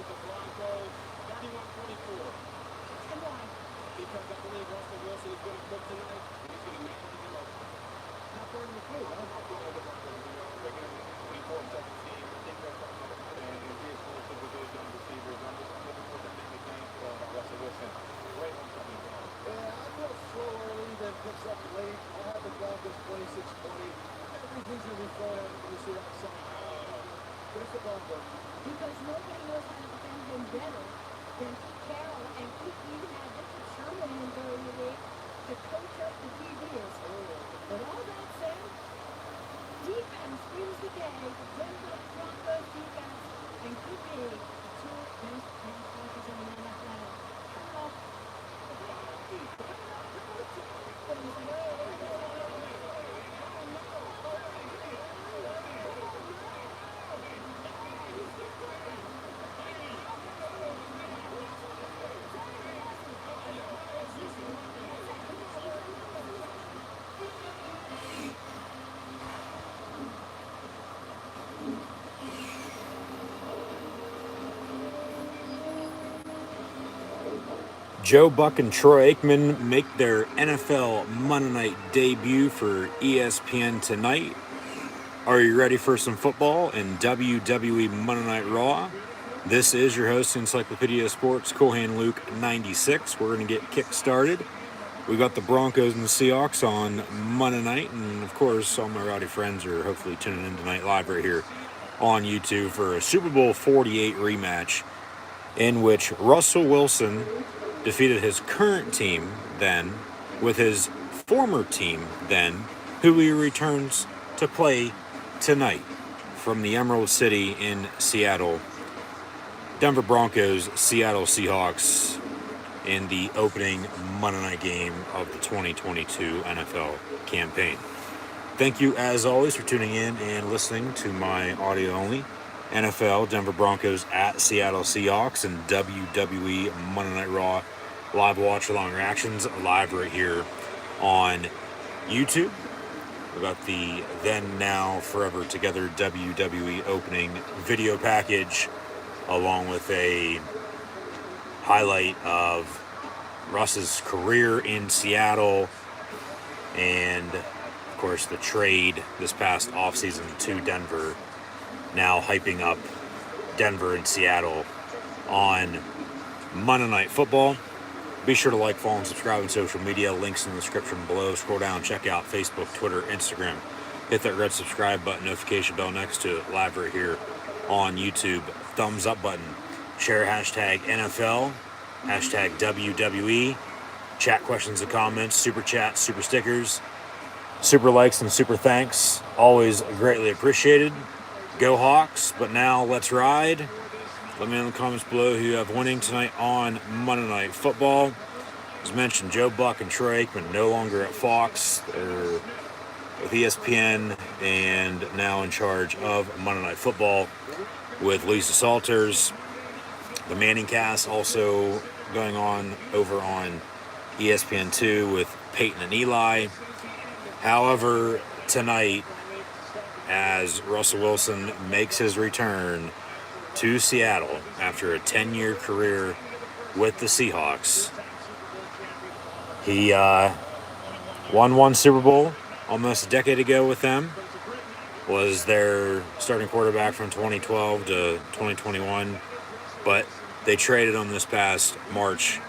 with the Broncos, 31-24. And why? Because I believe Russell Wilson is going to cook tonight, and he's going to manage his emotions. Not burning the food, huh? I feel like the Broncos, regular 24 and 17. I think they're something like that. And he is full of good young receivers. I'm looking for them to make me think about Russell Wilson. Great one coming down. Yeah, I feel slow early, then picks up late. I have the Broncos 26-20. Everything's going to be thrown at the Seahawks somehow. But it's the Broncos. Because nobody knows how to defend him better than Pete Carroll, and Pete even had Richard Sherman in during the week to coach up the DBs. But all that said, defense wins the day. Denver Broncos defense, and could be the two best pass rushers in the NFL. Coming up. Joe Buck and Troy Aikman make their NFL Monday Night debut for ESPN tonight. Are you ready for some football and WWE Monday Night Raw? This is your host, Encyclopedia Sports, Cool Hand Luke 96. We're going to get kick-started. We got the Broncos and the Seahawks on Monday night, and of course, all my rowdy friends are hopefully tuning in tonight live right here on YouTube for a Super Bowl 48 rematch in which Russell Wilson defeated his current team then with his former team then, who he returns to play tonight from the Emerald City in Seattle. Denver Broncos, Seattle Seahawks in the opening Monday night game of the 2022 NFL campaign. Thank you, as always, for tuning in and listening to my audio-only NFL Denver Broncos at Seattle Seahawks and WWE Monday Night Raw live watch along reactions live right here on YouTube. We got the Then Now Forever Together WWE opening video package along with a highlight of Russ's career in Seattle and of course the trade this past offseason to Denver, now hyping up Denver and Seattle on Monday Night Football. Be sure to like, follow, and subscribe on social media. Links in the description below. Scroll down, check out Facebook, Twitter, Instagram. Hit that red subscribe button, notification bell next to it, live right here on YouTube. Thumbs up button. Share hashtag NFL, hashtag WWE. Chat questions and comments, super chats, super stickers, super likes, and super thanks. Always greatly appreciated. Go Hawks, but now let's ride. Let me know in the comments below who you have winning tonight on Monday Night Football. As mentioned, Joe Buck and Troy Aikman no longer at Fox. They're with ESPN and now in charge of Monday Night Football with Lisa Salters. The Manning cast also going on over on ESPN2 with Peyton and Eli. However, tonight, as Russell Wilson makes his return to Seattle after a 10-year career with the Seahawks. He won one Super Bowl almost a decade ago with them, was their starting quarterback from 2012 to 2021, but they traded him this past March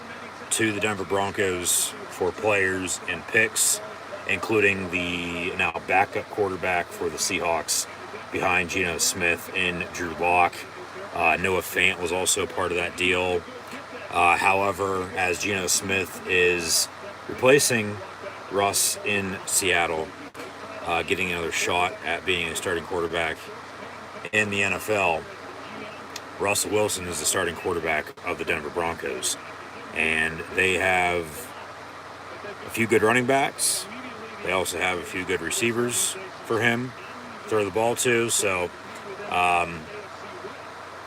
to the Denver Broncos for players and picks, including the now backup quarterback for the Seahawks behind Geno Smith and Drew Lock. Noah Fant was also part of that deal. However, as Geno Smith is replacing Russ in Seattle, getting another shot at being a starting quarterback in the NFL, Russell Wilson is the starting quarterback of the Denver Broncos. And they have a few good running backs. They also have a few good receivers for him to throw the ball to. So,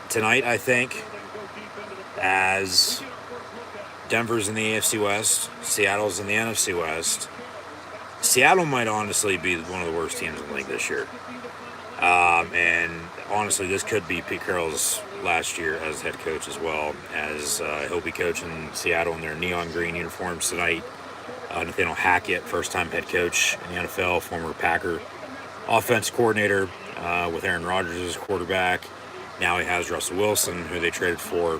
tonight, I think, as Denver's in the AFC West, Seattle's in the NFC West, Seattle might honestly be one of the worst teams in the league this year. And honestly, this could be Pete Carroll's last year as head coach as well, as he'll be coaching Seattle in their neon green uniforms tonight. Nathaniel Hackett, first-time head coach in the NFL, former Packer offense coordinator with Aaron Rodgers as quarterback. Now he has Russell Wilson, who they traded for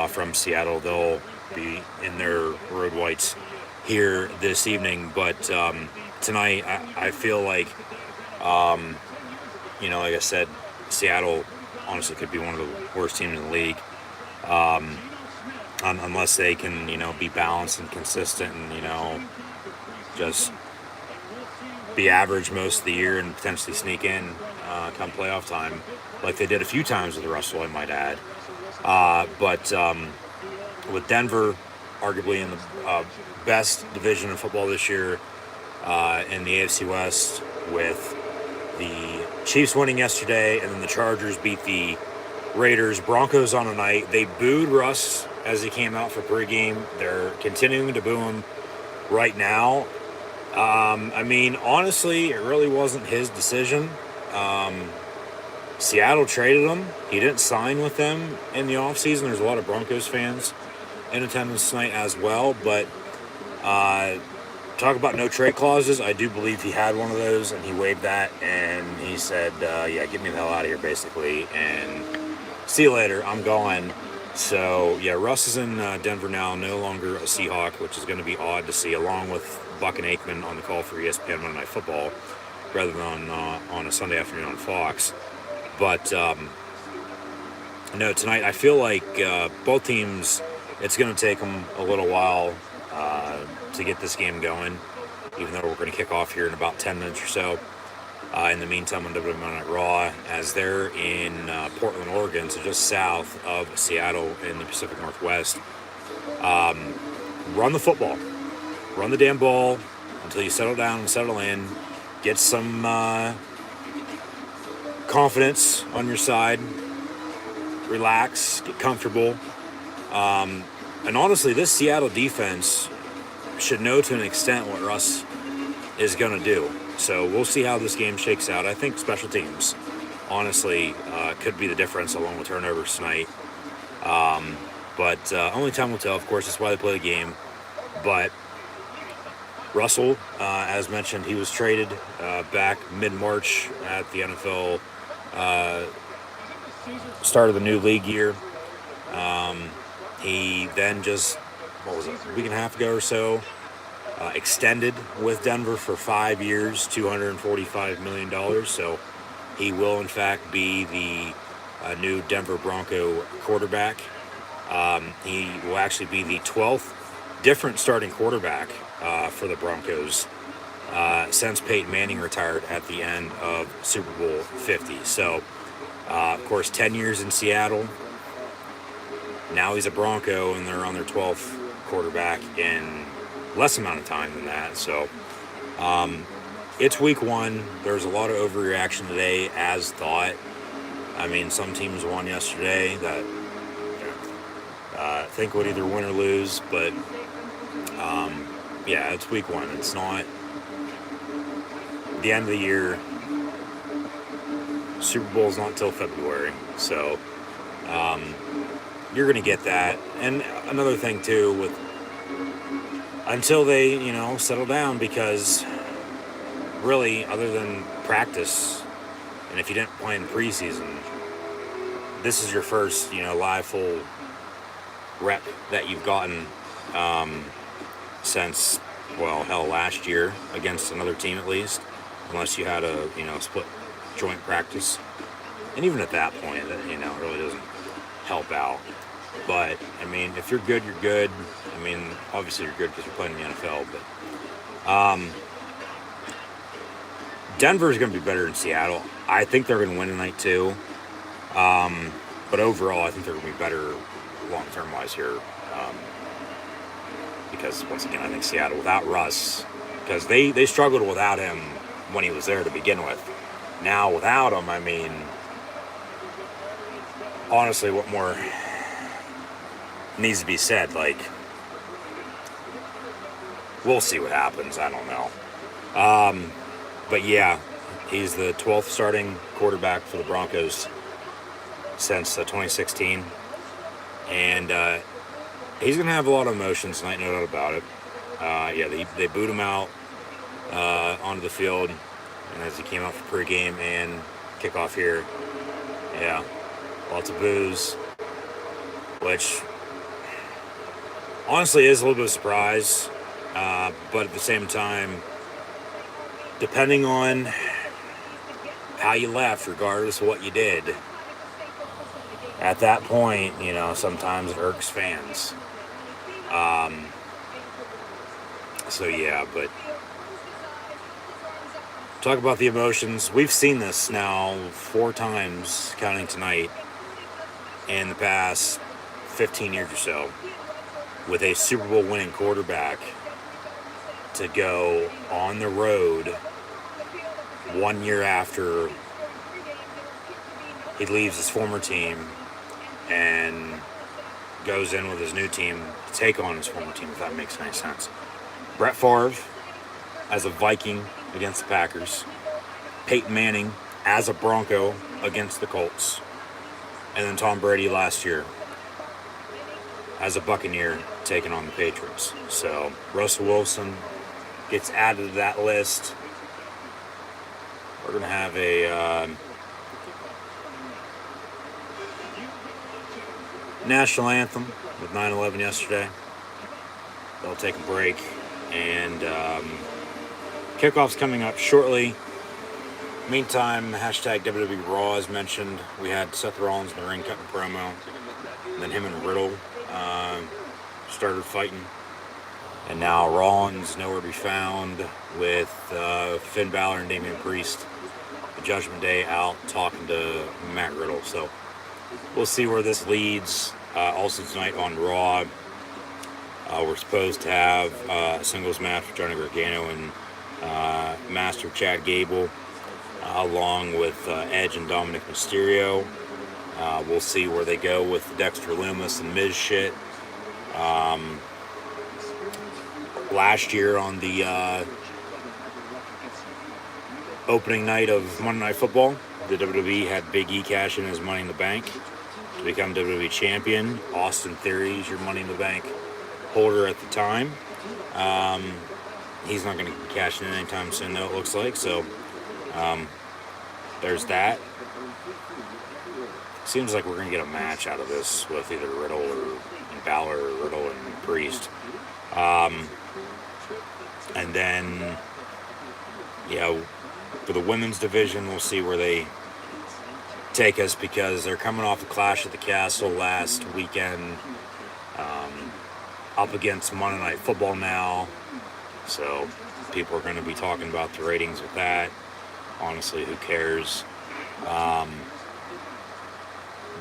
from Seattle. They'll be in their road whites here this evening. But tonight, I feel like, like I said, Seattle honestly could be one of the worst teams in the league. Unless they can, be balanced and consistent and, just be average most of the year and potentially sneak in come playoff time, like they did a few times with Russell, I might add. But with Denver, arguably in the best division of football this year in the AFC West, with the Chiefs winning yesterday, and then the Chargers beat the Raiders. Broncos on a night. They booed Russ as he came out for pregame. They're continuing to boo him right now. Honestly, it really wasn't his decision. Seattle traded him. He didn't sign with them in the offseason. There's a lot of Broncos fans in attendance tonight as well. But talk about no trade clauses. I do believe he had one of those, and he waived that. And he said, get me the hell out of here, basically. And see you later. I'm gone. So, Russ is in Denver now, no longer a Seahawk, which is going to be odd to see, along with Buck and Aikman on the call for ESPN Monday Night Football, rather than on a Sunday afternoon on Fox. But, tonight I feel like both teams, it's going to take them a little while to get this game going, even though we're going to kick off here in about 10 minutes or so. In the meantime, on WWE Monday Night Raw, as they're in Portland, Oregon, so just south of Seattle in the Pacific Northwest. Run the football. Run the damn ball until you settle down and settle in. Get some confidence on your side. Relax. Get comfortable. And honestly, this Seattle defense should know to an extent what Russ is going to do. So we'll see how this game shakes out. I think special teams, honestly, could be the difference along with turnovers tonight. But only time will tell, of course. That's why they play the game. But Russell, as mentioned, he was traded back mid-March at the NFL start of the new league year. He then just, a week and a half ago or so, extended with Denver for 5 years, $245 million. So he will, in fact, be the new Denver Bronco quarterback. He will actually be the 12th different starting quarterback for the Broncos since Peyton Manning retired at the end of Super Bowl 50. So, of course, 10 years in Seattle. Now he's a Bronco, and they're on their 12th quarterback in less amount of time than that. So it's week one. There's a lot of overreaction today, as thought. Some teams won yesterday that think would either win or lose, but it's week one. It's not the end of the year. Super Bowl's not till February, so you're going to get that. And another thing too, with until they, settle down, because really, other than practice, and if you didn't play in preseason, this is your first, live full rep that you've gotten since, last year against another team at least, unless you had a, split joint practice. And even at that point, it really doesn't help out. But, if you're good, you're good. Obviously you're good because you're playing in the NFL, but Denver's going to be better than Seattle. I think they're going to win tonight too. But overall, I think they're going to be better long-term wise here. Because, once again, I think Seattle, without Russ, because they struggled without him when he was there to begin with. Now, without him, honestly, what more needs to be said? We'll see what happens. I don't know. But yeah, he's the 12th starting quarterback for the Broncos since 2016. And he's going to have a lot of emotions tonight, no doubt about it. Yeah, they booed him out onto the field, and as he came out for pregame and kickoff here, yeah, lots of boos, which honestly is a little bit of a surprise, but at the same time, depending on how you left, regardless of what you did, at that point, you know, sometimes it irks fans. So yeah, but talk about the emotions. We've seen this now 4 times, counting tonight, in the past 15 years or so, with a Super Bowl winning quarterback to go on the road 1 year after he leaves his former team and goes in with his new team to take on his former team, if that makes any sense. Brett Favre as a Viking against the Packers. Peyton Manning as a Bronco against the Colts. And then Tom Brady last year as a Buccaneer taking on the Patriots. So Russell Wilson gets added to that list. We're going to have a national anthem with 9/11 yesterday. They'll take a break. And kickoff's coming up shortly. Meantime, hashtag WWE Raw as mentioned. We had Seth Rollins in the ring cutting promo. And then him and Riddle started fighting. And now Rollins nowhere to be found with Finn Balor and Damian Priest. The Judgment Day out talking to Matt Riddle. So we'll see where this leads. Also tonight on Raw, we're supposed to have a singles match with Johnny Gargano and Master Chad Gable, along with Edge and Dominic Mysterio. We'll see where they go with the Dexter Lumis and Miz shit. Last year on the opening night of Monday Night Football, the WWE had Big E cash in his Money in the Bank to become WWE champion. Austin Theory is your Money in the Bank holder at the time. He's not going to cash in anytime soon, though, it looks like. So there's that. Seems like we're going to get a match out of this with either Riddle or Balor or Riddle and Priest. And then, yeah, for the women's division, we'll see where they take us, because they're coming off a Clash at the Castle last weekend, up against Monday Night Football now. So people are going to be talking about the ratings with that. Honestly, who cares?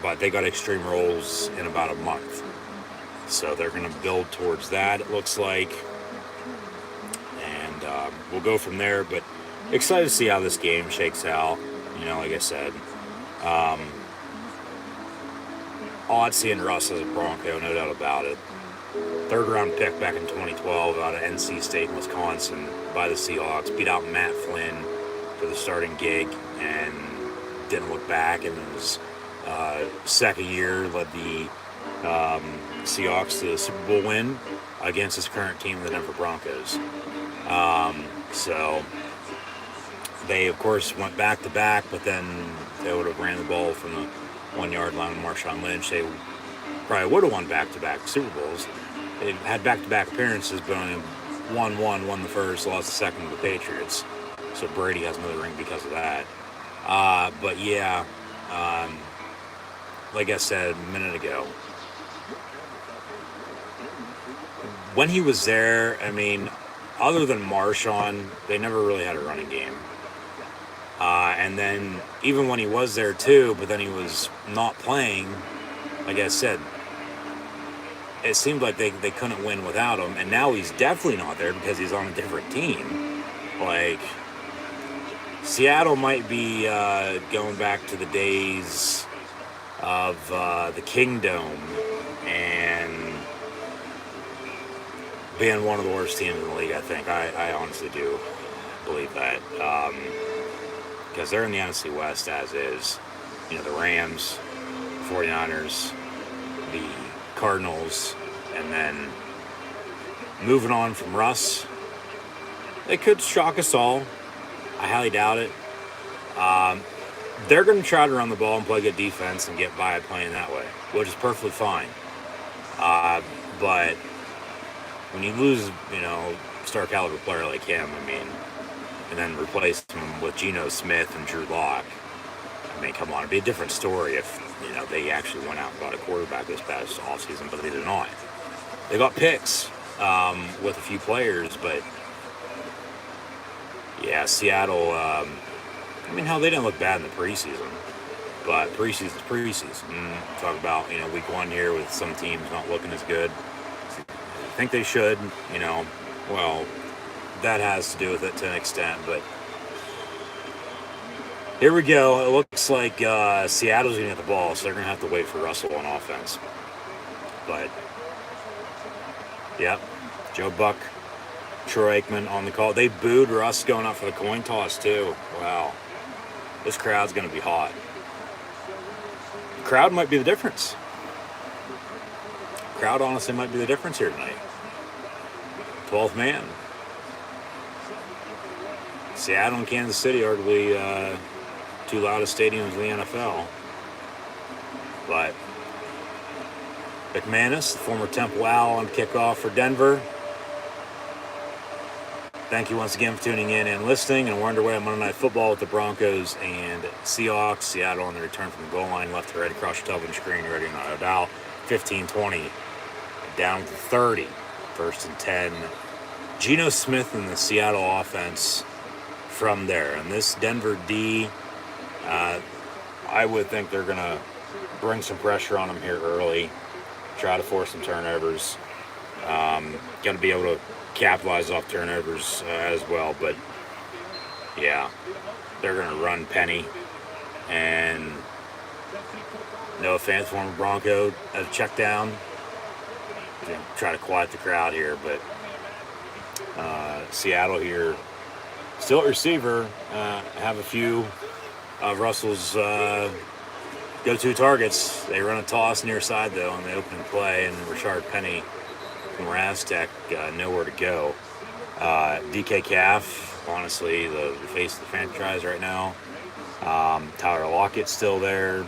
But they got Extreme Rules in about a month. So they're going to build towards that, it looks like. And we'll go from there. But excited to see how this game shakes out. You know, like I said, odd seeing Russ as a Bronco, no doubt about it. 3rd round pick back in 2012 out of NC State, Wisconsin, by the Seahawks. Beat out Matt Flynn for the starting gig and didn't look back. And in his second year, led the Seahawks to the Super Bowl win against his current team, the Denver Broncos. So they, of course, went back-to-back, but then they would have ran the ball from the 1 yard line with Marshawn Lynch. They probably would have won back-to-back Super Bowls. They had back-to-back appearances, but only won the first, lost the second to the Patriots. So Brady has another ring because of that. But yeah, like I said a minute ago, when he was there, I mean, other than Marshawn, they never really had a running game. And then even when he was there too, but then he was not playing, like I said, it seemed like they couldn't win without him. And now he's definitely not there because he's on a different team. Like, Seattle might be going back to the days of the Kingdom and being one of the worst teams in the league, I think. I honestly do believe that. Because they're in the NFC West as is. You know, the Rams, 49ers, the Cardinals, and then moving on from Russ. They could shock us all. I highly doubt it. They're going to try to run the ball and play good defense and get by playing that way, which is perfectly fine. But when you lose, star caliber player like him, and then replace him with Geno Smith and Drew Lock, come on, it'd be a different story if, they actually went out and got a quarterback this past offseason, but they did not. They got picks with a few players, but yeah, Seattle, hell, they didn't look bad in the preseason, but preseason's preseason. Talk about, week one here with some teams not looking as good. I think they should, well, that has to do with it to an extent, but here we go. It looks like Seattle's going to get the ball, so they're going to have to wait for Russell on offense. But, yep, Joe Buck, Troy Aikman on the call. They booed Russ going up for the coin toss, too. Wow. This crowd's going to be hot. The crowd might be the difference. The crowd honestly might be the difference here tonight. 12th man. Seattle and Kansas City, arguably two loudest stadiums in the NFL. But McManus, the former Temple Owl, on kickoff for Denver. Thank you once again for tuning in and listening. And we're underway on Monday Night Football with the Broncos and Seahawks. Seattle on the return from the goal line, left to right across your television screen. Ready or not, O'Dowd, 15-20, down to 30, 1st and 10. Geno Smith and the Seattle offense from there. And this Denver D, I would think they're going to bring some pressure on them here early, try to force some turnovers. Going to be able to capitalize off turnovers as well. But, yeah, they're going to run Penny. And Noah Fant, former Bronco, as a check down. Try to quiet the crowd here, but Seattle here, still at receiver, have a few of Russell's go-to targets. They run a toss near side, though, on the opening play, and Rashard Penny from Raztech, nowhere to go. DK Calf, honestly, the face of the franchise right now. Tyler Lockett's still there.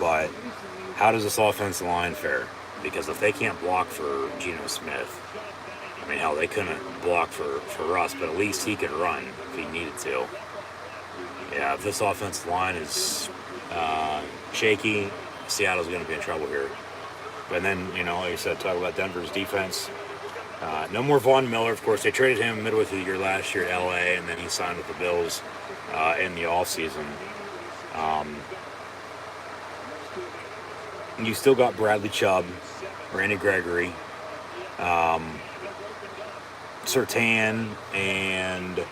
But how does this offensive line fare? Because if they can't block for Geno Smith, hell, they couldn't block for Russ, but at least he could run if he needed to. Yeah, if this offensive line is shaky, Seattle's going to be in trouble here. But then, like I said, talk about Denver's defense. No more Von Miller, of course. They traded him midway through the year last year at L.A., and then he signed with the Bills in the offseason. You still got Bradley Chubb, Randy Gregory, Surtain, and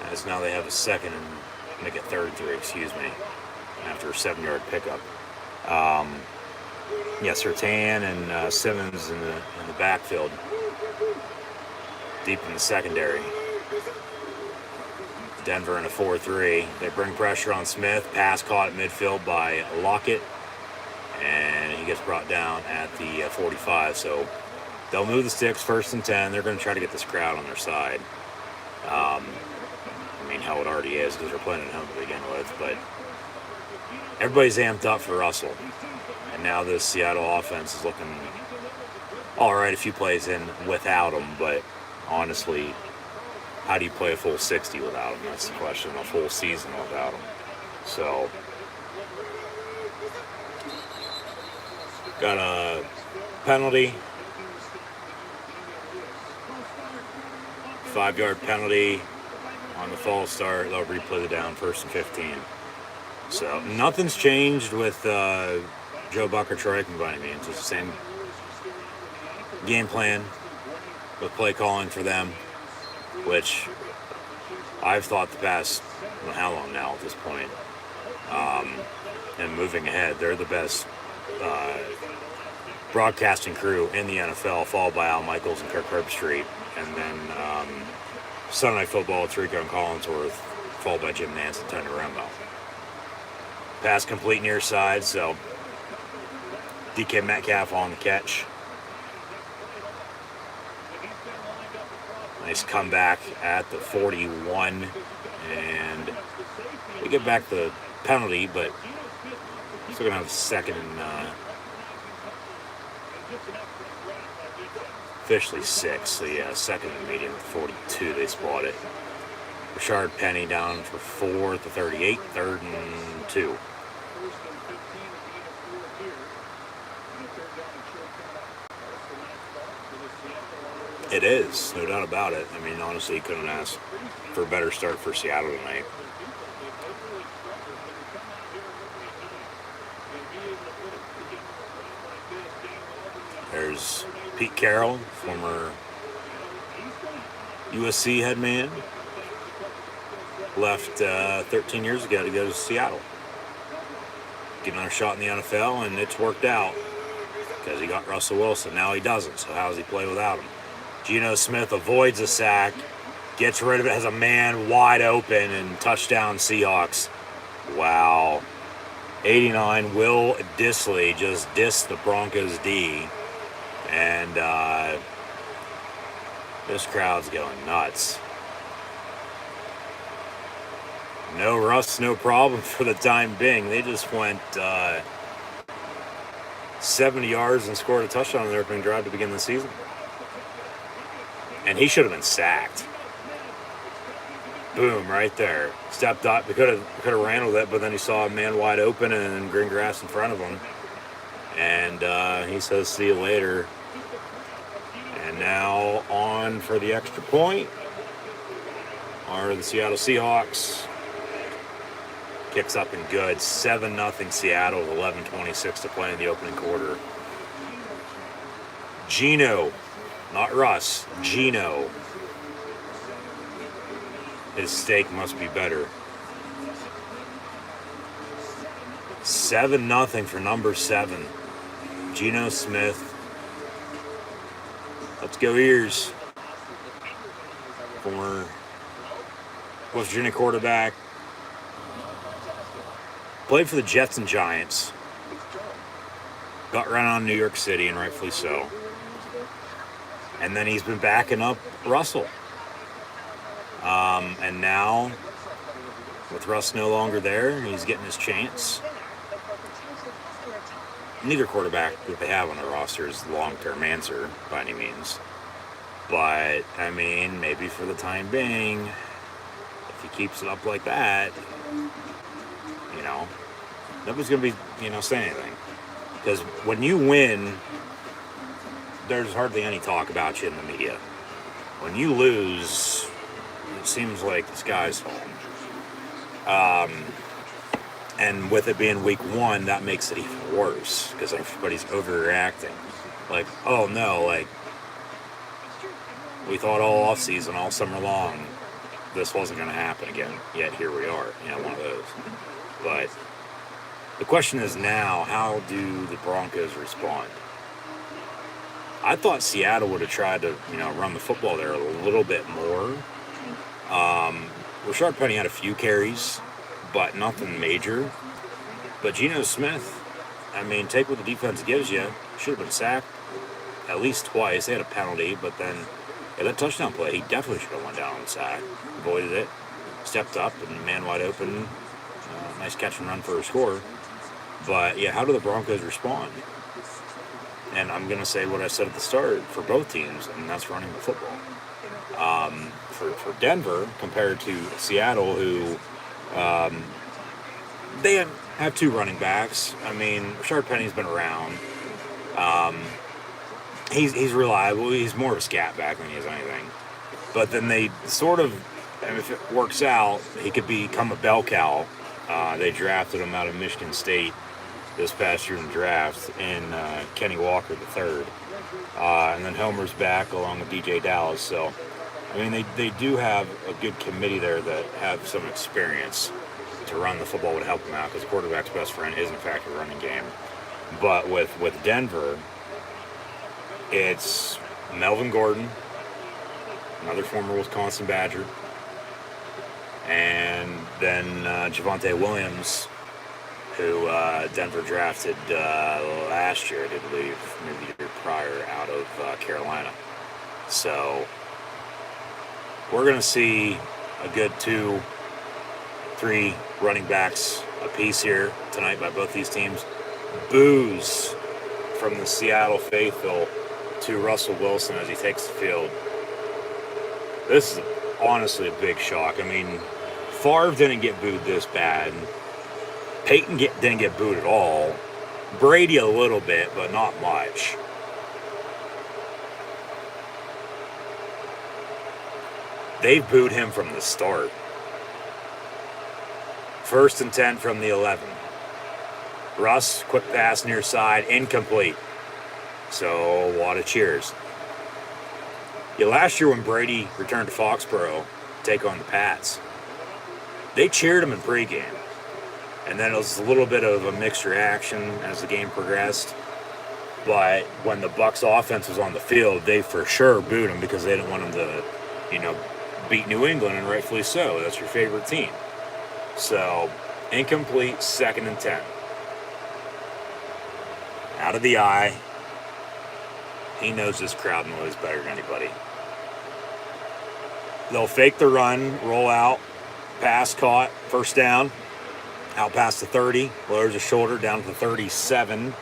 as now they have a second and make it 3, after a 7-yard pickup. Surtain and Simmons in the backfield, deep in the secondary. Denver in a 4-3. They bring pressure on Smith. Pass caught at midfield by Lockett, and he gets brought down at the 45. So they'll move the sticks, 1st and 10. They're going to try to get this crowd on their side. How it already is, because they're playing at home to begin with. But everybody's amped up for Russell. And now this Seattle offense is looking all right, a few plays in without him. But honestly, how do you play a full 60 without him? That's the question. A full season without him. So, got a penalty. 5-yard penalty on the false start. They'll replay the down, 1st and 15. So, nothing's changed with Joe Buck or Troy Aikman by any means. It's the same game plan with play calling for them, which I've thought the past, how long now at this point, and moving ahead, they're the best broadcasting crew in the NFL, followed by Al Michaels and Kirk Herbstreit, and then Sunday Night Football, it's Rico and Collinsworth, followed by Jim Nance and Tony Romo. Pass complete near side, so DK Metcalf on the catch. Nice comeback at the 41, and we get back the penalty, but still gonna have second and officially 6. So yeah, second and medium at 42. They spot it. Rashard Penny down for 4 at the 38, 3rd and 2. It is, no doubt about it. I mean, honestly, you couldn't ask for a better start for Seattle tonight. There's Pete Carroll, former USC head man, left 13 years ago to go to Seattle. Get another shot in the NFL, and it's worked out because he got Russell Wilson. Now he doesn't, so how does he play without him? Geno Smith avoids a sack, gets rid of it, has a man wide open, and touchdown Seahawks. Wow. 89, Will Dissly just dissed the Broncos D. And this crowd's going nuts. No Russ, no problem for the time being. They just went 70 yards and scored a touchdown on their opening drive to begin the season. And he should have been sacked. Boom, right there. Stepped up. He could have ran with it, but then he saw a man wide open and green grass in front of him. And he says, see you later. And now on for the extra point are the Seattle Seahawks. Kicks up and good. 7-0 Seattle with 11:26 to play in the opening quarter. Geno, not Russ, Geno. His steak must be better. 7-0 for number 7. Geno Smith. Let's go Ears. Former West Virginia quarterback. Played for the Jets and Giants. Got run on New York City, and rightfully so. And then he's been backing up Russell. And now, with Russ no longer there, he's getting his chance. Neither quarterback that they have on the roster is the long-term answer by any means. But, I mean, maybe for the time being, if he keeps it up like that, you know, nobody's going to be, saying anything. Because when you win, there's hardly any talk about you in the media. When you lose, it seems like the sky's falling. And with it being week 1, that makes it even worse because everybody's overreacting. Like, oh no, like, we thought all offseason, all summer long, this wasn't going to happen again. Yet here we are, one of those. But the question is now, how do the Broncos respond? I thought Seattle would have tried to, run the football there a little bit more. Rashard Penny had a few carries, but nothing major. But Geno Smith, take what the defense gives you. Should have been sacked at least twice. They had a penalty, but then that touchdown play, he definitely should have went down on the sack. Avoided it, stepped up, and man wide open. Nice catch and run for a score. But, yeah, how do the Broncos respond? And I'm going to say what I said at the start for both teams, and that's running the football. For Denver, compared to Seattle, who they have 2 running backs. Rashard Penny's been around. He's reliable. He's more of a scat back than he is anything. But then they sort of, if it works out, he could become a bell cow. They drafted him out of Michigan State this past year in the draft in Kenny Walker III. And then Homer's back along with DJ Dallas. So, they do have a good committee there that have some experience to run the football would help them out because the quarterback's best friend is, in fact, a running game. But with Denver, it's Melvin Gordon, another former Wisconsin Badger. And then Javonte Williams, who Denver drafted last year, I believe, maybe the year prior, out of Carolina. So we're going to see a good 2-3 running backs apiece here tonight by both these teams. Boos from the Seattle faithful to Russell Wilson as he takes the field. This is honestly a big shock. I mean, Favre didn't get booed this bad. Peyton didn't get booed at all. Brady a little bit, but not much. They've booed him from the start. 1st and 10 from the 11. Russ, quick pass near side, incomplete. So a lot of cheers. Yeah, last year when Brady returned to Foxborough to take on the Pats, they cheered him in pregame. And then it was a little bit of a mixed reaction as the game progressed. But when the Bucs offense was on the field, they for sure booed him because they didn't want him to, beat New England, and rightfully so. That's your favorite team. So, incomplete, 2nd and 10. Out of the eye. He knows this crowd noise better than anybody. They'll fake the run, roll out, pass caught, 1st down. Out past the 30, lowers his shoulder down to the 37.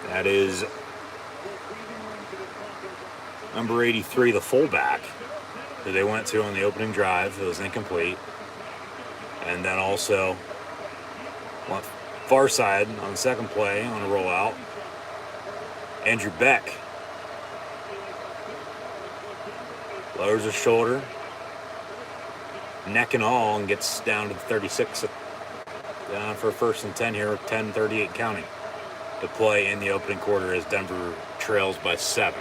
That is number 83, the fullback, who they went to on the opening drive. It was incomplete. And then also went far side on the second play on a rollout. Andrew Beck lowers his shoulder, neck and all, and gets down to the 36 for 1st and 10 here with 10:38 counting to play in the opening quarter as Denver trails by 7.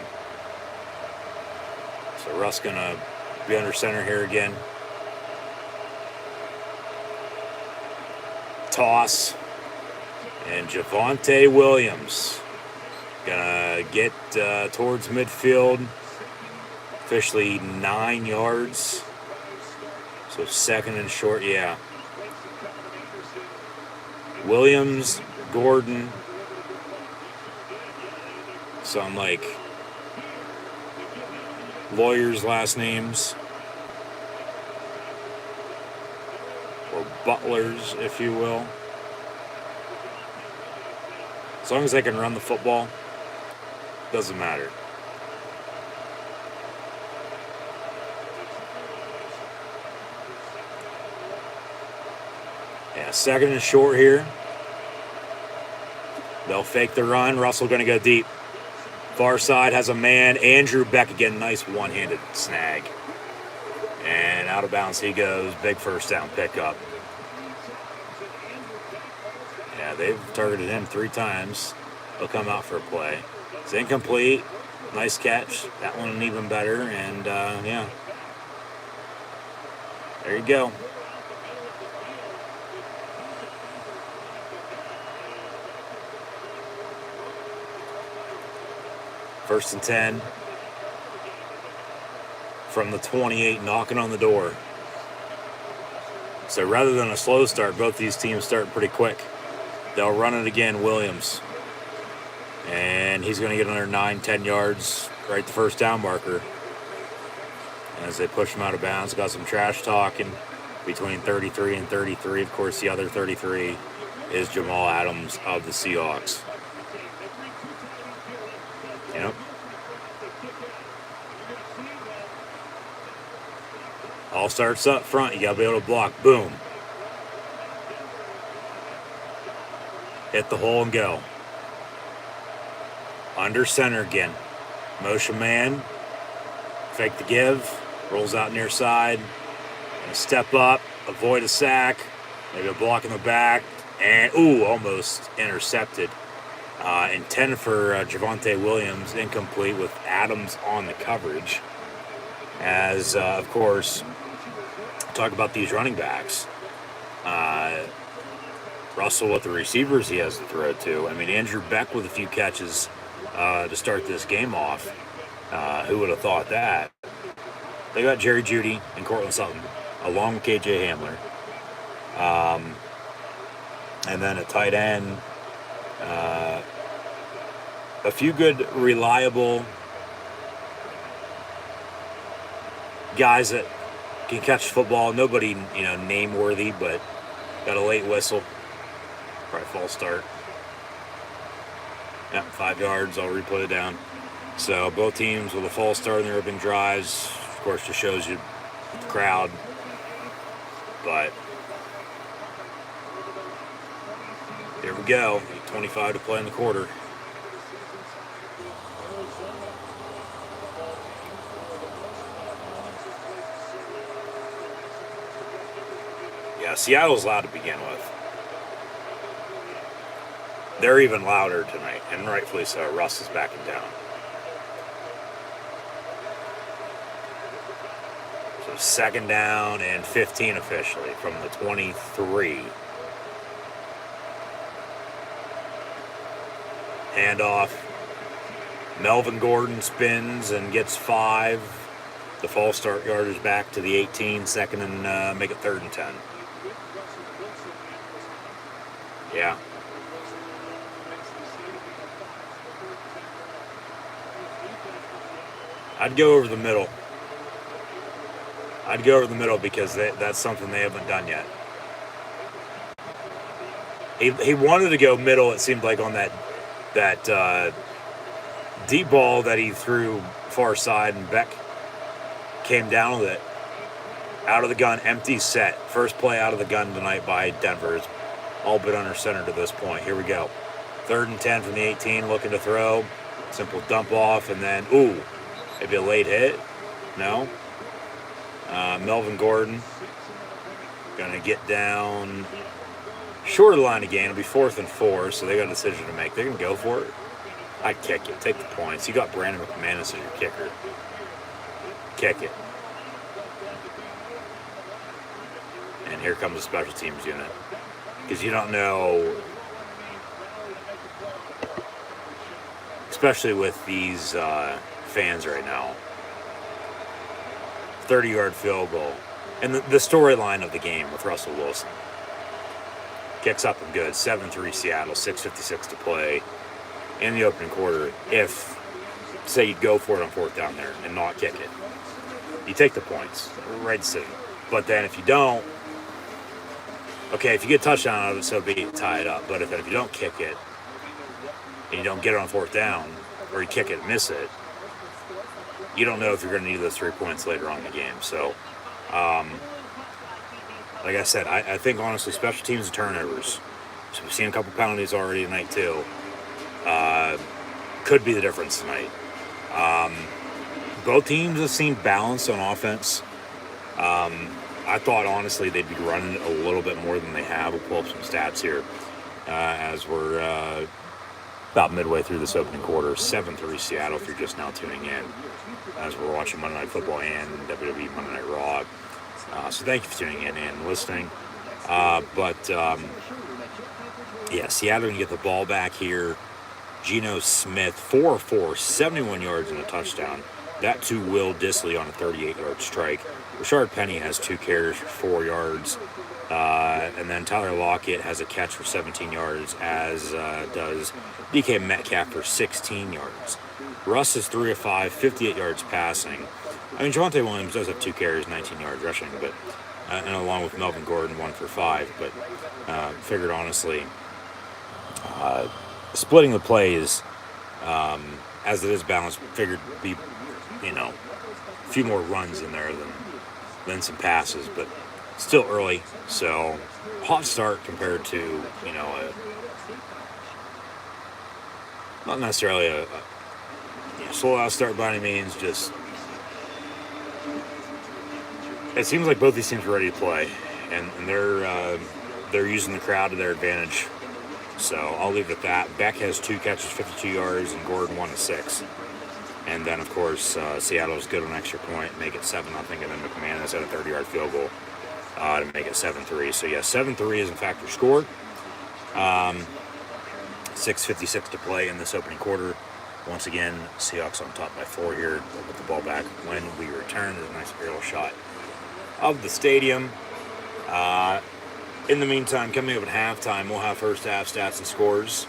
So Russ gonna be under center here again. Toss, and Javonte Williams gonna get towards midfield, officially 9 yards. So 2nd and short, yeah. Williams, Gordon, sound like lawyers' last names. Or butlers, if you will. As long as they can run the football, doesn't matter. Yeah, 2nd and short here. They'll fake the run. Russell going to go deep. Far side has a man. Andrew Beck again. Nice one-handed snag. And out of bounds he goes. Big 1st down pickup. Yeah, they've targeted him 3 times. He'll come out for a play. It's incomplete. Nice catch. That one even better. And, yeah. There you go. First and 10 from the 28, knocking on the door. So rather than a slow start, both these teams start pretty quick. They'll run it again, Williams. And he's going to get another 9-10 yards right at the 1st down marker. As they push him out of bounds, got some trash talking between 33 and 33. Of course, the other 33 is Jamal Adams of the Seahawks. Yep. All starts up front. You got to be able to block. Boom. Hit the hole and go. Under center again. Motion man. Fake the give. Rolls out near side. Gonna step up. Avoid a sack. Maybe a block in the back. And, almost intercepted. Intended for Javonte Williams, incomplete with Adams on the coverage. As, of course, talk about these running backs. Russell with the receivers he has to throw to. I mean, Andrew Beck with a few catches to start this game off. Who would have thought that? They got Jerry Jeudy and Cortland Sutton, along with KJ Hamler. And then at tight end, a few good, reliable guys that can catch football. Nobody, name worthy, but got a late whistle. Probably false start. Yeah, 5 yards. I'll replay it down. So both teams with a false start in their opening drives. Of course, just shows you the crowd. But here we go. 8:25 to play in the quarter. Yeah, Seattle's loud to begin with. They're even louder tonight, and rightfully so. Russ is backing down. So 2nd down and 15 officially from the 23. Handoff. Melvin Gordon spins and gets 5. The false start yardage back to the 18, 2nd and make it 3rd and 10. Yeah. I'd go over the middle. Because that's something they haven't done yet. He wanted to go middle, it seemed like, on that deep ball that he threw far side, and Beck came down with it. Out of the gun, empty set. First play out of the gun tonight by Denver. It's all been under center to this point. Here we go. 3rd and 10 from the 18, looking to throw. Simple dump off, and then, maybe a late hit. No. Melvin Gordon going to get down short of the line again. It'll be 4th and 4, so they got a decision to make. They're going to go for it. I'd kick it. Take the points. You got Brandon McManus as your kicker. Kick it. And here comes the special teams unit. Because you don't know, especially with these fans right now, 30-yard field goal. And the storyline of the game with Russell Wilson. Kicks up and good. 7-3 Seattle, 6:56 to play in the opening quarter. If, say, you'd go for it on 4th down there and not kick it, you take the points. Right decision. But then if you don't, okay, if you get a touchdown out of it, so be it, tie it up. But if you don't kick it, and you don't get it on 4th down, or you kick it and miss it, you don't know if you're going to need those 3 points later on in the game. So, like I said, I think, honestly, special teams and turnovers, so we've seen a couple penalties already tonight, too, could be the difference tonight. Both teams have seemed balanced on offense. I thought, honestly, they'd be running a little bit more than they have. We'll pull up some stats here as we're about midway through this opening quarter. 7-3 Seattle, if you're just now tuning in, as we're watching Monday Night Football and WWE Monday Night Raw. So thank you for tuning in and listening. Seattle can get the ball back here. Geno Smith, 4-4, 71 yards and a touchdown. That to Will Dissly on a 38-yard strike. Rashard Penny has 2 carries for 4 yards. And then Tyler Lockett has a catch for 17 yards, as does DK Metcalf for 16 yards. Russ is 3 of 5, 58 yards passing. I mean, Javonte Williams does have 2 carries, 19 yards rushing, but and along with Melvin Gordon, 1 for 5. But figured, honestly, splitting the plays as it is balanced, figured be, a few more runs in there than some passes, but still early. So hot start compared to, not necessarily a slow out start by any means. Just, it seems like both these teams are ready to play, and they're using the crowd to their advantage. So I'll leave it at that. Beck has 2 catches, 52 yards, and Gordon 1 of 6. And then, of course, Seattle's good on extra point, make it 7-0, and then McManus had a 30-yard field goal to make it 7-3. So, 7-3 is, in fact, your score. 6:56 to play in this opening quarter. Once again, Seahawks on top by 4 here. They'll get the ball back when we return. There's a nice aerial shot of the stadium. In the meantime, coming up at halftime, we'll have first half stats and scores.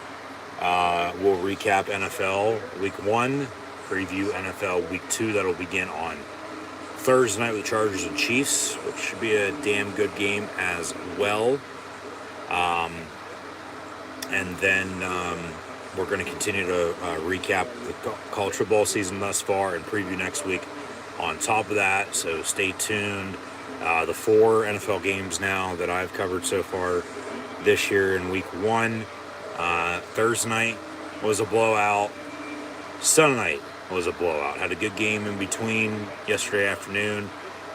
We'll recap NFL Week 1, preview NFL Week 2. That'll begin on Thursday night with the Chargers and Chiefs, which should be a damn good game as well. And then we're going to continue to recap the college football season thus far and preview next week on top of that. So stay tuned. The 4 NFL games now that I've covered so far this year in Week 1. Thursday night was a blowout. Sunday night was a blowout. Had a good game in between yesterday afternoon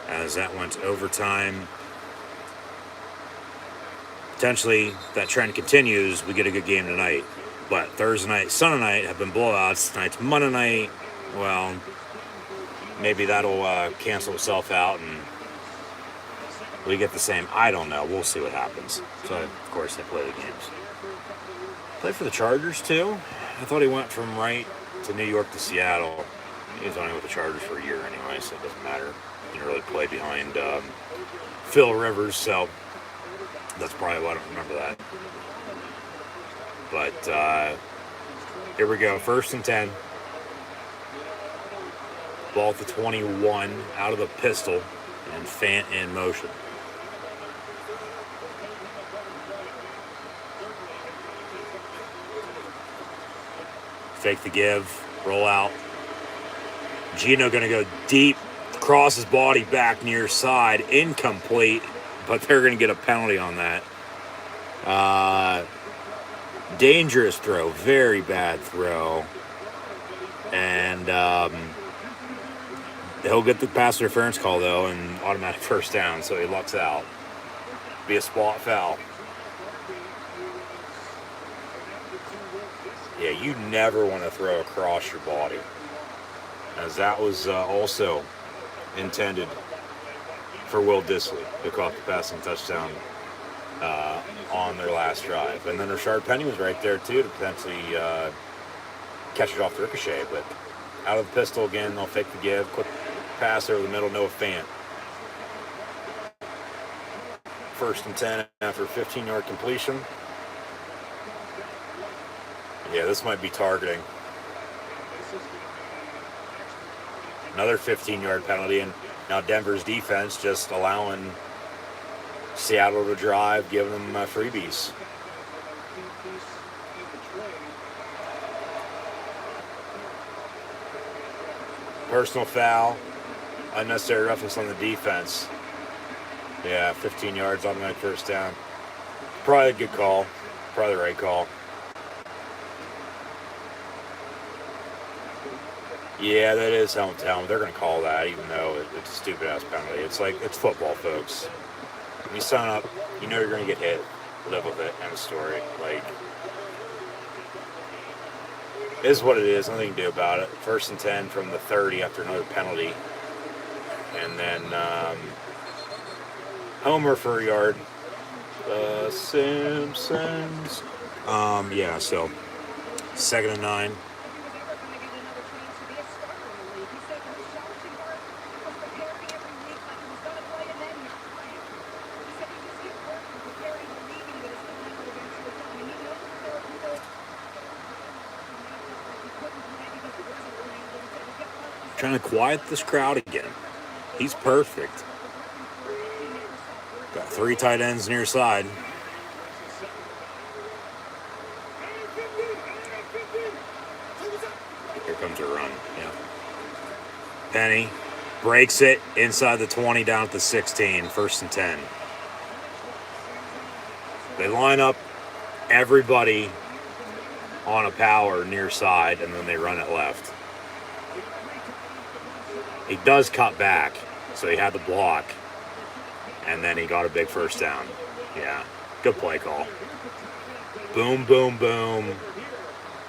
as that went to overtime. Potentially, that trend continues. We get a good game tonight. But Thursday night, Sunday night have been blowouts. Tonight's Monday night. Well, maybe that'll cancel itself out and we get the same. I don't know. We'll see what happens. So, of course, they play the games. Play for the Chargers, too. I thought he went from right to New York to Seattle. He was only with the Chargers for a year anyway, so it doesn't matter. He didn't really play behind Phil Rivers, so that's probably why I don't remember that. But here we go. 1st and 10. Ball at the 21, out of the pistol, and Fant in motion. Fake the give, roll out. Gino going to go deep, cross his body back near side, incomplete, but they're going to get a penalty on that. Dangerous throw, very bad throw. And he'll get the pass interference call, though, and automatic first down, so he lucks out. Be a spot foul. Yeah, you never want to throw across your body, as that was also intended for Will Dissly, who caught the passing touchdown on their last drive. And then Rashard Penny was right there, too, to potentially catch it off the ricochet. But out of the pistol again, they'll fake the give. Quick pass over the middle, Noah Fant. 1st and 10 after a 15-yard completion. Yeah, this might be targeting. Another 15-yard penalty, and now Denver's defense just allowing Seattle to drive, giving them freebies. Personal foul, unnecessary roughness on the defense. Yeah, 15 yards, automatic first down. Probably a good call, probably the right call. Yeah, that is helmet to helmet. They're going to call that, even though it's a stupid-ass penalty. It's like, it's football, folks. When you sign up, you know you're going to get hit. Live with it. End of story. Like, it is what it is. Nothing you can do about it. 1st and 10 from the 30 after another penalty. And then homer for a yard. Simpsons. Yeah, so 2nd and 9. Trying to quiet this crowd again. He's perfect. Got 3 tight ends near side. Here comes a run. Yeah. Penny breaks it inside the 20 down at the 16. 1st and 10. They line up everybody on a power near side, and then they run it left. He does cut back, so he had the block, and then he got a big first down. Yeah, good play call. Boom, boom, boom,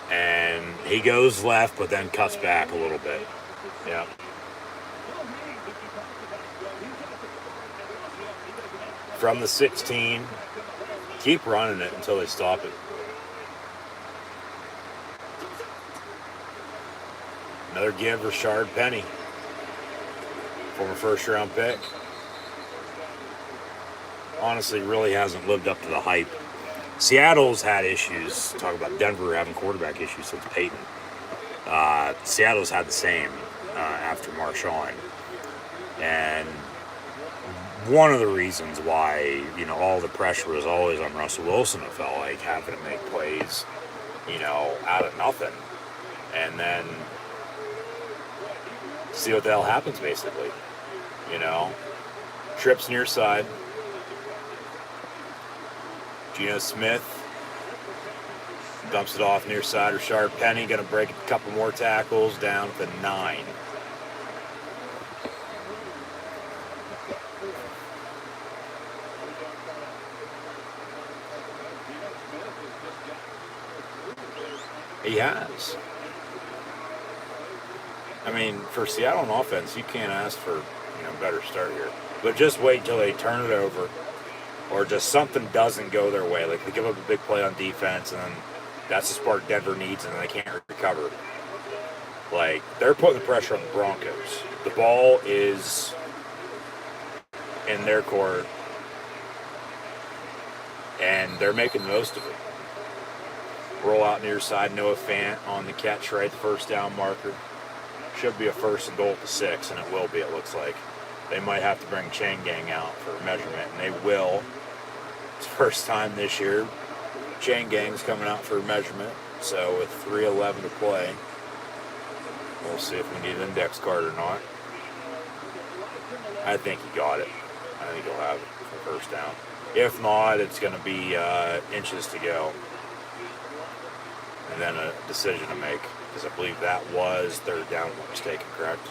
and he goes left, but then cuts back a little bit. Yeah. From the 16, keep running it until they stop it. Another give, Rashard Penny, former first-round pick. Honestly, really hasn't lived up to the hype. Seattle's had issues. Talk about Denver having quarterback issues since Peyton. Seattle's had the same after Marshawn. And one of the reasons why, all the pressure was always on Russell Wilson, it felt like, having to make plays, out of nothing. And then see what the hell happens, basically. Trips near side. Geno Smith dumps it off near side. Rashard Penny going to break a couple more tackles down to 9. He has. I mean, for Seattle on offense, you can't ask for a better start here. But just wait until they turn it over, or just something doesn't go their way. Like they give up a big play on defense, and then that's the spark Denver needs, and they can't recover. Like, they're putting the pressure on the Broncos. The ball is in their court, and they're making the most of it. Roll out near side, Noah Fant on the catch right, the first down marker. Should be a 1st and goal at the 6, and it will be, it looks like. They might have to bring Chain Gang out for measurement, and they will. It's the first time this year. Chain Gang's coming out for measurement, so with 3:11 to play, we'll see if we need an index card or not. I think he got it. I think he'll have it for first down. If not, it's going to be inches to go. And then a decision to make, because I believe that was 3rd down, if I'm mistaken, correct?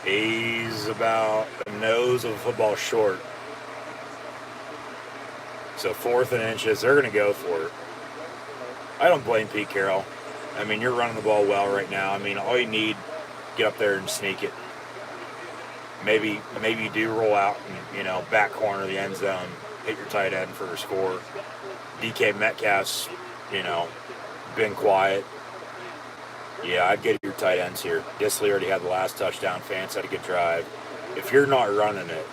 He's about the nose of a football short. So 4th and inches, they're going to go for it. I don't blame Pete Carroll. I mean, you're running the ball well right now. I mean, all you need, get up there and sneak it. Maybe you do roll out and, back corner of the end zone, hit your tight end for a score. DK Metcalf's, been quiet. Yeah, I'd get your tight ends here. Disley already had the last touchdown. Fans had a good drive. If you're not running it,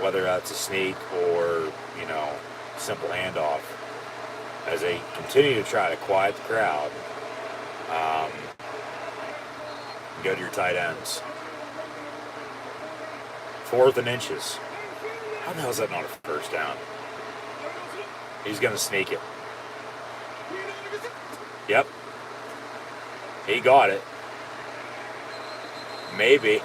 whether that's a sneak or, simple handoff, as they continue to try to quiet the crowd, go to your tight ends. 4th and inches. How the hell is that not a first down? He's going to sneak it. Yep. He got it. Maybe.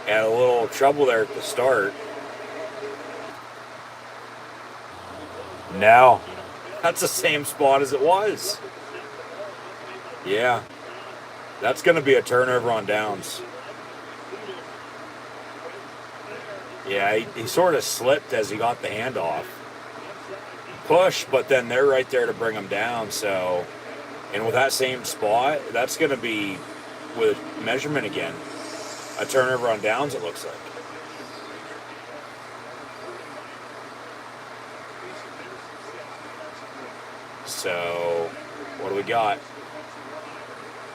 Had a little trouble there at the start. No. That's the same spot as it was. Yeah. That's going to be a turnover on downs. Yeah, he sort of slipped as he got the handoff. Push, but then they're right there to bring him down. So, and with that same spot, that's going to be, with measurement again, a turnover on downs, it looks like. So, what do we got?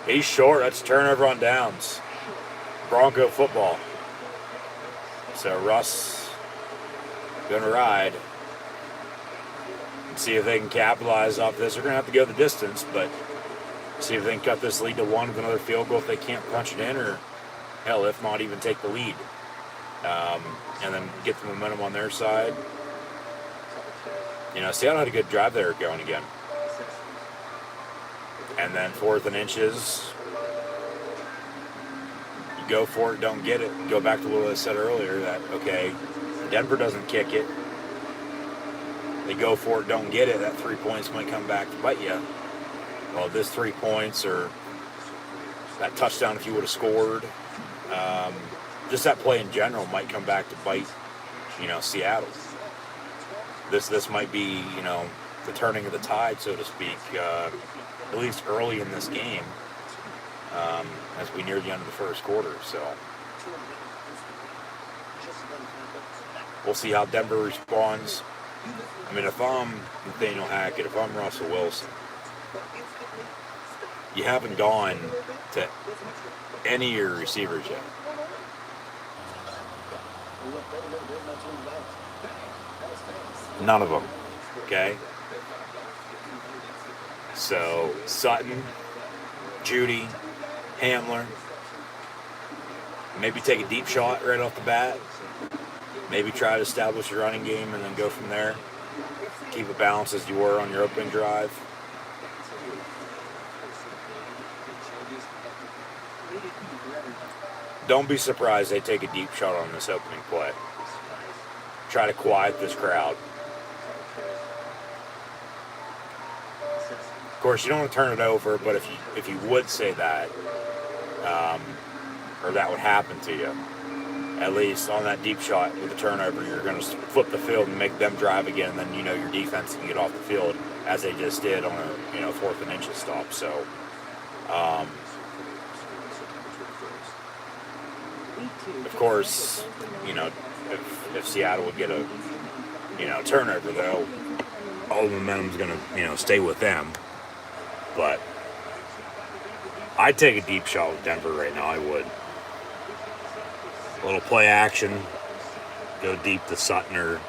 He's short. That's a turnover on downs. Bronco football. So Russ going to ride. See if they can capitalize off this. They're going to have to go the distance, but see if they can cut this lead to 1 with another field goal if they can't punch it in, or hell, if not, even take the lead. And then get the momentum on their side. Seattle had a good drive there going again. And then 4th and inches. You go for it, don't get it. Go back to what I said earlier, that, okay, Denver doesn't kick it. They go for it, don't get it. That 3 points might come back to bite you. Well, this 3 points, or that touchdown if you would have scored, just that play in general might come back to bite, Seattle. This might be, the turning of the tide, so to speak, at least early in this game, as we near the end of the first quarter. So We'll see how Denver responds. I mean, if I'm Nathaniel Hackett, if I'm Russell Wilson, you haven't gone to any of your receivers yet. None of them. Okay? So, Sutton, Judy, Hamler, maybe take a deep shot right off the bat. Maybe try to establish your running game and then go from there. Keep it balanced as you were on your opening drive. Don't be surprised they take a deep shot on this opening play. Try to quiet this crowd. Of course, you don't want to turn it over, but if you would say that, or that would happen to you, at least on that deep shot with the turnover, you're going to flip the field and make them drive again, and then you know your defense can get off the field as they just did on a 4th and inches stop. So, of course, if Seattle would get a turnover, though, all the momentum's going to stay with them. But I'd take a deep shot with Denver right now. I would. A little play action. Go deep to Sutton or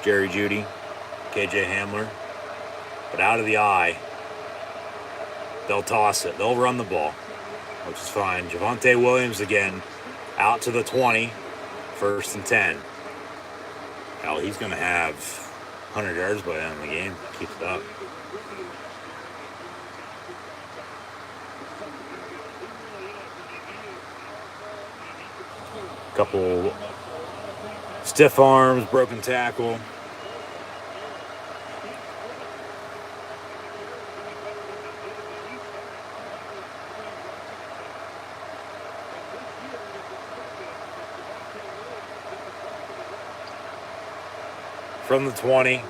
Jerry Jeudy, KJ Hamler. But out of the eye, they'll toss it. They'll run the ball, which is fine. Javonte Williams again, out to the 20, 1st and 10. Hell, he's going to have 100 yards by the end of the game. Keep it up. Couple stiff arms, broken tackle. From the 20,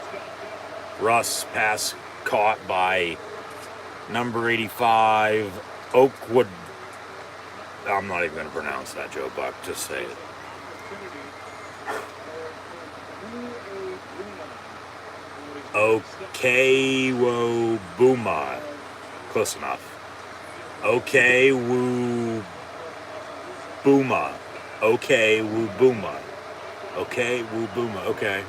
Russ pass caught by number 85, Oakwood. I'm not even going to pronounce that, Joe Buck. Just say it. Okewobuma. Close enough. Okewobuma. Okewobuma. Okewobuma. Okay.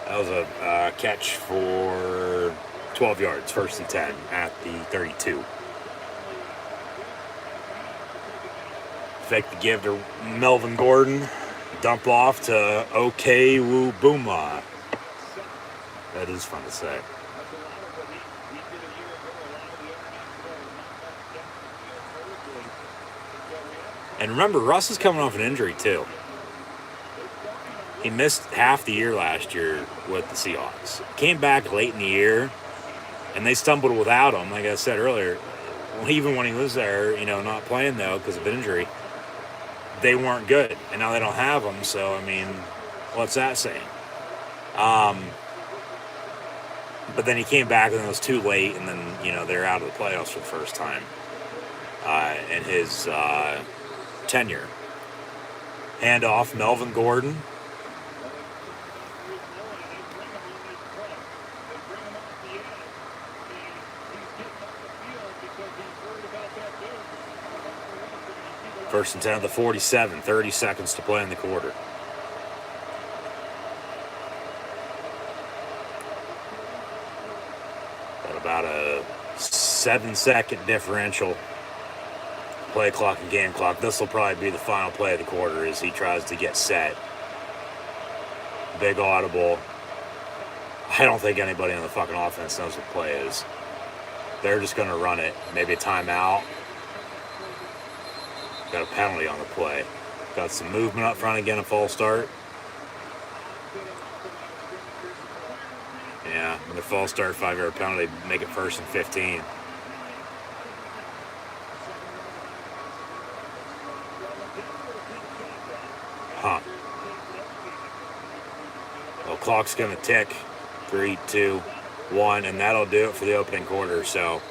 That was a catch for 12 yards, 1st and 10 at the 32. Fake the give to Melvin Gordon. Dump off to Okewobuma. That is fun to say. And remember, Russ is coming off an injury too. He missed half the year last year with the Seahawks. Came back late in the year, and they stumbled without him, like I said earlier. Even when he was there, not playing, though, because of injury, they weren't good. And now they don't have him, so, I mean, what's that saying? But then he came back, and it was too late, and then, they're out of the playoffs for the first time in his tenure. Handoff, Melvin Gordon. First and 10 at the 47, 30 seconds to play in the quarter. Got about a 7-second differential. Play clock and game clock. This will probably be the final play of the quarter as he tries to get set. Big audible. I don't think anybody on the fucking offense knows what the play is. They're just going to run it. Maybe a timeout. Got a penalty on the play. Got some movement up front again, a false start. Yeah, with a false start, 5-yard penalty, make it 1st and 15. Well, clock's going to tick. 3, 2, 1, and that'll do it for the opening quarter. So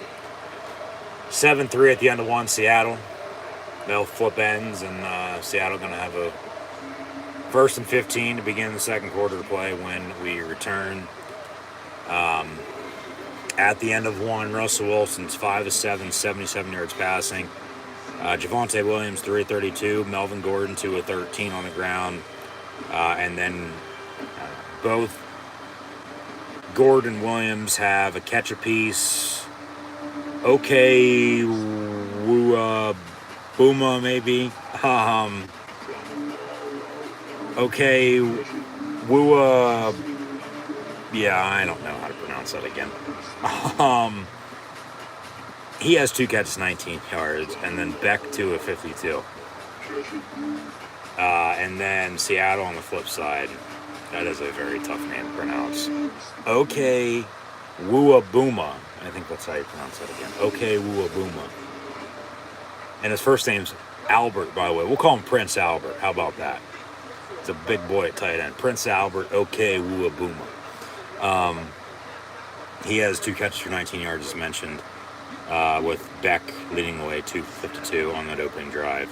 7-3 at the end of one, Seattle. They'll flip ends, and Seattle going to have a 1st and 15 to begin the second quarter to play when we return. At the end of one, Russell Wilson's 5 of 7, 77 yards passing. Javonte Williams 332, Melvin Gordon 2 of 13 on the ground, and then both Gordon and Williams have a catch apiece. Okay, Booma maybe. Okay, Wua. Yeah, I don't know how to pronounce that again. He has 2 catches, 19 yards, and then Beck 2 of 52. And then Seattle on the flip side. That is a very tough name to pronounce. Okay, Wuabooma. I think that's how you pronounce that again. Okay, Wuabooma. And his first name's Albert, by the way. We'll call him Prince Albert. How about that? It's a big boy at tight end. Prince Albert, okay, Wuabooma. He has 2 catches for 19 yards, as mentioned, with Beck leading the way 252 on that opening drive.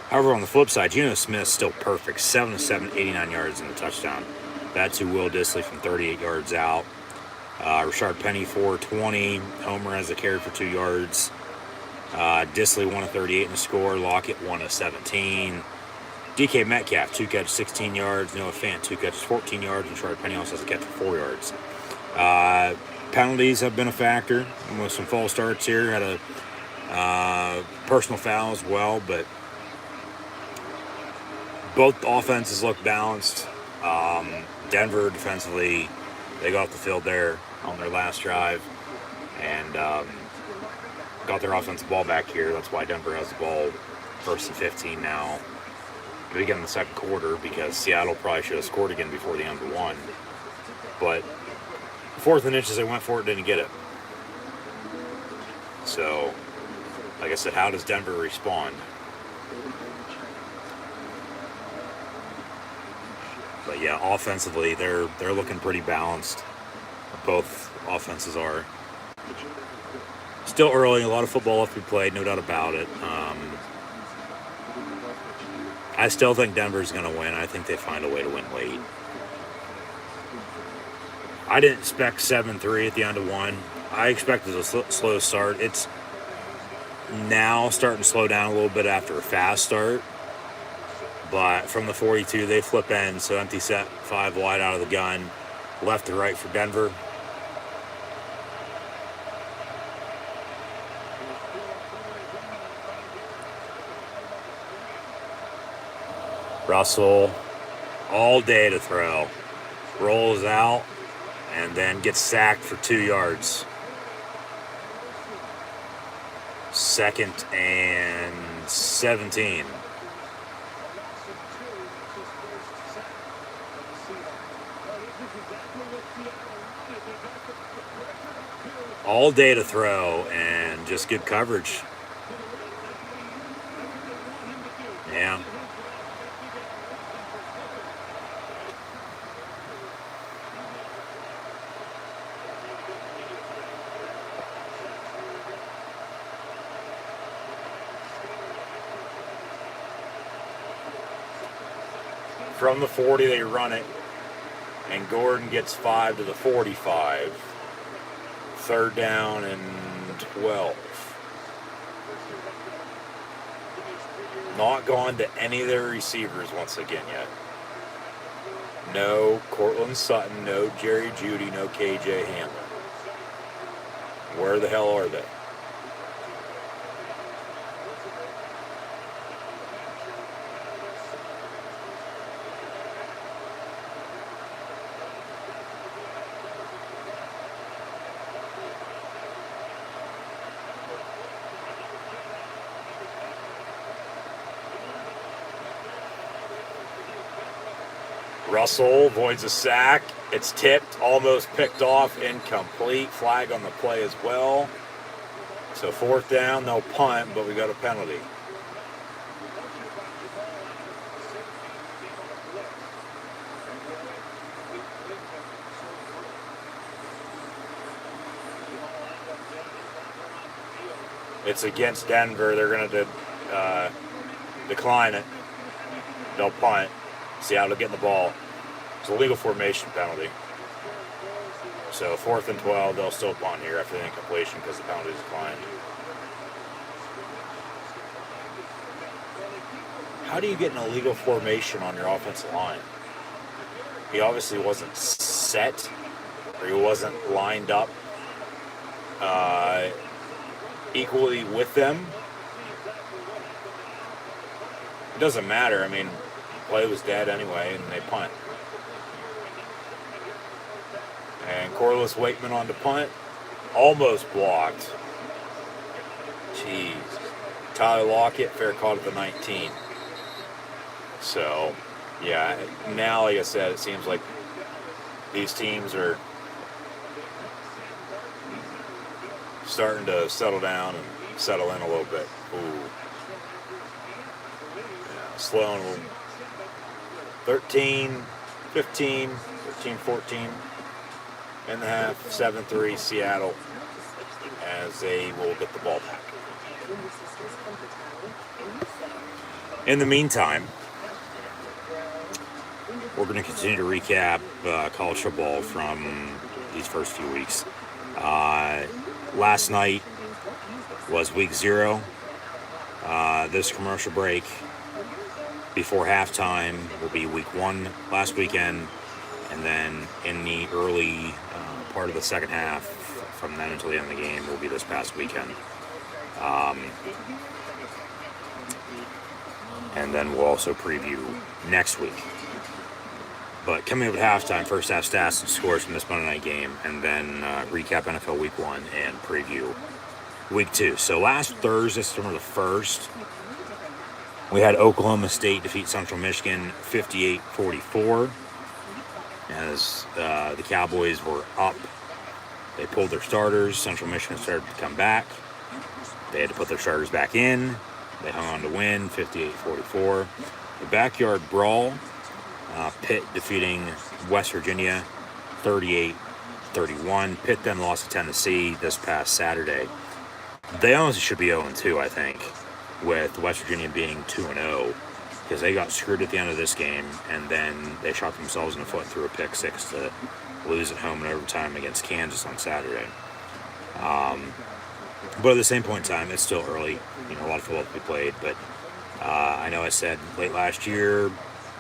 However, on the flip side, Geno Smith's still perfect. 7 of 7, 89 yards and a touchdown. That's to Will Dissly from 38 yards out. Rashard Penny, 420. Homer has a carry for 2 yards. Dissly, 1 of 38 in the score. Lockett, 1 of 17. DK Metcalf, 2 catches, 16 yards. Noah Fant, 2 catches, 14 yards. And Rashard Penny also has a catch for 4 yards. Penalties have been a factor with some false starts here. Had a personal foul as well, but both offenses look balanced. Denver defensively, they got off the field there on their last drive and got their offensive ball back here. That's why Denver has the ball 1st and 15 now to begin the second quarter, because Seattle probably should have scored again before the end of one. But 4th and inches, they went for it, didn't get it. So, like I said, how does Denver respond? But yeah, offensively, they're looking pretty balanced. Both offenses are. Still early, a lot of football left to be played, no doubt about it. I still think Denver's going to win. I think they find a way to win late. I didn't expect 7-3 at the end of one. I expected a slow start. It's now starting to slow down a little bit after a fast start. But from the 42, they flip ends, so empty set, 5 wide out of the gun, left to right for Denver. Russell, all day to throw, rolls out, and then gets sacked for 2 yards. 2nd and 17. All day to throw and just good coverage. Yeah. From the 40, they run it, and Gordon gets 5 to the 45. 3rd down and 12. Not gone to any of their receivers once again yet. No Cortland Sutton, no Jerry Jeudy, no KJ Hamler. Where the hell are they? Russell avoids a sack. It's tipped, almost picked off, incomplete. Flag on the play as well. So 4th down, they'll punt, but we got a penalty. It's against Denver. They're going to decline it, they'll punt. Seattle getting the ball. It's a legal formation penalty. So 4th and 12, they'll still punt here after the incompletion because the penalty is declined. How do you get an illegal formation on your offensive line? He obviously wasn't set, or he wasn't lined up equally with them. It doesn't matter. I mean, play was dead anyway, and they punt. And Corliss Wakeman on the punt, almost blocked. Jeez. Tyler Lockett, fair caught at the 19. So, yeah, now, like I said, it seems like these teams are starting to settle down and settle in a little bit. Ooh. Yeah, Sloan, 13, 15, 13, 14 in the half, 7-3 Seattle, as they will get the ball back. In the meantime, we're going to continue to recap college football from these first few weeks. Last night was week 0. This commercial break before halftime will be week 1 last weekend, and then in the early part of the second half, from then until the end of the game, will be this past weekend. And then we'll also preview next week. But coming up at halftime, first half stats and scores from this Monday night game, and then recap NFL Week 1 and preview Week 2. So last Thursday, September the 1st, we had Oklahoma State defeat Central Michigan 58-44. As the Cowboys were up, they pulled their starters. Central Michigan started to come back. They had to put their starters back in. They hung on to win 58-44. The backyard brawl, Pitt defeating West Virginia 38-31. Pitt then lost to Tennessee this past Saturday. They honestly should be 0-2, I think, with West Virginia being 2-0, because they got screwed at the end of this game, and then they shot themselves in the foot and threw a pick 6 to lose at home in overtime against Kansas on Saturday. But at the same point in time, it's still early. You know, a lot of football to be played, but I know I said late last year,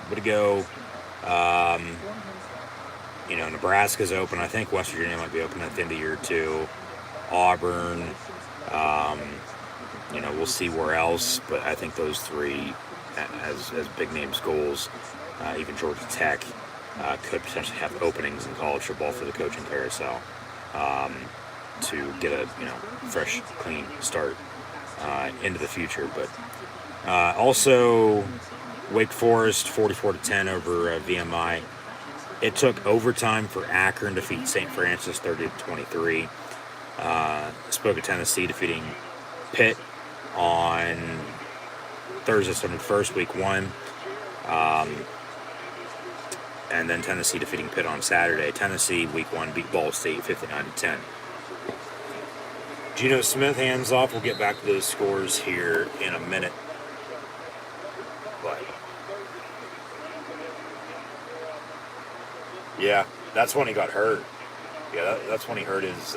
would it go? You know, Nebraska's open. I think West Virginia might be open at the end of the year too. Auburn. You know, we'll see where else, but I think those three, as big name schools, even Georgia Tech, could potentially have openings in college football for the coaching carousel to get a fresh, clean start into the future. But also, Wake Forest 44-10 over VMI. It took overtime for Akron to defeat St. Francis 30-23. Spoke of Tennessee defeating Pitt on Thursday, September 1st, week 1. And then Tennessee defeating Pitt on Saturday. Tennessee, week 1, beat Ball State 59-10. Geno Smith hands off. We'll get back to those scores here in a minute. But yeah, that's when he got hurt. Yeah, that's when he hurt his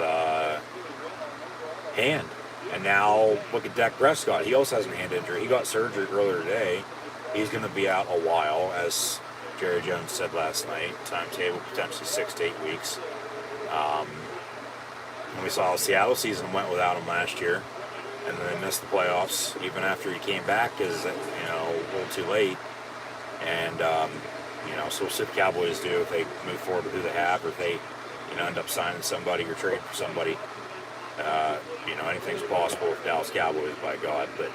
hand. And now look at Dak Prescott. He also has a hand injury. He got surgery earlier today. He's going to be out a while, as Jerry Jones said last night. Timetable potentially 6 to 8 weeks. And we saw the Seattle season went without him last year, and then they missed the playoffs even after he came back, because a little too late. And so we'll see what the Cowboys do if they move forward with who they have, or if they end up signing somebody or trade for somebody. Anything's possible with Dallas Cowboys, by God. But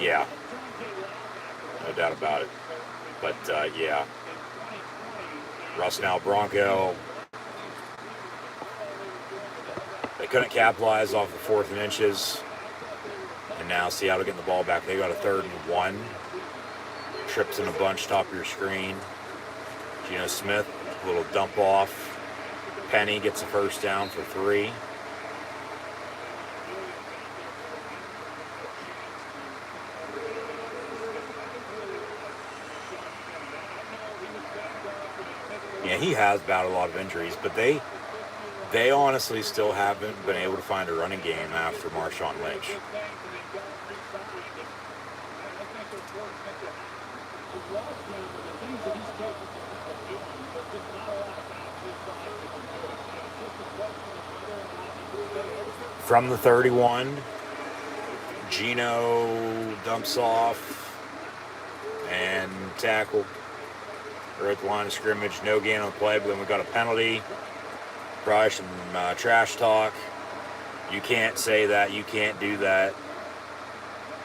yeah, no doubt about it. But yeah, Russ now Bronco. They couldn't capitalize off the 4th and inches, and now Seattle getting the ball back. They got a 3rd and 1. Trips in a bunch, top of your screen. Geno Smith, a little dump off. Penny gets a first down for 3. Yeah, he has battled a lot of injuries, but they honestly still haven't been able to find a running game after Marshawn Lynch. From the 31, Gino dumps off and tackle. We're at the line of scrimmage, no gain on the play, but then we got a penalty. Probably some trash talk. You can't say that, you can't do that.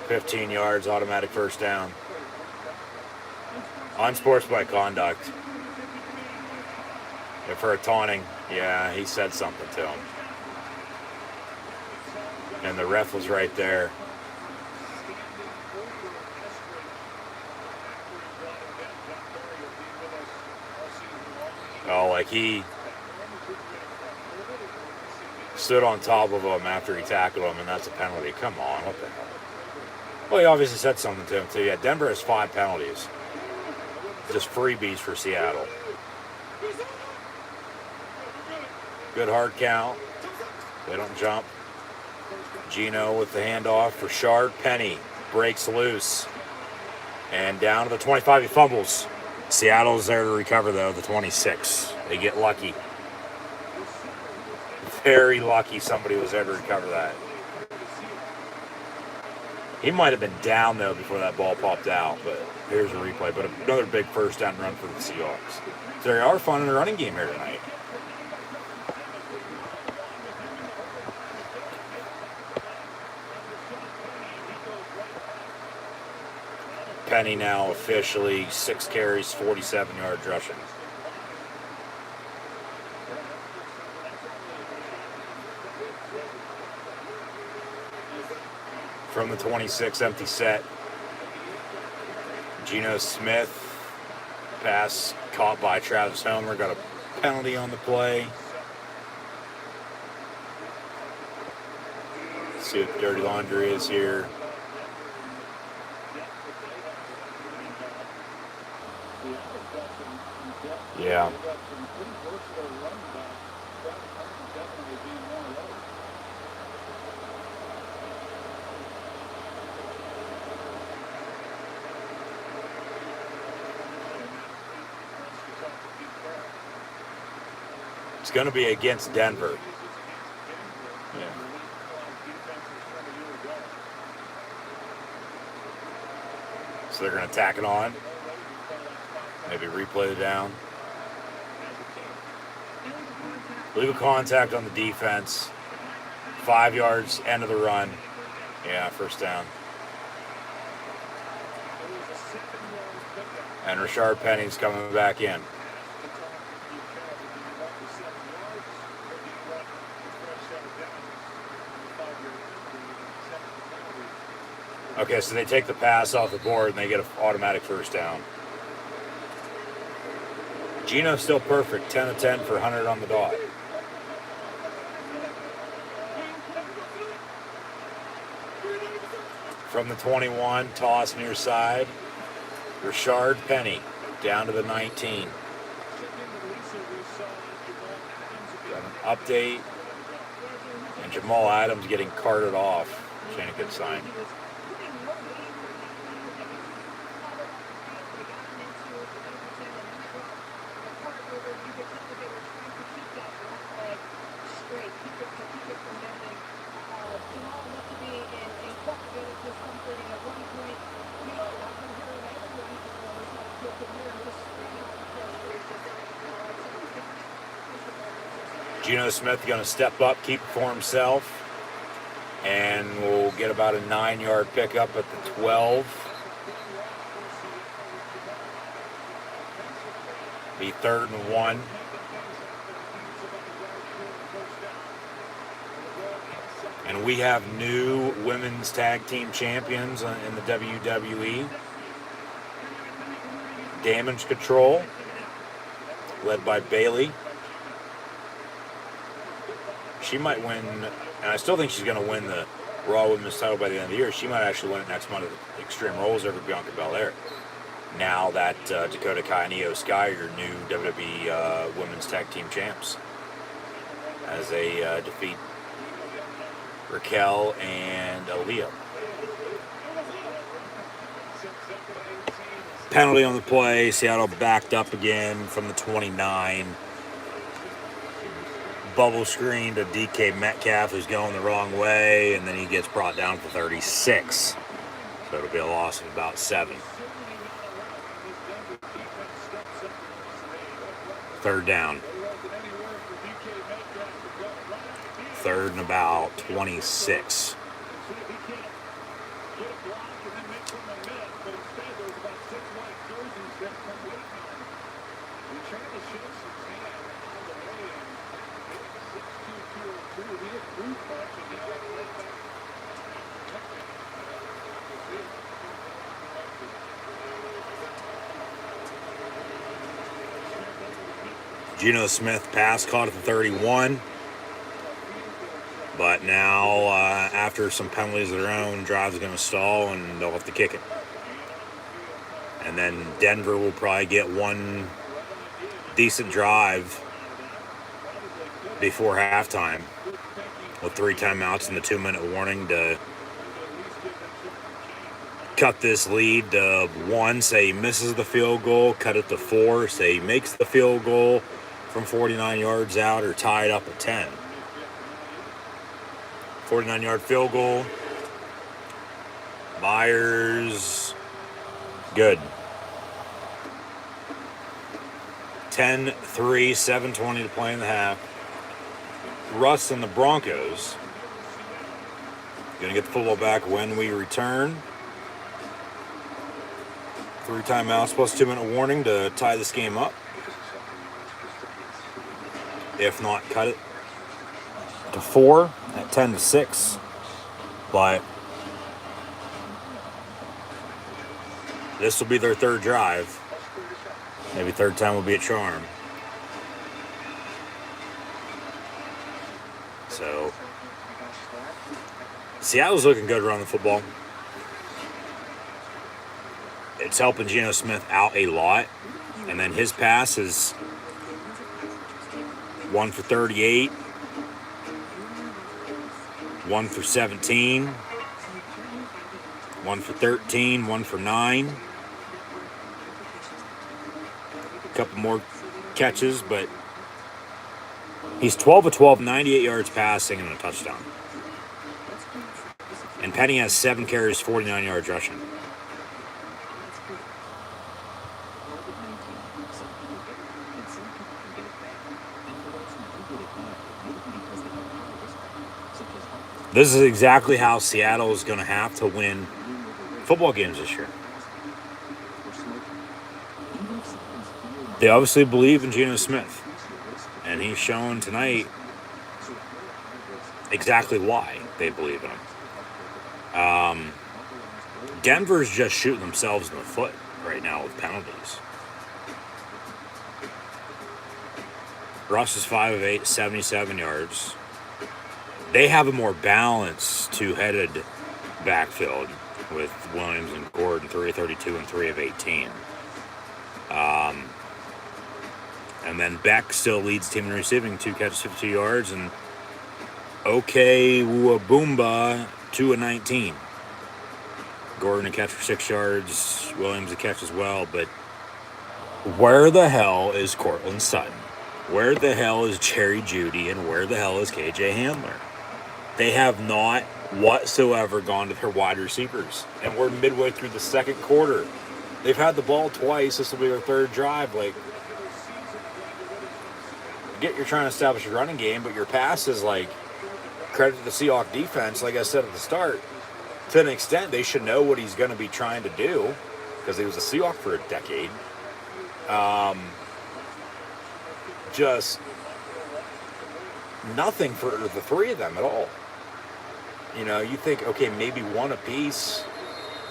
15 yards, automatic first down. Unsportsmanlike conduct. And for a taunting, yeah, he said something to him. And the ref was right there. Oh, like he stood on top of him after he tackled him, and that's a penalty. Come on, what the hell? Well, he obviously said something to him, too. Yeah, Denver has 5 penalties. Just freebies for Seattle. Good hard count. They don't jump. Gino with the handoff for Shard. Penny breaks loose. And down to the 25, he fumbles. Seattle's there to recover, though, the 26. They get lucky. Very lucky somebody was there to recover that. He might have been down, though, before that ball popped out, but here's a replay. But another big first down run for the Seahawks. So they are fun in the running game here tonight. Penny now officially 6 carries, 47 yards rushing. From the 26, empty set. Geno Smith, pass caught by Travis Homer, got a penalty on the play. Let's see what the dirty laundry is here. Yeah. It's going to be against Denver. Yeah. So they're going to tack it on. Maybe replay the down. Legal contact on the defense. 5 yards, end of the run. Yeah, first down. And Rashard Penny's coming back in. Okay, so they take the pass off the board and they get an automatic first down. Geno's still perfect, 10 of 10 for 100 on the dot. From the 21, toss near side. Rashard Penny down to the 19. Got an update. And Jamal Adams getting carted off. Which ain't a good sign. Geno Smith going to step up, keep it for himself, and we'll get about a 9-yard pickup at the 12. Be 3rd and 1. And we have new women's tag team champions in the WWE. Damage Control, led by Bayley. She might win, and I still think she's going to win the Raw Women's title by the end of the year. She might actually win it next month at Extreme Rules over Bianca Belair. now that Dakota Kai and Io Sky are your new WWE Women's Tag Team Champs, as they defeat Raquel and Aaliyah. Penalty on the play. Seattle backed up again from the 29. Bubble screen to DK Metcalf, who's going the wrong way, and then he gets brought down for 36. So it'll be a loss of about 7. Third down. Third and about 26. Geno Smith pass caught at the 31. But now, after some penalties of their own, drive's going to stall and they'll have to kick it. And then Denver will probably get one decent drive before halftime with 3 timeouts and the 2-minute warning to cut this lead to 1. Say he misses the field goal, cut it to 4. Say he makes the field goal from 49 yards out, or tie it up at 10. 49-yard field goal. Myers, good. 10-3, 7:20 to play in the half. Russ and the Broncos going to get the football back when we return. 3 timeouts plus 2-minute warning to tie this game up. If not, cut it to 4 at 10-6. But this will be their 3rd drive. Maybe 3rd time will be a charm. So Seattle's looking good around the football. It's helping Geno Smith out a lot. And then his pass is 1 for 38, 1 for 17, 1 for 13, 1 for 9. A couple more catches, but he's 12 of 12, 98 yards passing and a touchdown. And Penny has 7 carries, 49 yards rushing. This is exactly how Seattle is going to have to win football games this year. They obviously believe in Geno Smith, and he's shown tonight exactly why they believe in him. Denver's just shooting themselves in the foot right now with penalties. Russ is 5 of 8, 77 yards. They have a more balanced 2-headed backfield with Williams and Gordon, 3 of 32 and 3 of 18. And then Beck still leads team in receiving, 2 catches, 52 yards, and Wabumba, 2 of 19. Gordon a catch for 6 yards, Williams a catch as well, but where the hell is Cortland Sutton? Where the hell is Jerry Jeudy? And where the hell is KJ Hamler? They have not whatsoever gone to their wide receivers. And we're midway through the 2nd quarter. They've had the ball twice. This will be their 3rd drive. Like, you're trying to establish a running game, but your pass is like, credit to the Seahawks defense, like I said at the start. To an extent, they should know what he's going to be trying to do, because he was a Seahawk for a decade. Just nothing for the 3 of them at all. You know, you think, okay, maybe 1 apiece,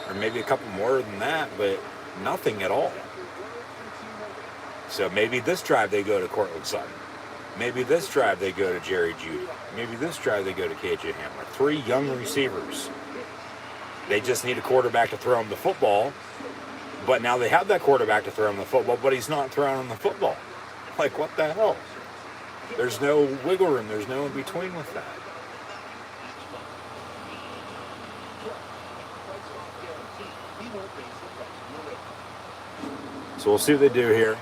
or maybe a couple more than that, but nothing at all. So maybe this drive they go to Cortland Sutton. Maybe this drive they go to Jerry Jeudy. Maybe this drive they go to KJ Hamler. 3 young receivers. They just need a quarterback to throw them the football But now they have that quarterback to throw him the football, but he's not throwing him the football. Like, what the hell? There's no wiggle room. There's no in between with that. So we'll see what they do here.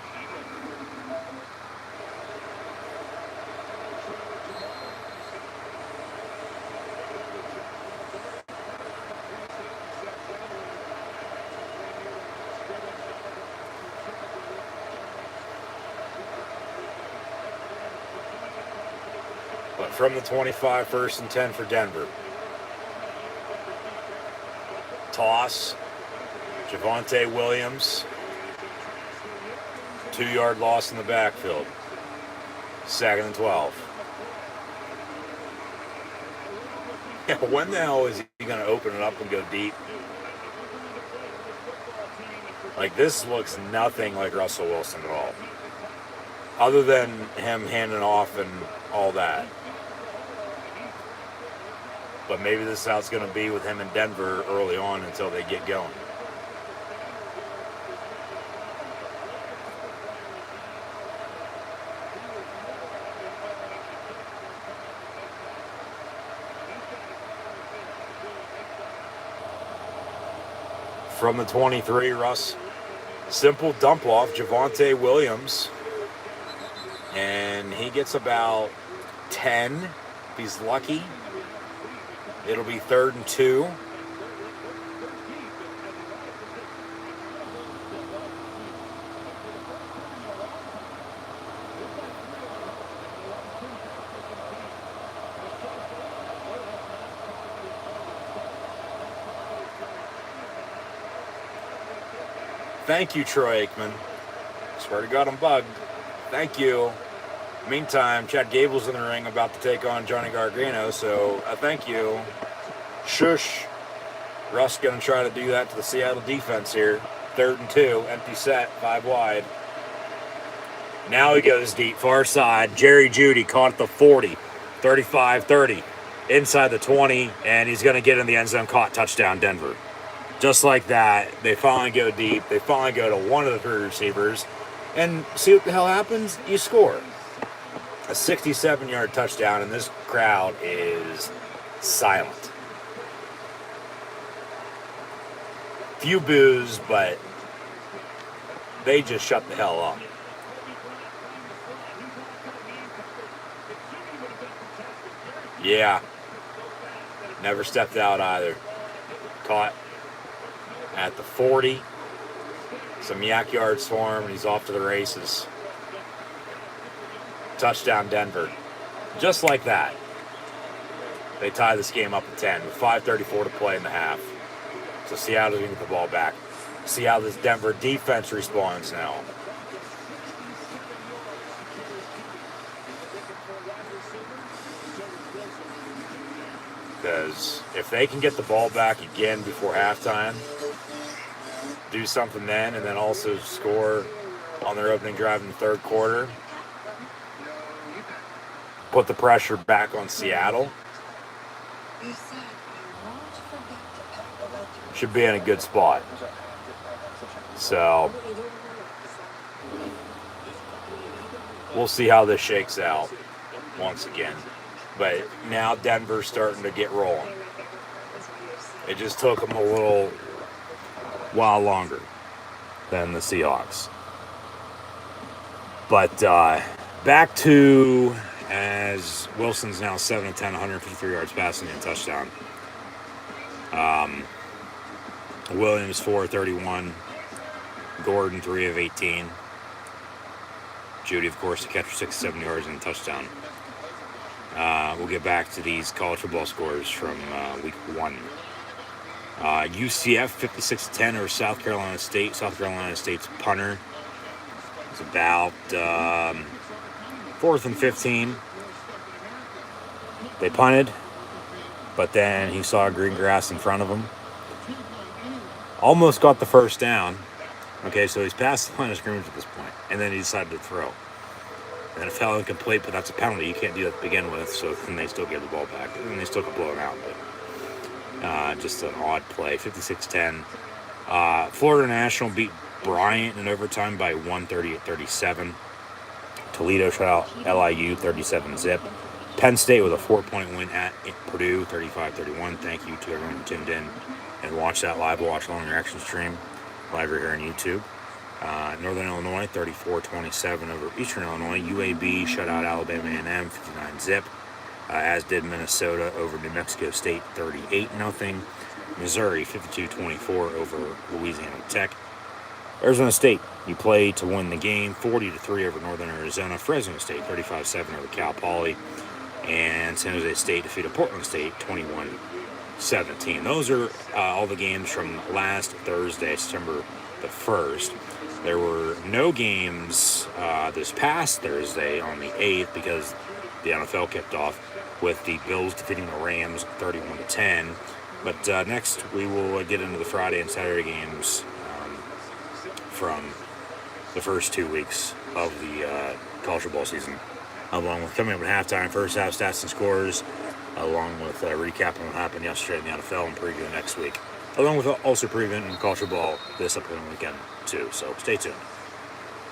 But from the 25, 1st and 10 for Denver. Toss. Javonte Williams. 2-yard loss in the backfield. 2nd and 12. Yeah, when the hell is he going to open it up and go deep? Like, this looks nothing like Russell Wilson at all. Other than him handing off and all that. But maybe this is how it's going to be with him in Denver early on until they get going. From the 23, Russ. Simple dump off, Javonte Williams. And he gets about 10, if he's lucky. It'll be 3rd and 2. Thank you, Troy Aikman. Swear to God, I'm bugged. Thank you. Meantime, Chad Gable's in the ring about to take on Johnny Gargano, so thank you. Shush. Russ going to try to do that to the Seattle defense here. 3rd and 2, empty set, 5 wide. Now he goes deep, far side. Jerry Jeudy caught at the 40, 35-30, inside the 20, and he's going to get in the end zone, caught, touchdown, Denver. Just like that, they finally go deep. They finally go to one of the 3 receivers. And see what the hell happens? You score. A 67-yard touchdown, and this crowd is silent. Few boos, but they just shut the hell up. Yeah. Never stepped out either. Caught at the 40. Some yak yards for him, and he's off to the races. Touchdown, Denver. Just like that. They tie this game up at 10 with 5:34 to play in the half. So Seattle's going to get the ball back. See how this Denver defense responds now. Because if they can get the ball back again before halftime, do something then, and then also score on their opening drive in the 3rd quarter, put the pressure back on Seattle, should be in a good spot. So we'll see how this shakes out once again. But now Denver's starting to get rolling. It just took them a little while longer than the Seahawks. But back to, as Wilson's now 7 of 10, 153 yards passing and touchdown. Williams 4 of 31. Gordon 3 of 18. Jeudy, of course, to catch for 67 yards and a touchdown. We'll get back to these college football scores from week 1. UCF 56-10 over South Carolina State. South Carolina State's punter. It's about 4th and 15. They punted, but then he saw green grass in front of him. Almost got the first down. Okay, so he's past the line of scrimmage at this point, and then he decided to throw. And then it fell incomplete, but that's a penalty. You can't do that to begin with, so then they still get the ball back. And they still could blow him out, but just an odd play. 56-10. Florida National beat Bryant in overtime by 138-37. Toledo shut out LIU 37-zip. Penn State with a 4-point win at Purdue 35-31. Thank you to everyone who tuned in and watched that live watch along reaction stream live right here on YouTube. Northern Illinois 34-27 over Eastern Illinois. UAB shut out Alabama A&M 59-zip. As did Minnesota over New Mexico State 38-0. Missouri 52-24 over Louisiana Tech. Arizona State, you play to win the game, 40-3 over Northern Arizona. Fresno State 35-7 over Cal Poly. And San Jose State defeated Portland State 21-17. Those are all the games from last Thursday, September the 1st. There were no games this past Thursday on the 8th because the NFL kicked off with the Bills defeating the Rams 31-10. But next we will get into the Friday and Saturday games from the first 2 weeks of the college football season, along with coming up at halftime, first half stats and scores, along with recapping what happened yesterday in the NFL and previewing next week, along with also previewing college football this upcoming weekend too. So stay tuned.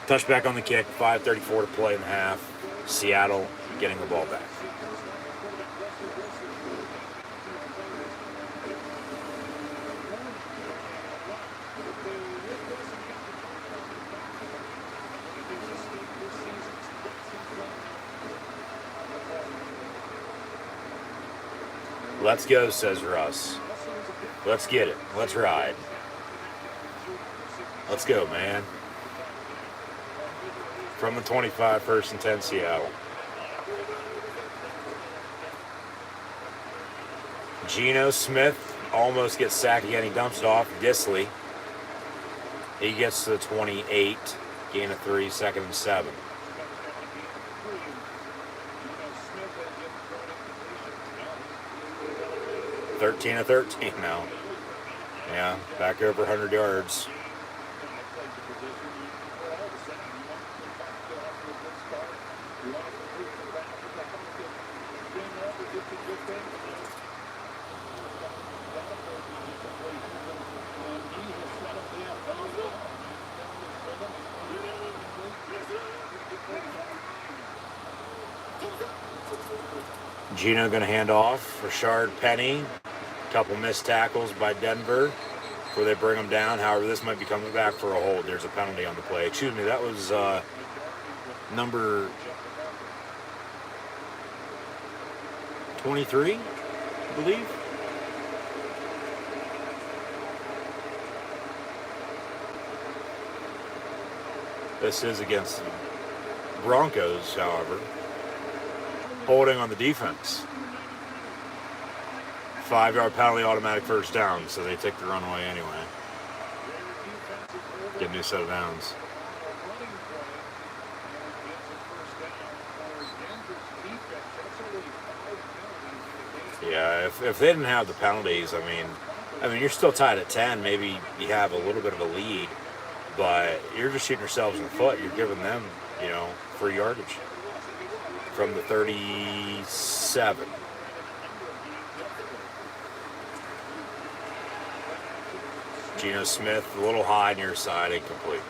Touchback on the kick, 5:34 to play in the half. Seattle getting the ball back. Let's go, says Russ. Let's get it. Let's ride. Let's go, man. From the 25, 1st and 10, Seattle. Geno Smith almost gets sacked again. He dumps it off. Disley. He gets to the 28. Gain of 3, 2nd and 7. Thirteen of 13 now. Yeah, back over 100 yards. Geno going to hand off. Rashard Penny. Couple missed tackles by Denver before they bring him down. However, this might be coming back for a hold. There's a penalty on the play. Excuse me, that was number 23, I believe. This is against the Broncos, however. Holding on the defense. 5-yard penalty, automatic first down, so they take the runaway anyway. Get a new set of downs. Yeah, if they didn't have the penalties, I mean, you're still tied at 10. Maybe you have a little bit of a lead, but you're just shooting yourselves in the foot. You're giving them, free yardage from the 37. Geno Smith, a little high near side, incomplete.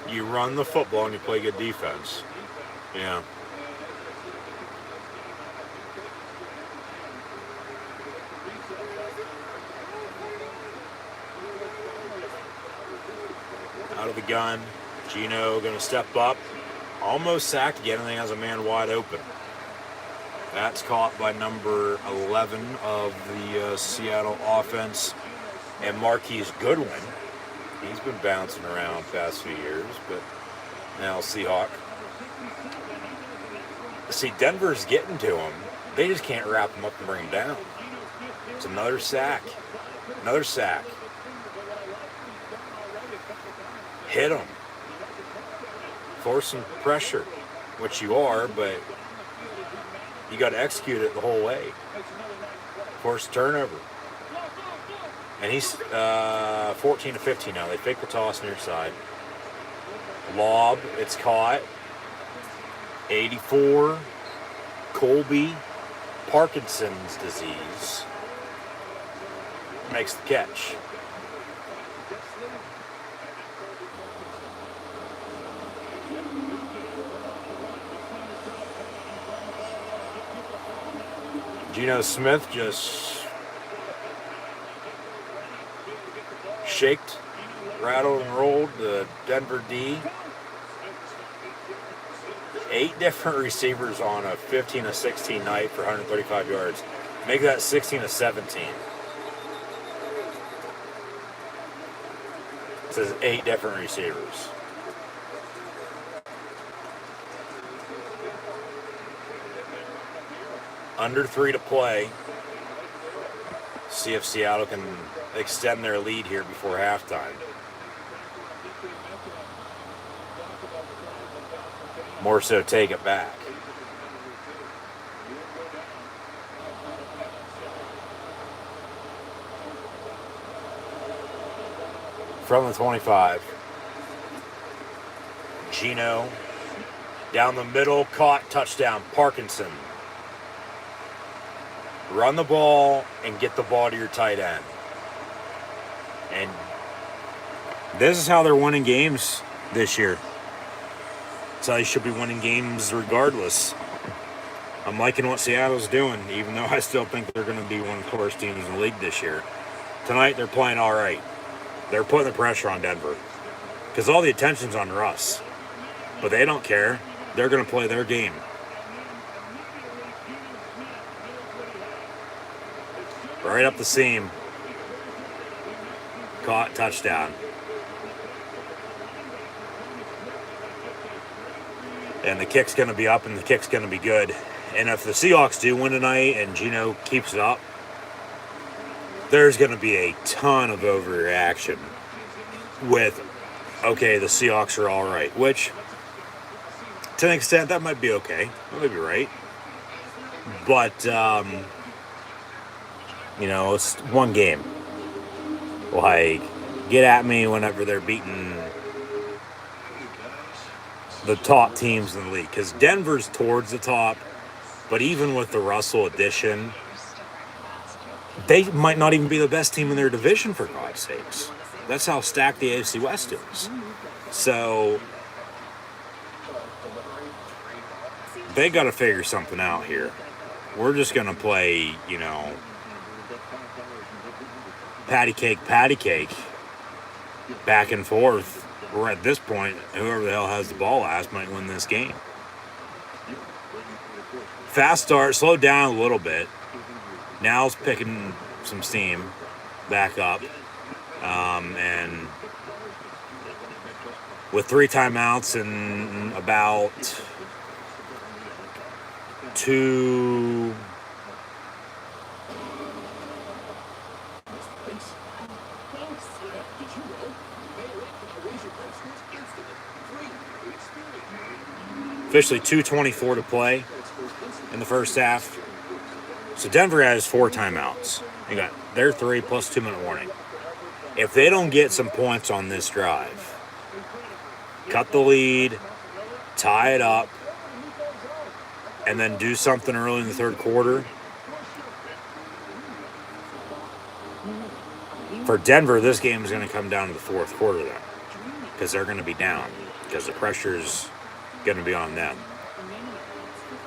You run the football and you play good defense. Yeah. Out of the gun. Geno going to step up. Almost sacked again, and he has a man wide open. That's caught by number 11 of the Seattle offense, and Marquise Goodwin. He's been bouncing around the past few years, but now Seahawk. See, Denver's getting to him. They just can't wrap him up and bring him down. It's another sack. Another sack. Hit him. Force some pressure, which you are, but you got to execute it the whole way. Force a turnover. And he's 14 to 15 now. They fake the toss near side. Lob, it's caught. 84, Colby, Parkinson's disease, makes the catch. Geno Smith just shaked, rattled, and rolled the Denver D. 8 different receivers on a 15-16 night for 135 yards. Make that 16-17. It says 8 different receivers. Under 3 to play. See if Seattle can extend their lead here before halftime. More so, take it back. From the 25. Geno. Down the middle, caught, touchdown. Parkinson. Run the ball and get the ball to your tight end. And this is how they're winning games this year. So they should be winning games regardless. I'm liking what Seattle's doing, even though I still think they're going to be one of the worst teams in the league this year. Tonight, they're playing all right. They're putting the pressure on Denver because all the attention's on Russ. But they don't care. They're going to play their game. Right up the seam. Caught, touchdown. And the kick's going to be up and the kick's going to be good. And if the Seahawks do win tonight and Geno keeps it up, there's going to be a ton of overreaction with, okay, the Seahawks are all right. Which, to an extent, that might be okay. That might be right. But, it's one game. Like, get at me whenever they're beating the top teams in the league, because Denver's towards the top, but even with the Russell addition, they might not even be the best team in their division, for God's sakes. That's how stacked the AFC West is. So they got to figure something out here. We're just going to play, patty cake, back and forth. We're at this point, whoever the hell has the ball last might win this game. Fast start, slowed down a little bit. Now it's picking some steam back up. And with 3 timeouts and about 2... Officially 2:24 to play in the first half. So Denver has 4 timeouts. You got their 3 plus 2-minute warning. If they don't get some points on this drive, cut the lead, tie it up, and then do something early in the third quarter. For Denver, this game is going to come down to the fourth quarter then, because they're going to be down, because the pressure's going to be on them.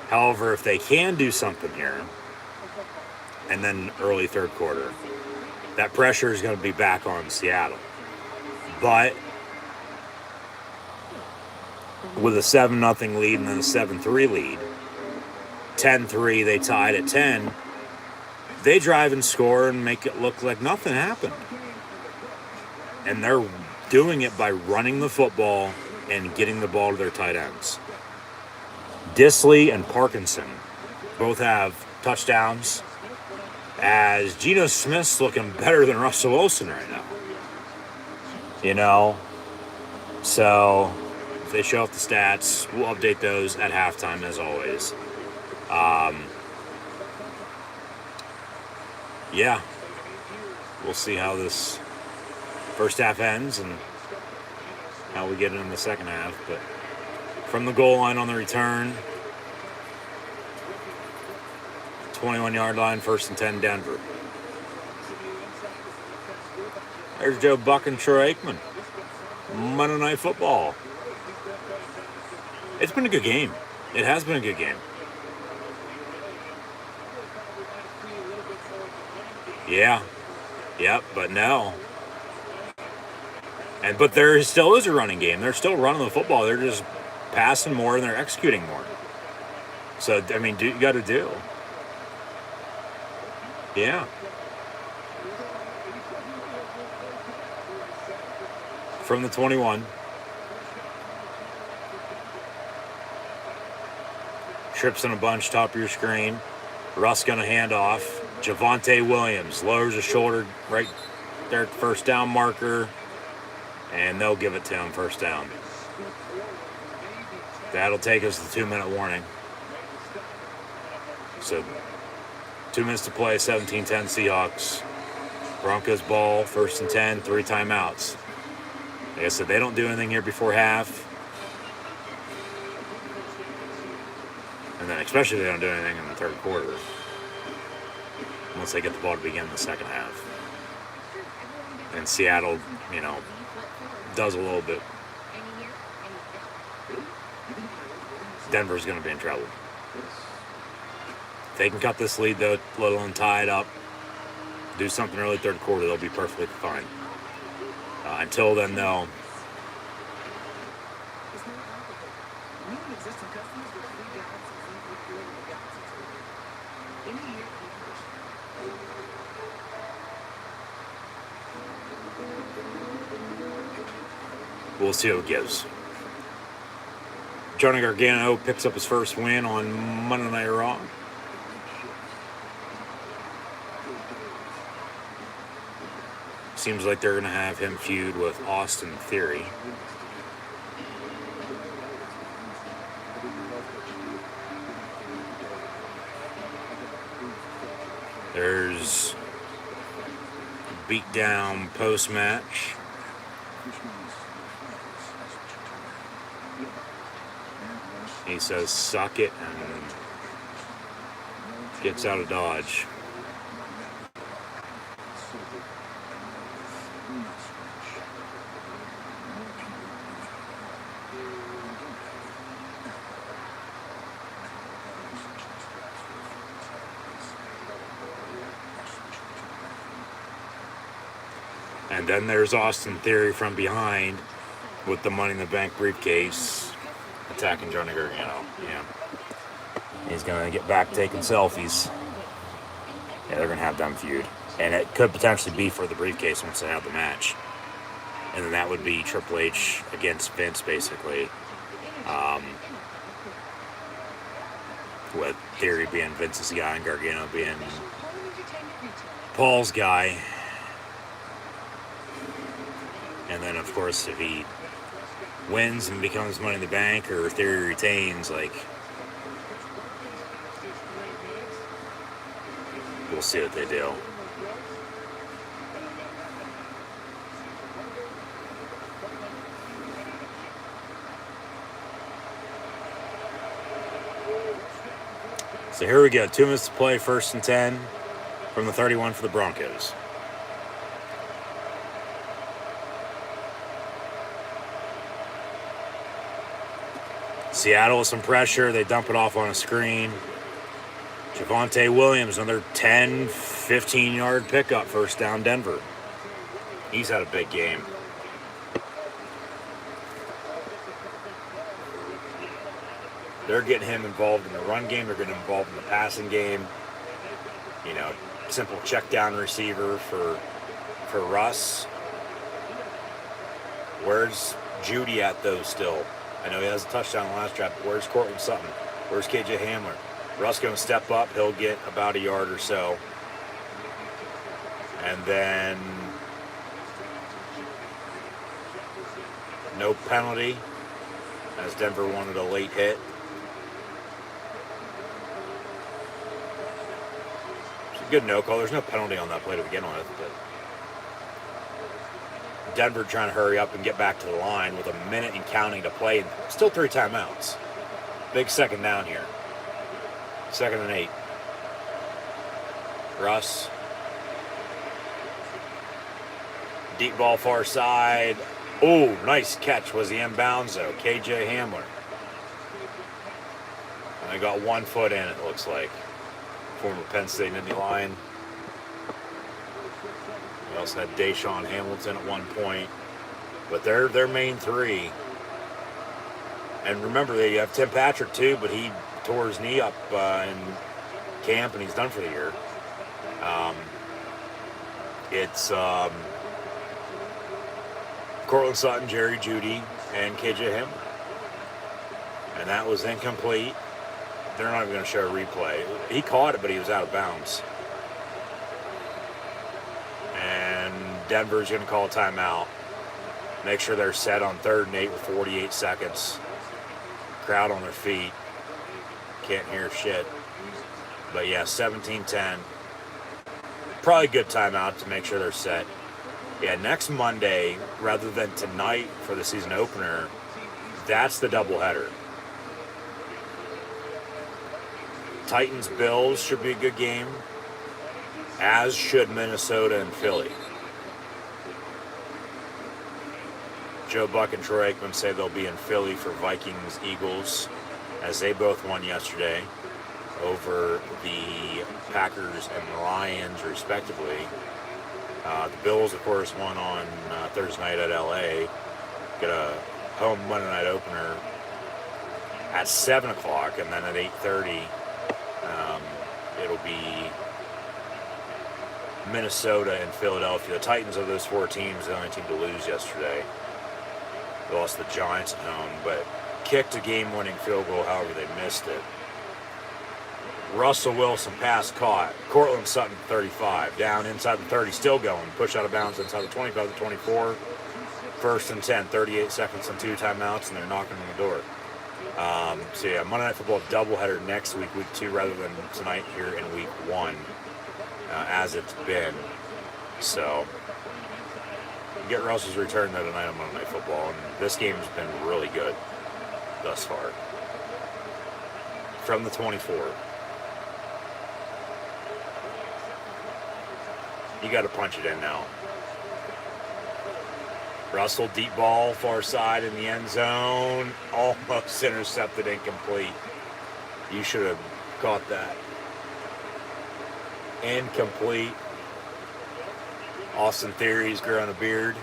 However, if they can do something here, and then early third quarter, that pressure is going to be back on Seattle. But with a 7-0 lead and then a 7-3 lead, 10-3, they tied at 10, they drive and score and make it look like nothing happened. And they're doing it by running the football and getting the ball to their tight ends. Disley and Parkinson both have touchdowns, as Geno Smith's looking better than Russell Wilson right now. So they show off the stats, we'll update those at halftime as always. Yeah, we'll see how this first half ends and how we get it in the second half. But from the goal line on the return, 21-yard line, 1st and 10, Denver. There's Joe Buck and Troy Aikman. Monday Night Football. It's been a good game. It has been a good game. Yeah. Yep, but no. But there still is a running game. They're still running the football. They're just passing more and they're executing more. So, I mean, you got to do. Yeah. From the 21. Trips in a bunch, top of your screen. Russ gonna hand off. Javonte Williams lowers his shoulder right there at the first down marker. And they'll give it to him, first down. That'll take us to 2-minute warning. So 2 minutes to play, 17-10 Seahawks. Broncos ball, 1st and 10, 3 timeouts. Like I said, they don't do anything here before half. And then especially they don't do anything in the third quarter. Once they get the ball to begin the second half. And Seattle, does a little bit. Denver's going to be in trouble. If they can cut this lead, though, let alone tie it up, do something early third quarter, they'll be perfectly fine. Until then, though, we'll see what it gives. Johnny Gargano picks up his first win on Monday Night Raw. Seems like they're going to have him feud with Austin Theory. There's beatdown post-match. He says, suck it, and gets out of Dodge. And then there's Austin Theory from behind with the Money in the Bank briefcase attacking Johnny Gargano. Yeah. He's going to get back taking selfies. Yeah, they're going to have them feud. And it could potentially be for the briefcase once they have the match. And then that would be Triple H against Vince, basically. With Theory being Vince's guy and Gargano being Paul's guy. And then, of course, if he wins and becomes Money in the Bank, or Theory retains, we'll see what they do. So here we go. 2 minutes to play, 1st and 10 from the 31 for the Broncos. Seattle with some pressure. They dump it off on a screen. Javonte Williams, another 10, 15-yard pickup, 1st down Denver. He's had a big game. They're getting him involved in the run game. They're getting him involved in the passing game. Simple check down receiver for Russ. Where's Judy at, though, still? I know he has a touchdown in the last drive, but where's Cortland Sutton? Where's KJ Hamler? Russ going to step up. He'll get about a yard or so. And then no penalty. as Denver wanted a late hit. It's a good no call. There's no penalty on that play to begin with, but Denver trying to hurry up and get back to the line with a minute and counting to play, and still 3 timeouts. Big second down here. 2nd and 8. Russ. Deep ball far side. Oh, nice catch. Was he inbounds though? KJ Hamler. And I got 1 foot in, it looks like. Former Penn State Indy line. We also had Deshaun Hamilton at one point. But they're their main 3. And remember, they have Tim Patrick too, but he tore his knee up in camp and he's done for the year. It's Cortland Sutton, Jerry Jeudy, and KJ Hamler. And that was incomplete. They're not even going to show a replay. He caught it, but he was out of bounds. And Denver's going to call a timeout. Make sure they're set on 3rd and 8 with 48 seconds. Crowd on their feet. Can't hear shit. But yeah, 17-10. Probably a good timeout to make sure they're set. Yeah, next Monday, rather than tonight for the season opener, that's the doubleheader. Titans-Bills should be a good game, as should Minnesota and Philly. Joe Buck and Troy Aikman say they'll be in Philly for Vikings-Eagles, as they both won yesterday over the Packers and Lions, respectively. The Bills, of course, won on Thursday night at LA. Get a home Monday night opener at 7 o'clock, and then at 8:30, it'll be Minnesota and Philadelphia. The Titans of those 4 teams, the only team to lose yesterday. They lost the Giants at home, but kicked a game-winning field goal, however they missed it. Russell Wilson pass caught. Cortland Sutton 35. Down inside the 30, still going. Push out of bounds inside the 25 to 24. 1st and 10, 38 seconds and 2 timeouts, and they're knocking on the door. So yeah, Monday Night Football doubleheader next week, week 2, rather than tonight here in week 1, as it's been. So get Russell's return though tonight on Monday Night Football, and this game has been really good thus far. From the 24. You got to punch it in now. Russell, deep ball, far side in the end zone. Almost intercepted, incomplete. You should have caught that. Incomplete. Austin Theory's growing a beard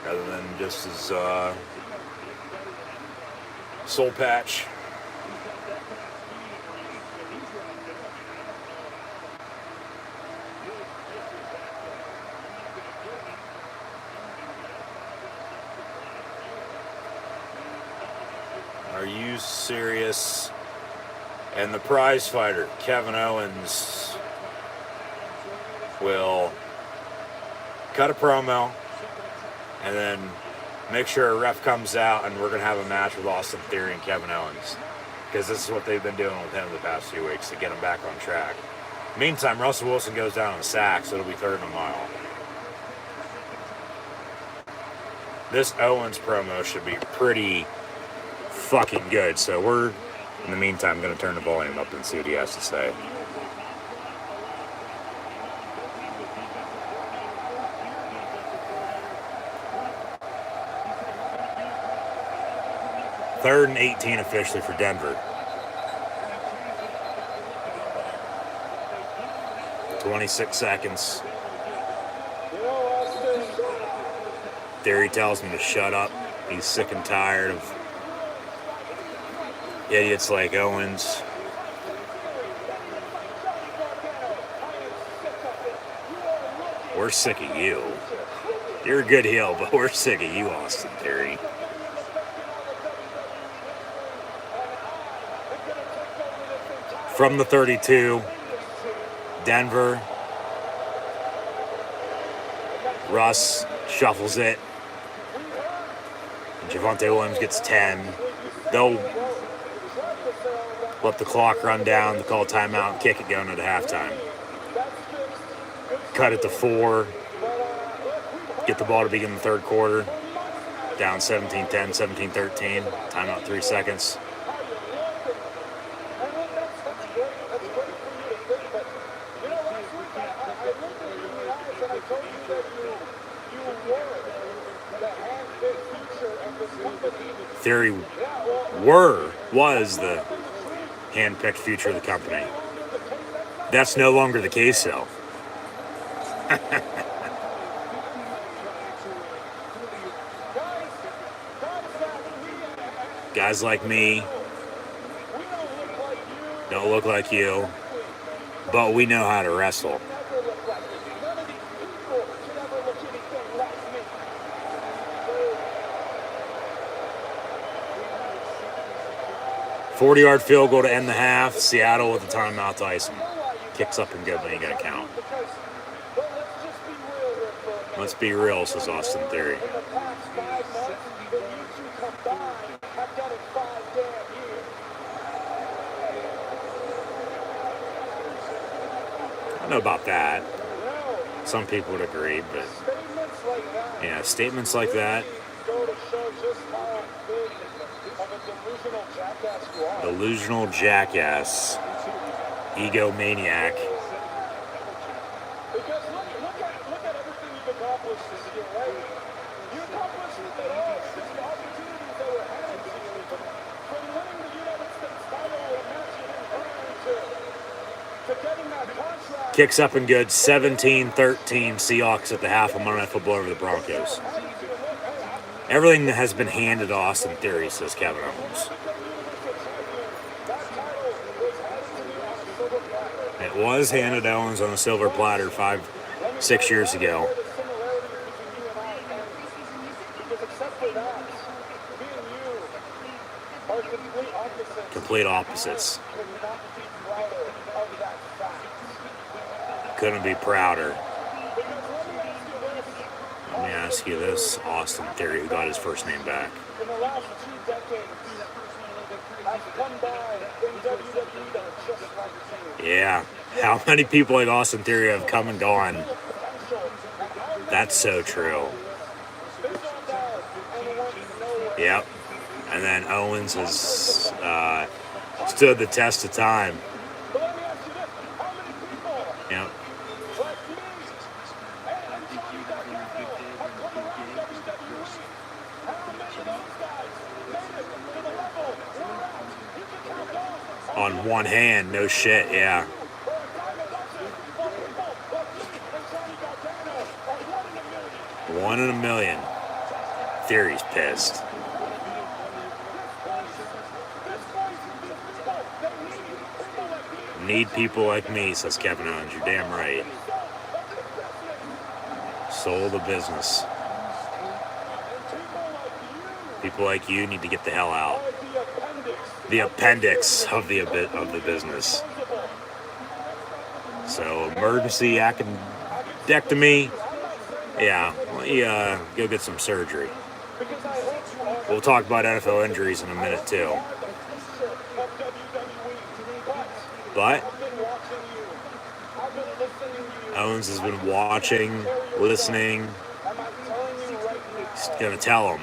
rather than just his soul patch. Are you serious? And the prize fighter, Kevin Owens, will cut a promo and then make sure a ref comes out and we're going to have a match with Austin Theory and Kevin Owens. Because this is what they've been doing with him the past few weeks to get him back on track. Meantime, Russell Wilson goes down on a sack, so it'll be 3rd and a mile. This Owens promo should be pretty fucking good, so we're in the meantime going to turn the volume up and see what he has to say. Third and 18 officially for Denver. 26 seconds. Theory tells him to shut up. He's sick and tired of idiots like Owens. We're sick of you. You're a good heel, but we're sick of you, Austin Theory. From the 32, Denver. Russ shuffles it. Javonte Williams gets 10. They'll let the clock run down, they call timeout, kick it going into halftime. Cut it to 4. Get the ball to begin the third quarter. Down 17-10, 17-13. Timeout 3 seconds. Theory was the hand-picked future of the company. That's no longer the case, though. Guys like me don't look like you, but we know how to wrestle. $40-yard field goal to end the half. Seattle with the timeout to ice them. Kicks up and good, but ain't gonna count. Let's be real, says Austin Theory. I don't know about that. Some people would agree, but yeah, statements like that. Delusional jackass. Egomaniac. Because look at everything you've accomplished this year, right? You accomplished it all. Just the opportunities that were handed to you. From winning the United States title at a match you didn't earn to getting that contract. Kicks up and good. 17-13 Seahawks at the half of Monday Night Football over the Broncos. Everything that has been handed to Austin Theory, says Kevin Owens. It was handed to Owens on a silver platter 5-6 years ago. Complete opposites. Couldn't be prouder. Let me ask you this, Austin Theory, who got his first name back. In the last 2 decades, has come by in WWE that are just like you. Yeah. How many people like Austin Theory have come and gone? That's so true. Yep. And then Owens has stood the test of time. Yep. On one hand, no shit, yeah. One in a million. Theory's pissed. Need people like me, says Kevin Owens. You're damn right. Sold the business. People like you need to get the hell out. The appendix of the business. So emergency appendectomy. Yeah, go get some surgery. We'll talk about NFL injuries in a minute too. But Owens has been watching, listening. He's gonna tell him,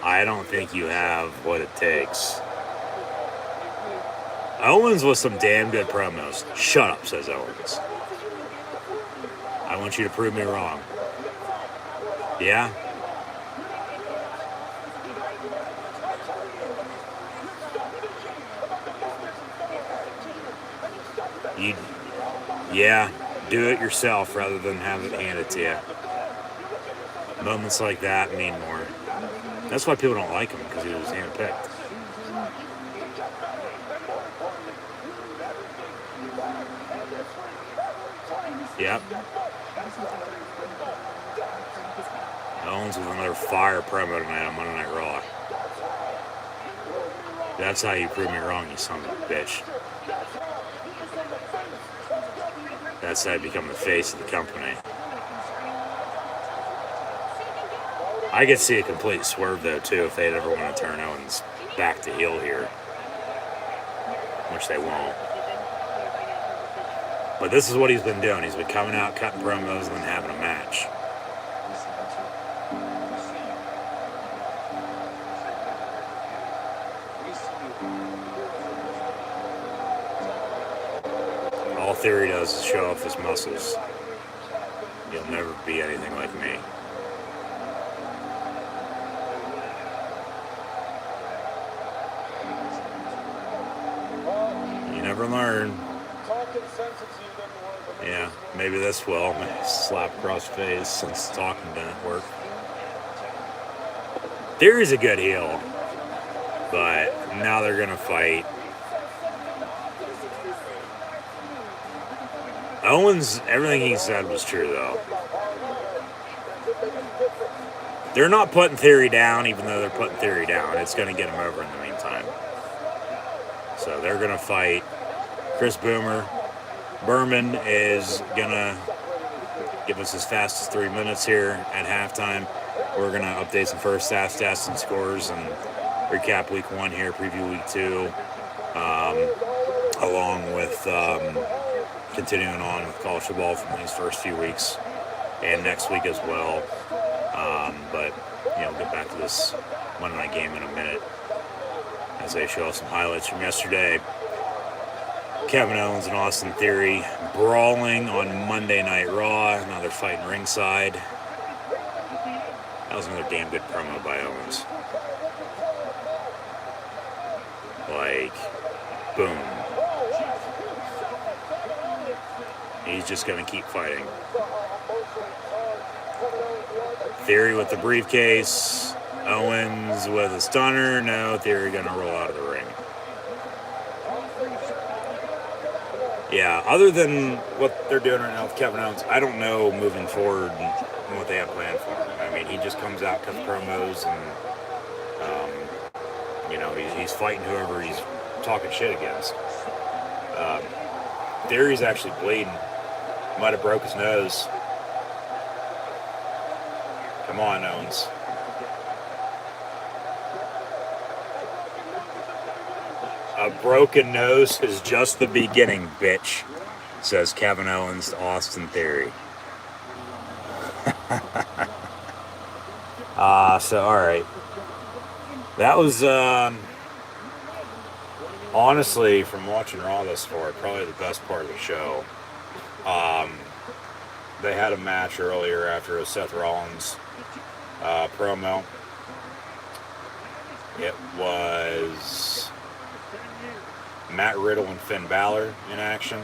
I don't think you have what it takes. Owens with some damn good promos. Shut up, says Owens. I want you to prove me wrong. Yeah? Yeah, do it yourself rather than have it handed to you. Moments like that mean more. That's why people don't like him, because he was handpicked. Yep. Owens with another fire promo tonight on Monday Night Raw. That's how you prove me wrong, you son of a bitch. That's how you become the face of the company. I could see a complete swerve, though, too, if they'd ever want to turn Owens back to heel here, which they won't. But this is what he's been doing. He's been coming out, cutting promos, and then having a match. All Theory does is show off his muscles. You'll never be anything like me. You never learn. Yeah, maybe this will. Slap across the face since talking didn't work. Theory's a good heel, but now they're going to fight. Owens, everything he said was true, though. They're not putting Theory down, even though they're putting Theory down. It's going to get him over in the meantime. So they're going to fight. Chris Berman is going to give us his fastest 3 minutes here at halftime. We're going to update some first half stats and scores and recap week 1 here, preview week 2, along with continuing on with college football from these first few weeks and next week as well. But, we'll get back to this Monday night game in a minute as they show us some highlights from yesterday. Kevin Owens and Austin Theory brawling on Monday Night Raw. Now they're fighting ringside. That was another damn good promo by Owens. Like, boom. He's just going to keep fighting. Theory with the briefcase. Owens with a stunner. No, Theory going to roll out of the ring. Yeah, other than what they're doing right now with Kevin Owens, I don't know moving forward what they have planned for him. I mean, he just comes out, cuts promos, and, he's fighting whoever he's talking shit against. Theory's actually bleeding. Might have broke his nose. Come on, Owens. A broken nose is just the beginning, bitch, says Kevin Owens to Austin Theory. So, all right. That was, honestly, from watching Raw thus far, probably the best part of the show. They had a match earlier after a Seth Rollins promo. It was Matt Riddle and Finn Balor in action.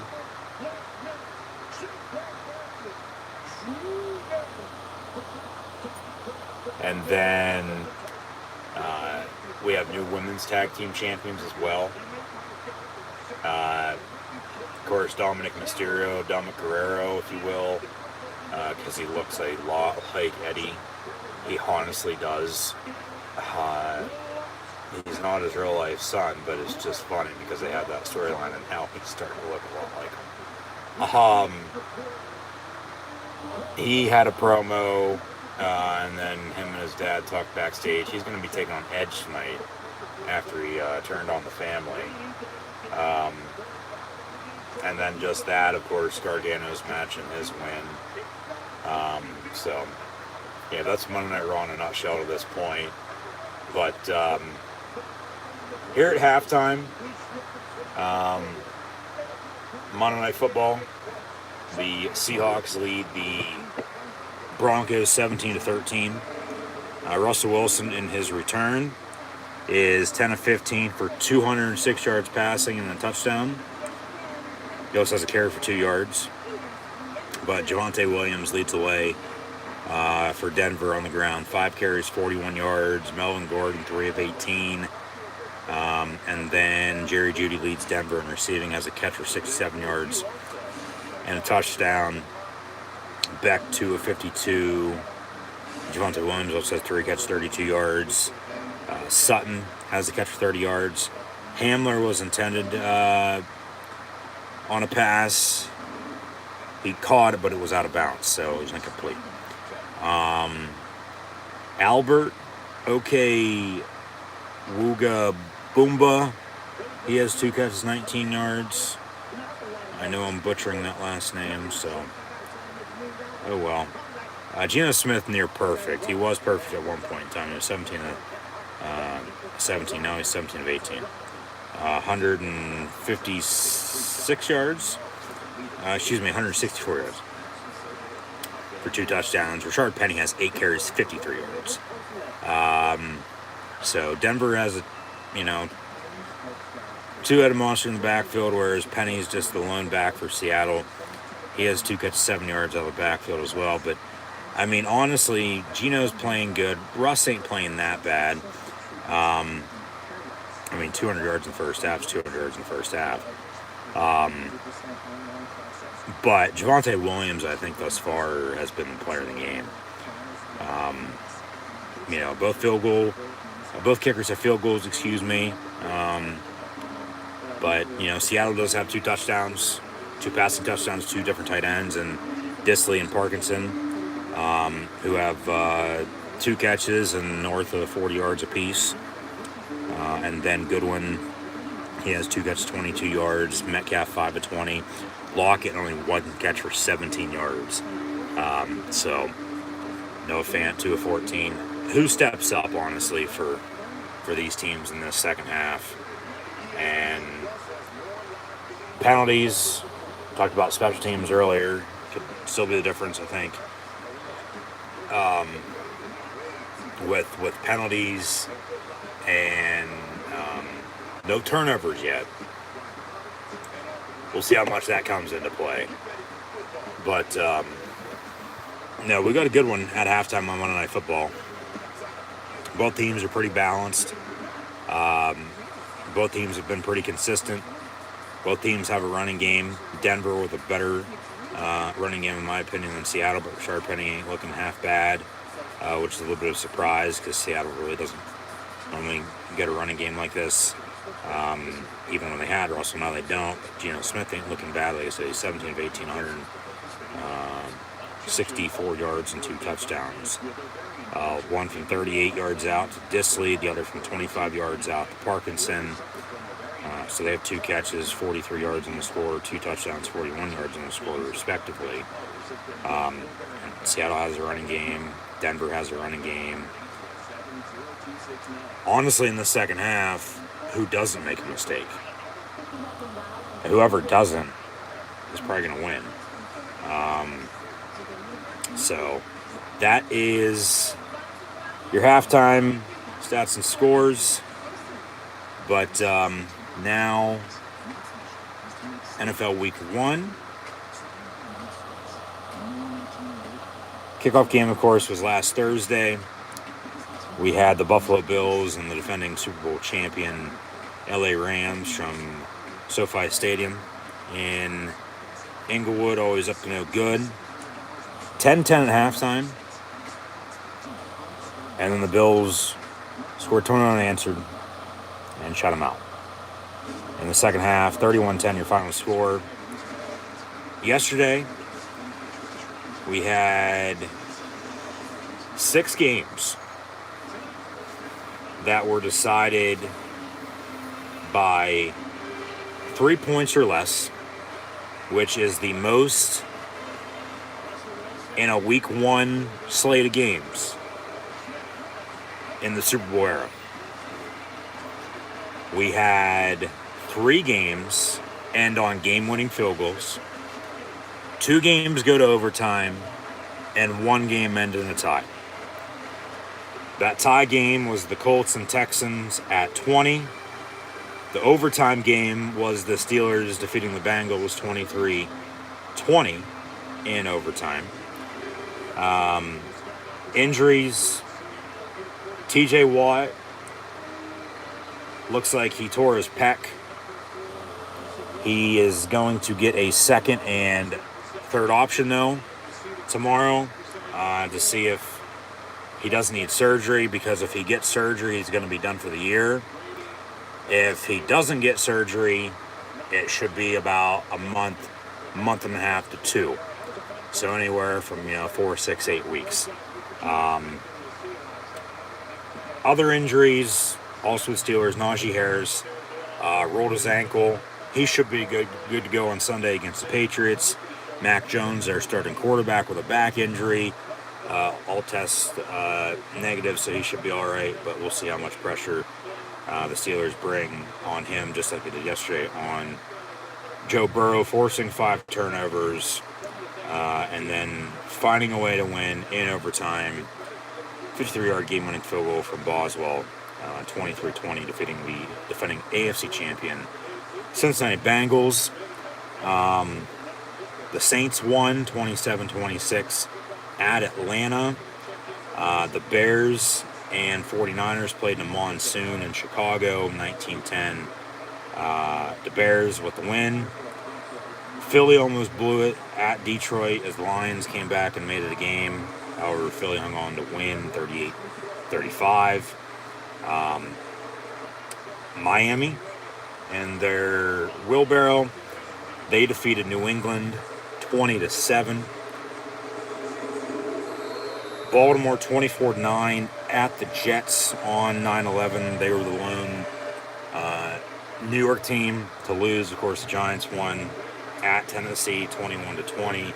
And then we have new women's tag team champions as well. Of course, Dominic Mysterio, Dominic Guerrero, if you will, because he looks a lot like Eddie. He honestly does. He's not his real life son, but it's just funny because they have that storyline and now he's starting to look a lot like him. He had a promo, and then him and his dad talked backstage. He's going to be taking on Edge tonight after he turned on the family. And then just that, of course, Gargano's match and his win. So, yeah, that's Monday Night Raw in a nutshell to this point. But here at halftime, Monday Night Football, the Seahawks lead the Broncos 17-13. Russell Wilson in his return is 10 of 15 for 206 yards passing and a touchdown. He also has a carry for 2 yards. But Javonte Williams leads the way for Denver on the ground. 5 carries, 41 yards. Melvin Gordon, 3 of 18. And then Jerry Jeudy leads Denver in receiving, has a catch for 67 yards and a touchdown. Beck, 2 of 52. Javonte Williams also has 3 catches, 32 yards. Sutton has a catch for 30 yards. Hamler was intended on a pass. He caught it, but it was out of bounds, so it was incomplete. Albert Okay Wooga Boomba. He has 2 catches, 19 yards. I know I'm butchering that last name, so oh well. Geno Smith near perfect. He was perfect at one point in time. He was 17 of 17. Now he's 17 of 18. 156 yards. 164 yards for 2 touchdowns. Rashard Penny has 8 carries, 53 yards. So Denver has a, two-headed monster in the backfield, whereas Penny's just the lone back for Seattle. He has 2 catches, 7 yards out of the backfield as well. But, I mean, honestly, Geno's playing good. Russ ain't playing that bad. 200 yards in the first half is 200 yards in the first half. But Javonte Williams, I think, thus far has been the player of the game. Both kickers have field goals, But, Seattle does have 2 touchdowns, 2 passing touchdowns, 2 different tight ends, and Disley and Parkinson, who have 2 catches and north of 40 yards apiece. And then Goodwin, he has 2 catches, 22 yards. Metcalf, 5 of 20. Lockett, only 1 catch for 17 yards. So, Noah Fant, 2 of 14. Who steps up, honestly, for these teams in this second half? And penalties, talked about special teams earlier, could still be the difference, I think. With penalties and no turnovers yet. We'll see how much that comes into play. But, no, we got a good one at halftime on Monday Night Football. Both teams are pretty balanced. Both teams have been pretty consistent. Both teams have a running game. Denver with a better running game, in my opinion, than Seattle, but Rashard Penny ain't looking half bad, which is a little bit of a surprise because Seattle really doesn't normally get a running game like this. Even when they had Russell, now they don't. Geno Smith ain't looking bad. Like I said, he's 17 of 18, 164 yards and 2 touchdowns. One from 38 yards out to Disley, the other from 25 yards out to Parkinson. So they have 2 catches, 43 yards in the score, 2 touchdowns, 41 yards in the score, respectively. Seattle has a running game. Denver has a running game. Honestly, in the second half, who doesn't make a mistake? Whoever doesn't is probably going to win. So that is your halftime stats and scores. But now, NFL Week 1. Kickoff game, of course, was last Thursday. We had the Buffalo Bills and the defending Super Bowl champion LA Rams from SoFi Stadium in Inglewood, always up to no good. 10-10 at halftime. And then the Bills scored 20 unanswered and shut them out. In the second half, 31-10, your final score. Yesterday, we had 6 games that were decided by 3 points or less, which is the most in a Week 1 slate of games in the Super Bowl era. We had 3 games end on game-winning field goals. 2 games go to overtime, and 1 game ended in a tie. That tie game was the Colts and Texans at 20. The overtime game was the Steelers defeating the Bengals 23-20 in overtime. Injuries. TJ Watt looks like he tore his pec. He is going to get a second and third option, though, tomorrow to see if he doesn't need surgery, because if he gets surgery, he's going to be done for the year. If he doesn't get surgery, it should be about a month and a half to 2. So anywhere from 4, 6, 8 weeks. Other injuries, also with Steelers, Najee Harris rolled his ankle. He should be good to go on Sunday against the Patriots. Mac Jones, their starting quarterback, with a back injury. All tests negative, so he should be all right, but we'll see how much pressure the Steelers bring on him, just like they did yesterday on Joe Burrow, forcing 5 turnovers and then finding a way to win in overtime. 53-yard game-winning field goal from Boswell, 23-20, defeating the defending AFC champion Cincinnati Bengals. The Saints won 27-26 at Atlanta. The Bears and 49ers played in a monsoon in Chicago, 19-10. The Bears with the win. Philly almost blew it at Detroit as the Lions came back and made it a game. However, Philly hung on to win 38-35. Miami and their wheelbarrow, they defeated New England 20-7. Baltimore 24-9 at the Jets on 9/11. They were the lone New York team to lose. Of course, the Giants won at Tennessee 21-20.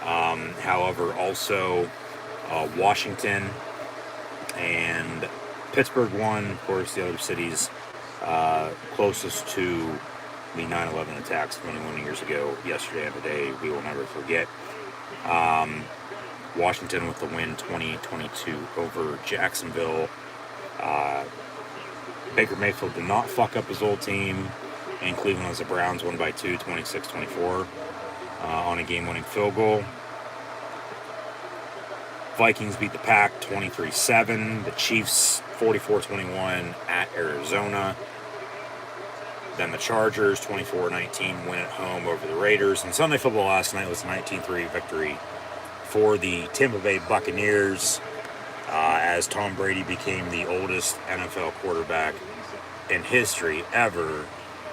However, also Washington and Pittsburgh won. Of course, the other cities closest to the 9/11 attacks 21 years ago, yesterday and today, we will never forget. Washington with the win 20-22 over Jacksonville. Baker Mayfield did not fuck up his old team, and Cleveland as the Browns won by 2, 26-24 on a game-winning field goal. Vikings beat the Pack 23-7. The Chiefs 44-21 at Arizona. Then the Chargers 24-19 win at home over the Raiders. And Sunday football last night was a 19-3 victory for the Tampa Bay Buccaneers as Tom Brady became the oldest NFL quarterback in history ever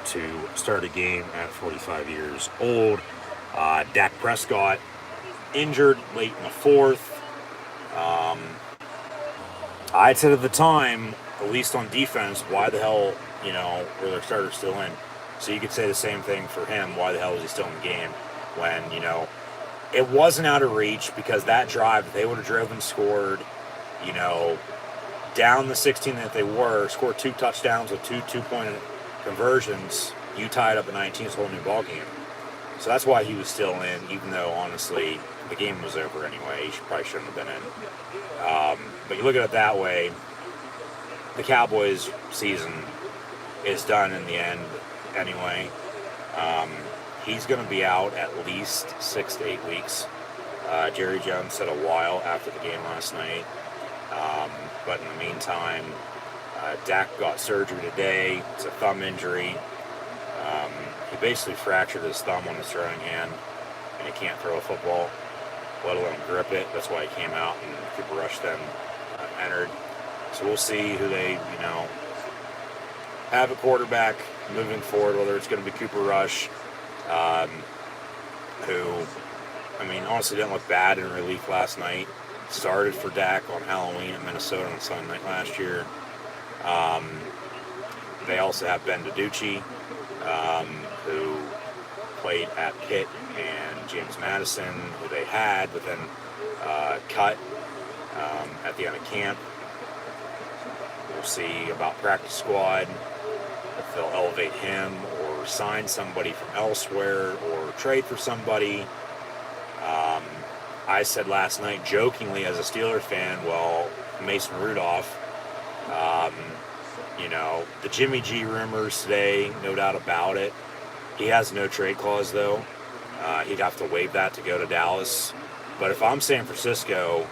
to start a game at 45 years old. Dak Prescott injured late in the fourth. I said at the time, at least on defense, why the hell, were their starters still in? So you could say the same thing for him. Why the hell is he still in the game when, it wasn't out of reach, because that drive, if they would have driven, scored, down the 16 that they were, scored 2 touchdowns with 2 two-point conversions, you tied up a 19th whole new ball game. So that's why he was still in, even though, honestly, the game was over anyway. He probably shouldn't have been in. But you look at it that way, the Cowboys' season is done in the end anyway. He's going to be out at least 6 to 8 weeks. Jerry Jones said a while after the game last night. But in the meantime, Dak got surgery today. It's a thumb injury. He basically fractured his thumb on his throwing hand, and he can't throw a football, let alone grip it. That's why he came out, and Cooper Rush then entered. So we'll see who they, have a quarterback moving forward, whether it's going to be Cooper Rush, who, honestly didn't look bad in relief last night. Started for Dak on Halloween in Minnesota on Sunday night last year. They also have Ben DiDucci, who played at Pitt, and James Madison, who they had, but then cut at the end of camp. We'll see about practice squad, if they'll elevate him or sign somebody from elsewhere or trade for somebody. I said last night, jokingly as a Steelers fan, Mason Rudolph, the Jimmy G rumors today, no doubt about it. He has no trade clause, though. He'd have to waive that to go to Dallas. But if I'm San Francisco,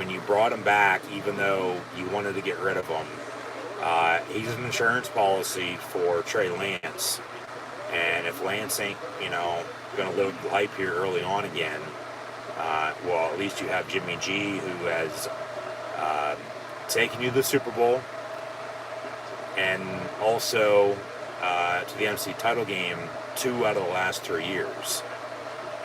you brought him back even though you wanted to get rid of him. He's an insurance policy for Trey Lance. And if Lance ain't, going to live the hype here early on again, at least you have Jimmy G, who has taken you to the Super Bowl and also to the NFC title game 2 out of the last 3 years.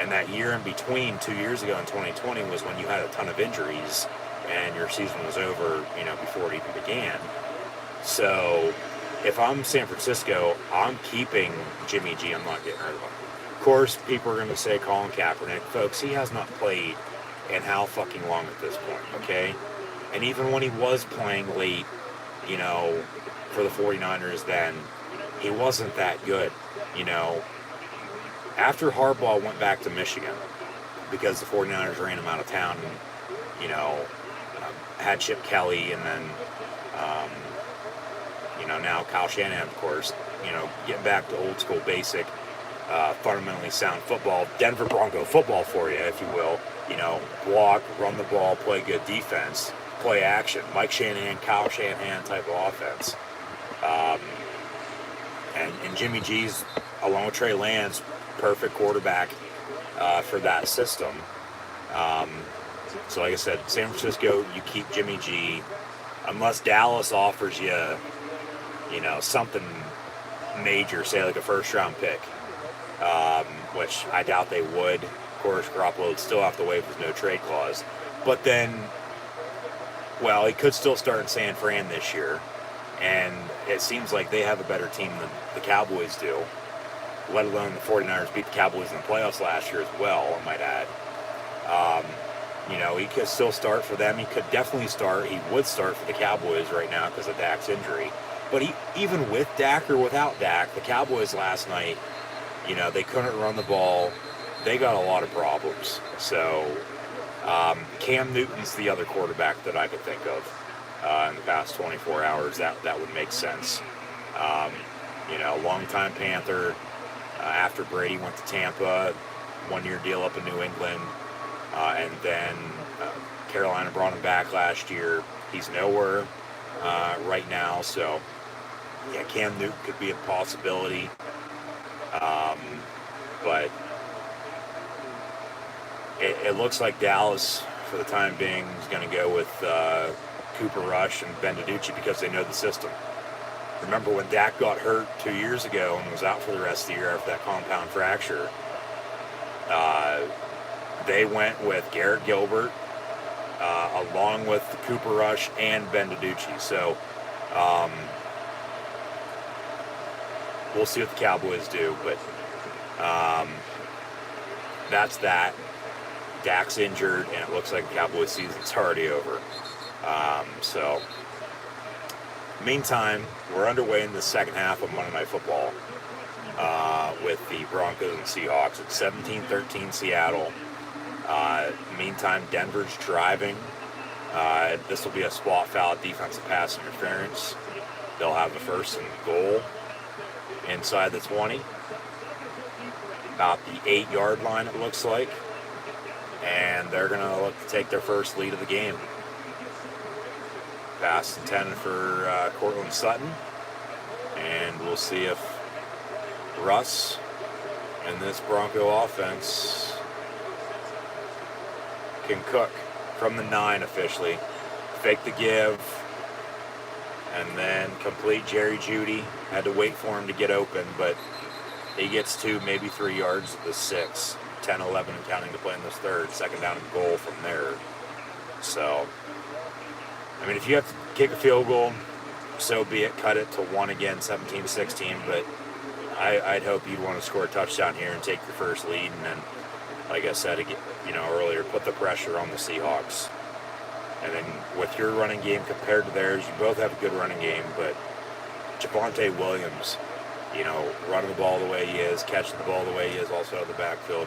And that year in between, 2 years ago in 2020, was when you had a ton of injuries and your season was over, before it even began. So if I'm San Francisco, I'm keeping Jimmy G. I'm not getting rid of him. Of course, people are going to say Colin Kaepernick. Folks, he has not played in how fucking long at this point, okay? And even when he was playing late, for the 49ers then, he wasn't that good, After Harbaugh went back to Michigan, because the 49ers ran him out of town and, had Chip Kelly and then, now Kyle Shanahan, of course, getting back to old school basic, fundamentally sound football, Denver Bronco football for you, if you will. Block, run the ball, play good defense, play action. Mike Shanahan, Kyle Shanahan type of offense. And Jimmy G's, along with Trey Lance, perfect quarterback for that system. So like I said, San Francisco, you keep Jimmy G. Unless Dallas offers you, something major, say like a first-round pick, which I doubt they would. Of course, Garoppolo would still have to waive his no-trade clause. But then, well, he could still start in San Fran this year. And it seems like they have a better team than the Cowboys do, let alone the 49ers beat the Cowboys in the playoffs last year as well, I might add. He could still start for them. He could definitely start. He would start for the Cowboys right now because of Dak's injury. But even with Dak or without Dak, the Cowboys last night, they couldn't run the ball. They got a lot of problems. So Cam Newton's the other quarterback that I could think of in the past 24 hours. That would make sense. Longtime Panther. After Brady went to Tampa, one-year deal up in New England. And then Carolina brought him back last year. He's nowhere right now. So, yeah, Cam Newton could be a possibility. But it looks like Dallas, for the time being, is going to go with Cooper Rush and Ben DiNucci because they know the system. Remember when Dak got hurt 2 years ago and was out for the rest of the year after that compound fracture? They went with Garrett Gilbert, along with Cooper Rush and Ben DiNucci. So we'll see what the Cowboys do, but that's that. Dak's injured, and it looks like the Cowboys season's already over. So, meantime, we're underway in the second half of Monday Night Football with the Broncos and Seahawks. It's 17-13 Seattle. Meantime, Denver's driving. This will be a spot foul, defensive pass interference. They'll have the first and goal inside the 20. About the 8-yard line, it looks like. And they're going to look to take their first lead of the game. Pass intended for Cortland Sutton. And we'll see if Russ and this Bronco offense can cook from the 9 officially. Fake the give. And then complete Jerry Jeudy. Had to wait for him to get open, but he gets 2, maybe 3 yards at the 6. 10, 11 and counting to play in this third. Second down and goal from there. So, I mean, if you have to kick a field goal, so be it. Cut it to 1 again, 17-16. But I'd hope you'd want to score a touchdown here and take your first lead. And then, like I said earlier, put the pressure on the Seahawks. And then with your running game compared to theirs, you both have a good running game. But Javonte Williams, running the ball the way he is, catching the ball the way he is, also out of the backfield.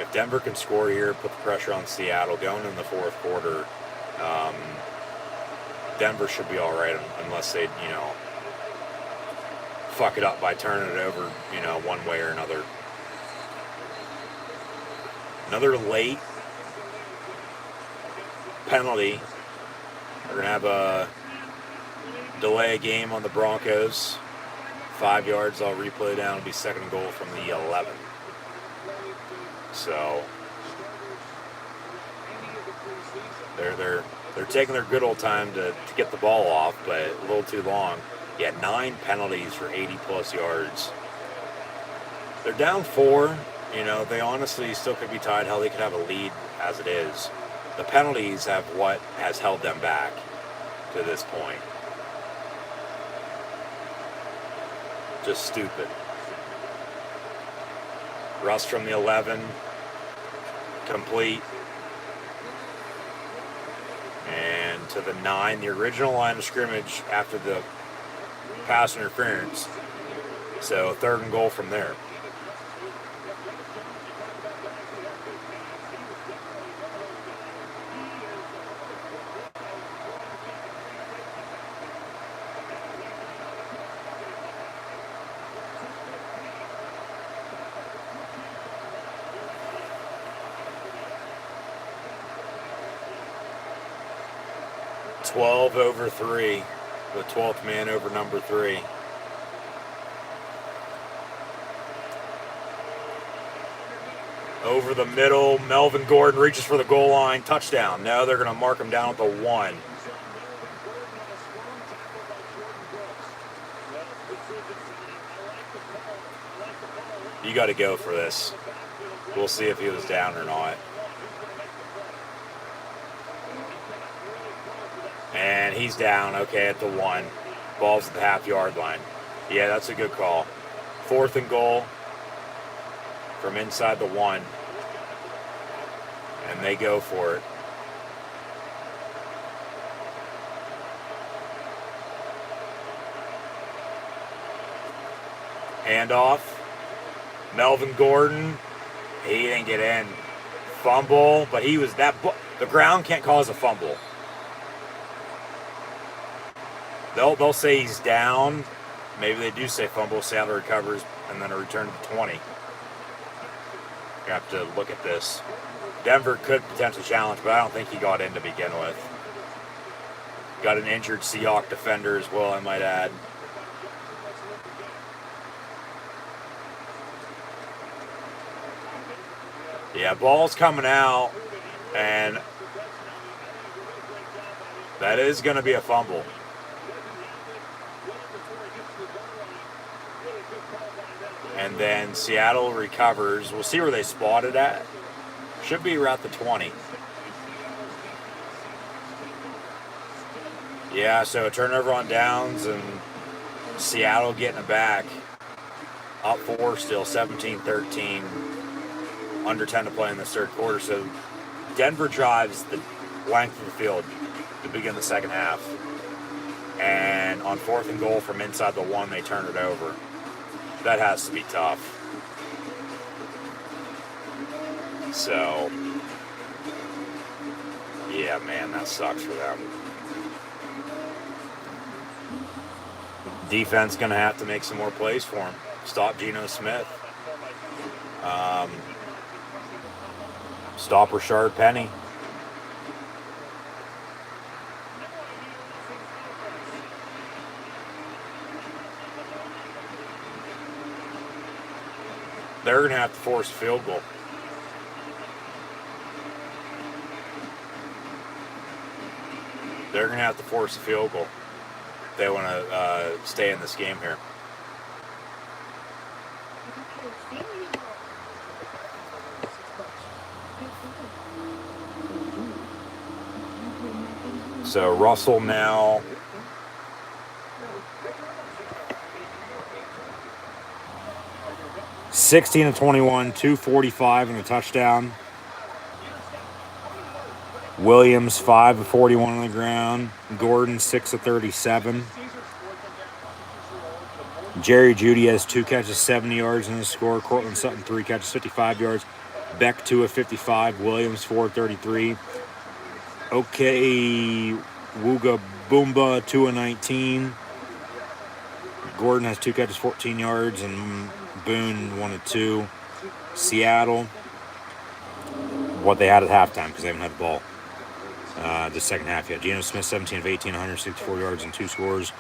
If Denver can score here, put the pressure on Seattle, going in the fourth quarter, Denver should be all right unless they, fuck it up by turning it over, one way or another. Another late penalty. We're going to have a delay game on the Broncos. 5 yards, I'll replay down. It'll be second and goal from the 11. So they're taking their good old time to get the ball off, but a little too long. Yeah, 9 penalties for 80-plus yards. They're down 4. They honestly still could be tied. Hell, they could have a lead as it is. The penalties have what has held them back to this point. Just stupid. Russ from the 11, complete. And to the 9, the original line of scrimmage after the pass interference. So 3rd and goal from there. Over 3, the 12th man over number 3. Over the middle, Melvin Gordon reaches for the goal line, touchdown. No, they're going to mark him down at the 1. You got to go for this. We'll see if he was down or not. And he's down, okay, at the 1. Ball's at the half-yard line. Yeah, that's a good call. 4th and goal from inside the 1. And they go for it. Handoff. Melvin Gordon. He didn't get in. Fumble, but he was that... The ground can't cause a fumble. They'll say he's down. Maybe they do say fumble, Sadler recovers, and then a return to 20. You have to look at this. Denver could potentially challenge, but I don't think he got in to begin with. Got an injured Seahawks defender as well, I might add. Yeah, ball's coming out, and that is going to be a fumble. And then Seattle recovers. We'll see where they spot it at. Should be around the 20. Yeah, so a turnover on downs and Seattle getting it back. Up 4 still, 17-13. Under 10 to play in the 3rd quarter. So Denver drives the length of the field to begin the second half. And on 4th and goal from inside the 1, they turn it over. That has to be tough. So, yeah, man, that sucks for them. Defense going to have to make some more plays for him. Stop Geno Smith. Stop Rashard Penny. They're going to have to force a field goal. They're going to have to force a field goal if they want to stay in this game here. So Russell now... (16 to 21, 2:45 in the touchdown. Williams 5 of 41 on the ground. Gordon 6 of 37. Jerry Jeudy has 2 catches, 70 yards in the score. Cortland Sutton 3 catches, 55 yards. Beck 2 of 55. Williams 4 of 33. Okay, Wooga Boomba 2 of 19. Gordon has 2 catches, 14 yards, and Boone 1 of 2. Seattle, what they had at halftime because they haven't had the ball the second half yet. Geno Smith 17 of 18, 164 yards and 2 scores.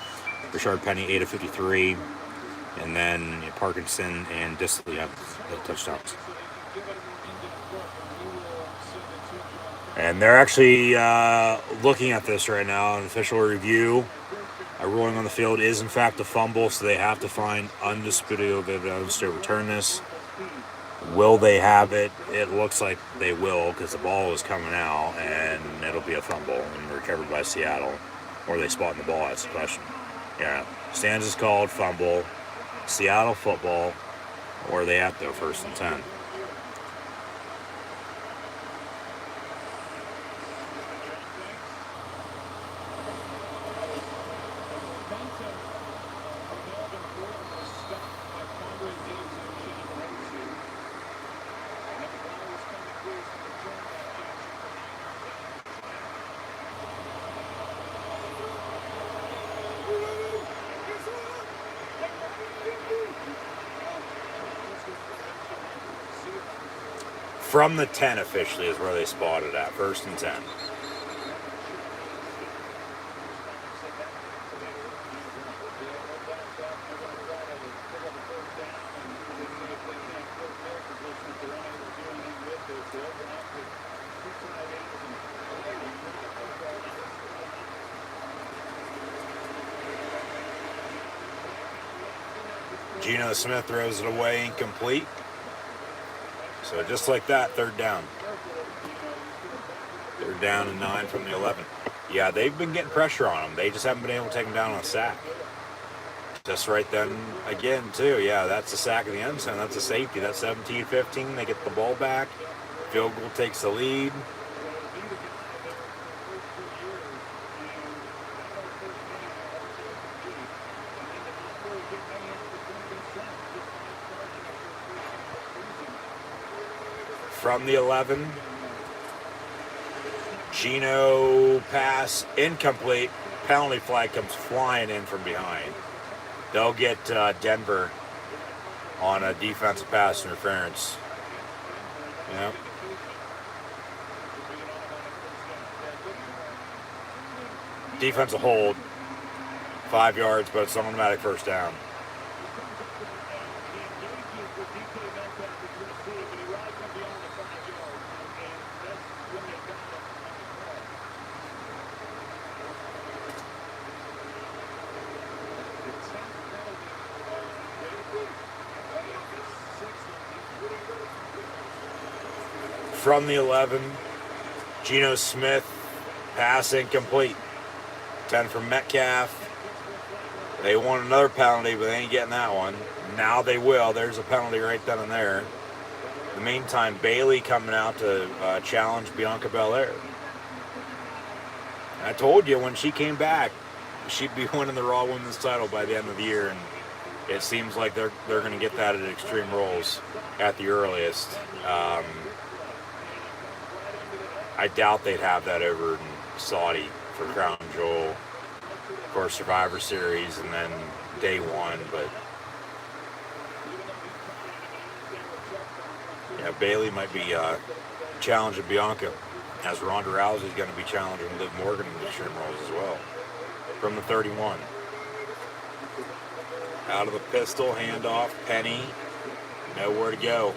Rashard Penny 8 of 53, and then Parkinson and Disley have the touchdowns. And they're actually looking at this right now. An official review. A ruling on the field is in fact a fumble, so they have to find undisputed evidence to return this. Will they have it? It looks like they will because the ball is coming out and it'll be a fumble and recovered by Seattle. Or they spotting the ball, that's the question. Yeah. Stands is called, fumble, Seattle football, or they have to go 1st and 10. From the 10 officially is where they spotted at, 1st and 10. Geno Smith throws it away, incomplete. So just like that, 3rd down. 3rd down and 9 from the 11. Yeah, they've been getting pressure on them. They just haven't been able to take them down on a sack. Just right then, again, too. Yeah, that's the sack of the end zone. That's a safety. That's 17-15. They get the ball back. Field goal takes the lead. From the 11, Geno pass incomplete. Penalty flag comes flying in from behind. They'll get Denver on a defensive pass interference. Yep. Defensive hold, 5 yards, but it's an automatic 1st down. From the 11, Geno Smith, pass incomplete. 10 from Metcalf. They want another penalty, but they ain't getting that one. Now they will. There's a penalty right then and there. In the meantime, Bailey coming out to challenge Bianca Belair. I told you when she came back, she'd be winning the Raw Women's title by the end of the year, and it seems like they're going to get that at Extreme Rules at the earliest. I doubt they'd have that over in Saudi for Crown Jewel, of course Survivor Series, and then day one. But yeah, Bailey might be challenging Bianca, as Ronda Rousey is going to be challenging Liv Morgan in the Extreme Rules as well. From the 31. Out of the pistol, handoff, Penny, nowhere to go.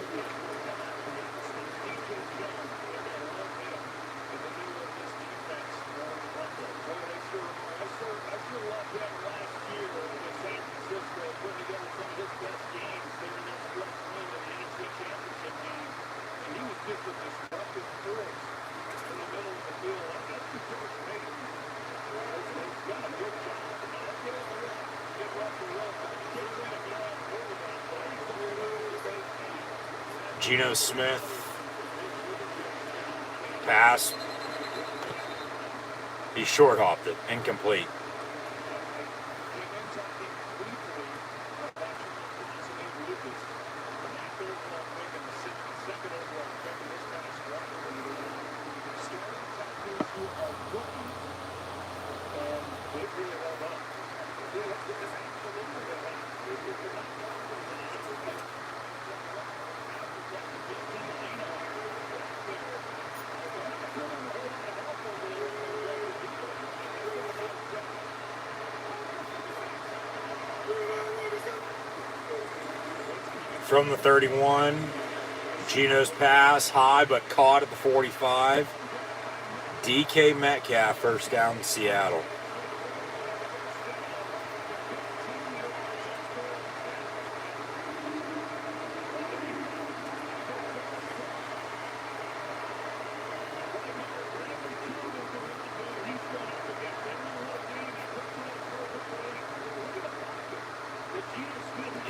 Geno Smith, pass. He short hopped it, incomplete. From the 31, Geno's pass, high but caught at the 45. DK Metcalf, 1st down, Seattle.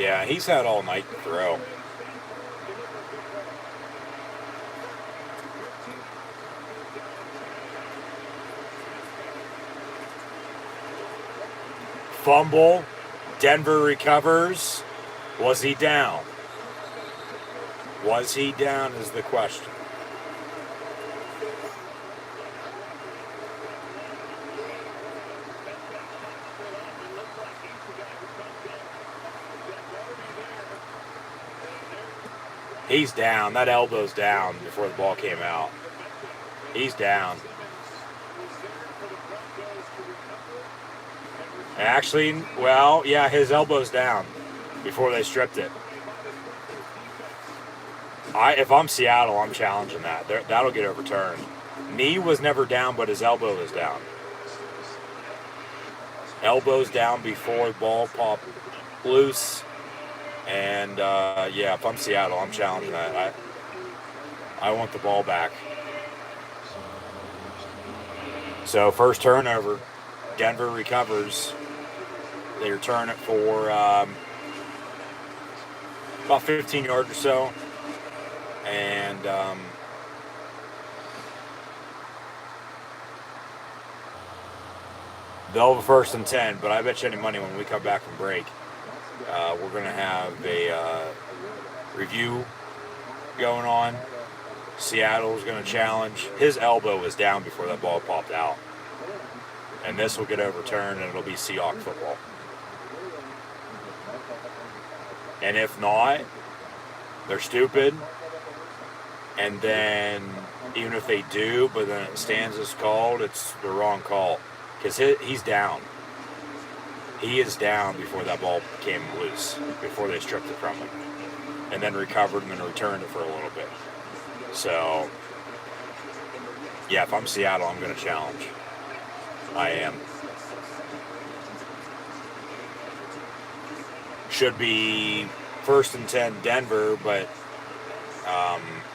Yeah, he's had all night to throw. Fumble. Denver recovers. Was he down? Was he down is the question. He's down. That elbow's down before the ball came out. He's down. Actually, well, yeah, his elbow's down before they stripped it. If I'm Seattle, I'm challenging that. That'll get overturned. Knee was never down, but his elbow is down. Elbow's down before the ball popped loose. And, yeah, if I'm Seattle, I'm challenging that. I want the ball back. So, first turnover. Denver recovers. They return it for about 15 yards or so. And they'll have a 1st and 10, but I bet you any money when we come back from break, we're going to have a review going on. Seattle's going to challenge. His elbow was down before that ball popped out. And this will get overturned, and it'll be Seahawks football. And if not, they're stupid. And then, even if they do, but then it stands as called, it's the wrong call. Because he's down. He is down before that ball came loose, before they stripped it from him. And then recovered and then returned it for a little bit. So, yeah, if I'm Seattle, I'm going to challenge. I am. Should be 1st and 10 Denver, but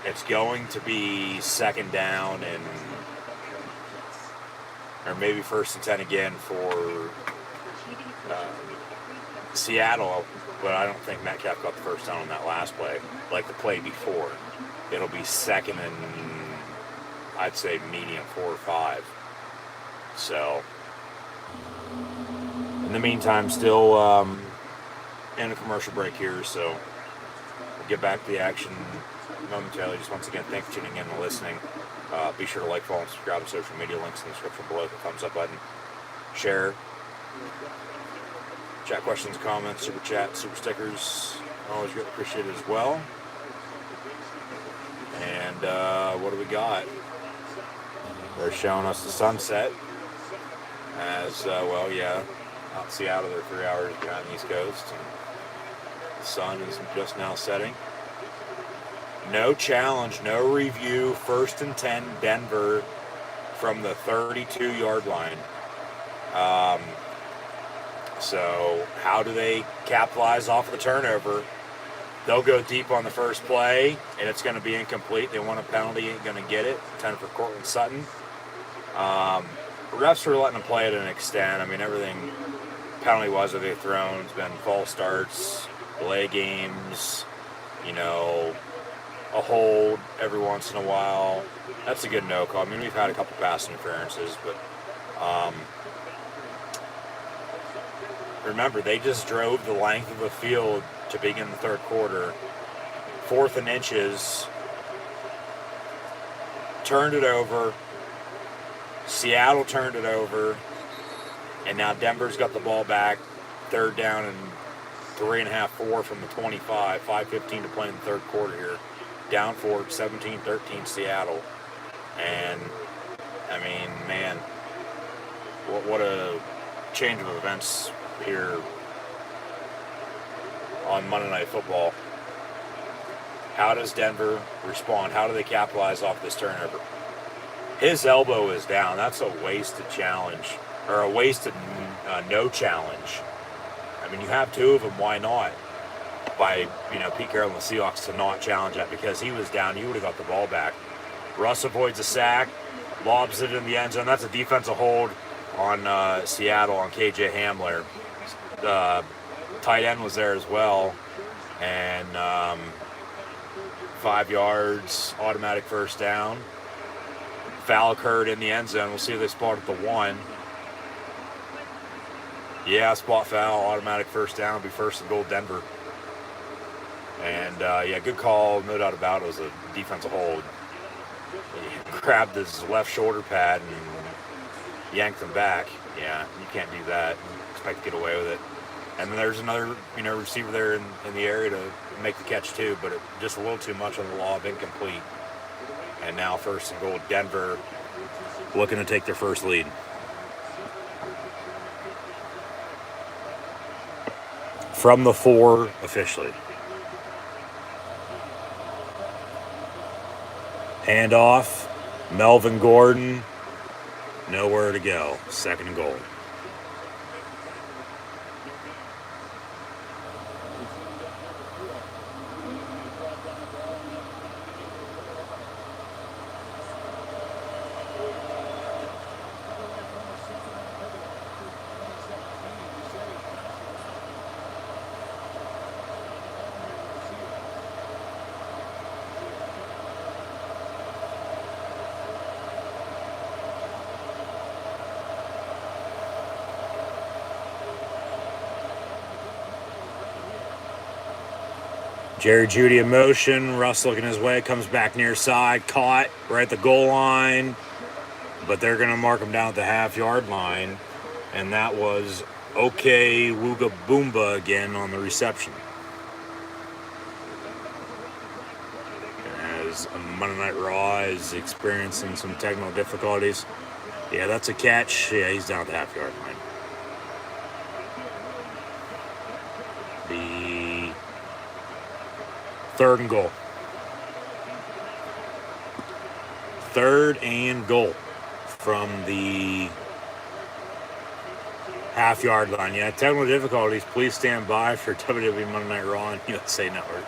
it's going to be 2nd down and, or maybe 1st and 10 again for Seattle, but I don't think Metcalf got the 1st down on that last play, like the play before. It'll be 2nd and, I'd say, medium 4 or 5. So, in the meantime, still in a commercial break here, so we'll get back to the action momentarily. Just once again, thanks for tuning in and listening. Be sure to like, follow, and subscribe to social media links in the description below. The thumbs up button, share, chat questions, comments, super chat, super stickers, always greatly appreciated as well. And what do we got? They're showing us the sunset. As well, yeah, out in Seattle, they're 3 hours behind the East Coast, and the sun is just now setting. No challenge, no review. 1st and 10, Denver from the 32-yard line. So, how do they capitalize off the turnover? They'll go deep on the first play, and it's going to be incomplete. They want a penalty, ain't going to get it. 10 for Cortland Sutton. Refs are letting them play it to an extent. I mean, everything penalty-wise that they've thrown has been false starts, delay games, you know, a hold every once in a while. That's a good no call. I mean, we've had a couple pass interferences, but remember, they just drove the length of the field to begin the 3rd quarter. 4th and inches, turned it over. Seattle turned it over, and now Denver's got the ball back. 3rd down and 3.5, 4 from the 25. 5:15 to play in the 3rd quarter here. Down 4, 17-13 Seattle. And, I mean, man, what a change of events here on Monday Night Football. How does Denver respond? How do they capitalize off this turnover? His elbow is down. That's a wasted challenge, or a wasted no challenge. I mean, you have 2 of them. Why not? By, Pete Carroll and the Seahawks to not challenge that, because he was down. He would have got the ball back. Russ avoids a sack, lobs it in the end zone. That's a defensive hold on Seattle on KJ Hamler. The tight end was there as well. And 5 yards, automatic first down. Foul occurred in the end zone. We'll see if they spot at the 1. Yeah, spot foul, automatic first down. It'll be first and goal, Denver. And yeah, good call, no doubt about it. It was a defensive hold. He grabbed his left shoulder pad and yanked him back. Yeah, you can't do that and expect to get away with it. And then there's another, receiver there in the area to make the catch too, but just a little too much on the lob, incomplete. And now first and goal, Denver looking to take their first lead. From the 4 officially. Handoff, Melvin Gordon, nowhere to go. Second and goal. Jerry Jeudy in motion. Russ looking his way. Comes back near side. Caught right at the goal line. But they're going to mark him down at the half-yard line. And that was OK Wooga Boomba again on the reception. As Monday Night Raw is experiencing some technical difficulties. Yeah, that's a catch. Yeah, he's down at the half-yard line. The third and goal. Third and goal from the half-yard line. Yeah, technical difficulties. Please stand by for WWE Monday Night Raw on USA Network.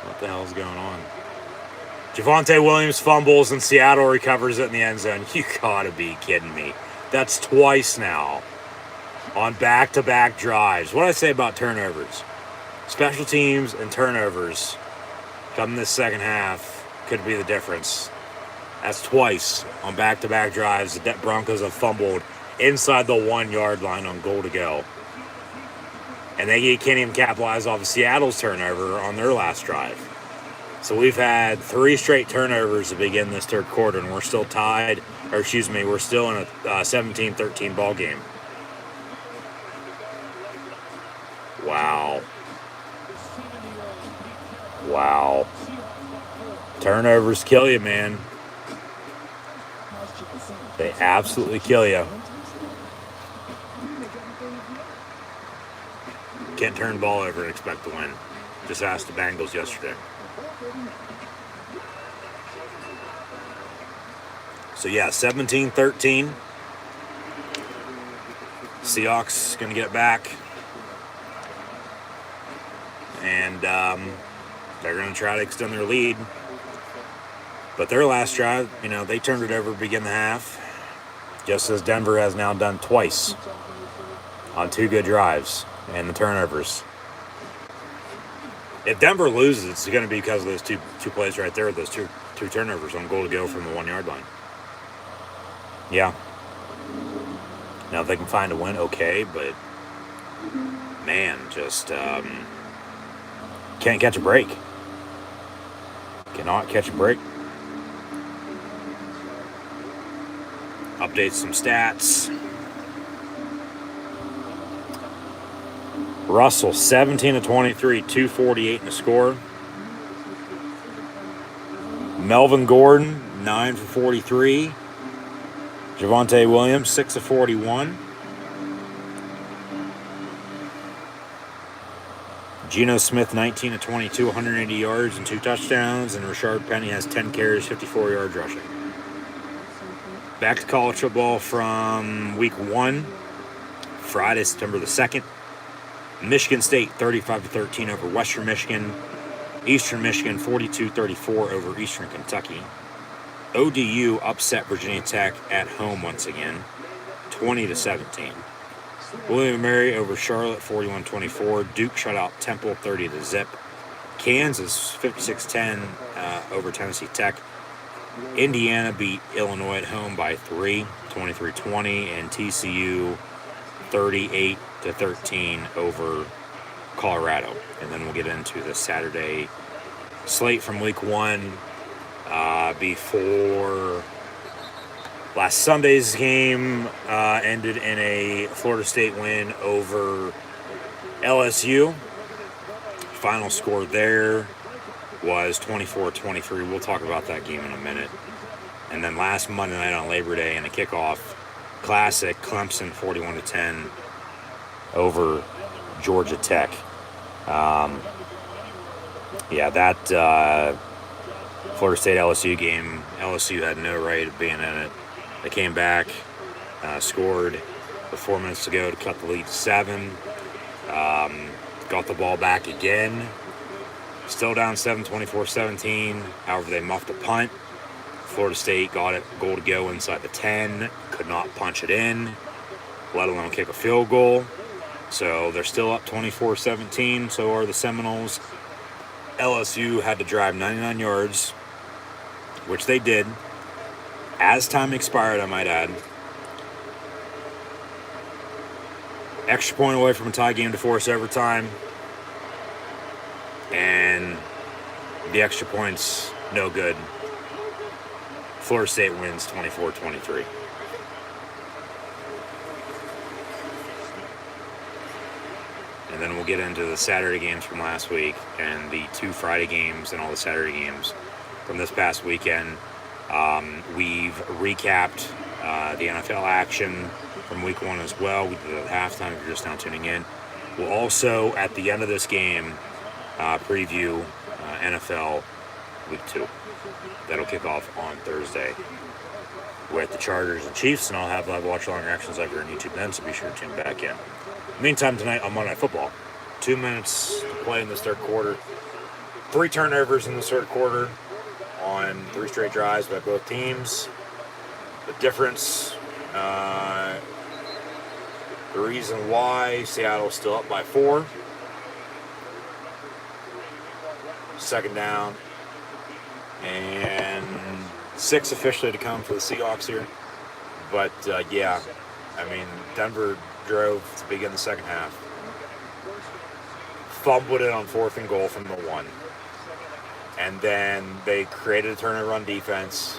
What the hell is going on? Javonte Williams fumbles and Seattle recovers it in the end zone. You gotta be kidding me. That's twice now on back-to-back drives. What did I say about turnovers? Special teams and turnovers come this second half could be the difference. That's twice on back-to-back drives. The Broncos have fumbled inside the 1-yard line on goal to go. And they can't even capitalize off of Seattle's turnover on their last drive. So we've had 3 straight turnovers to begin this third quarter, and we're still tied, or excuse me, we're still in a 17-13 ball game. Wow. Wow. Turnovers kill you, man. They absolutely kill you. Can't turn the ball over and expect to win. Just asked the Bengals yesterday. So yeah, 17-13. Seahawks going to get it back. And they're going to try to extend their lead. But their last drive, they turned it over to begin the half. Just as Denver has now done twice on 2 good drives and the turnovers. If Denver loses, it's going to be because of those two plays right there, those two turnovers on goal to go from the 1-yard line. Yeah. Now, if they can find a win, okay, but man, just can't catch a break. Cannot catch a break. Update some stats. Russell, 17 of 23, 248 in the score. Melvin Gordon, 9 for 43. Javonte Williams, 6 of 41. Geno Smith, 19 of 22, 180 yards and 2 touchdowns. And Rashard Penny has 10 carries, 54 yards rushing. Back to college football from week 1, Friday, September the 2nd. Michigan State, 35-13 over Western Michigan. Eastern Michigan, 42-34 over Eastern Kentucky. ODU upset Virginia Tech at home once again, 20-17. William & Mary over Charlotte 41-24. Duke shut out Temple 30-0. Kansas 56-10 over Tennessee Tech. Indiana beat Illinois at home by 3, 23-20, and TCU 38-13 over Colorado. And then we'll get into the Saturday slate from week 1 before last Sunday's game ended in a Florida State win over LSU. Final score there was 24-23. We'll talk about that game in a minute. And then last Monday night on Labor Day in a kickoff classic, Clemson 41-10 over Georgia Tech. That Florida State LSU game, LSU had no right of being in it. They came back, scored with 4 minutes to go to cut the lead to 7. Got the ball back again. Still down 7, 24-17. However, they muffed a punt. Florida State got it, goal to go inside the 10. Could not punch it in, let alone kick a field goal. So they're still up 24-17. So are the Seminoles. LSU had to drive 99 yards, which they did. As time expired, I might add. Extra point away from a tie game to force overtime. And the extra point's no good. Florida State wins 24-23. And then we'll get into the Saturday games from last week and the 2 Friday games and all the Saturday games from this past weekend. We've recapped the NFL action from week 1 as well. We did it at halftime if you're just now tuning in. We'll also, at the end of this game, preview NFL week 2. That'll kick off on Thursday with the Chargers and Chiefs, and I'll have live watch-along reactions over on YouTube then, so be sure to tune back in. Meantime, tonight on Monday Night Football, 2 minutes to play in this third quarter. 3 turnovers in this third quarter on 3 straight drives by both teams. The difference, the reason why Seattle's still up by 4. Second down, and 6 officially to come for the Seahawks here. But, Denver drove to begin the second half. Fumbled it on 4th and goal from the 1. And then they created a turnover on defense.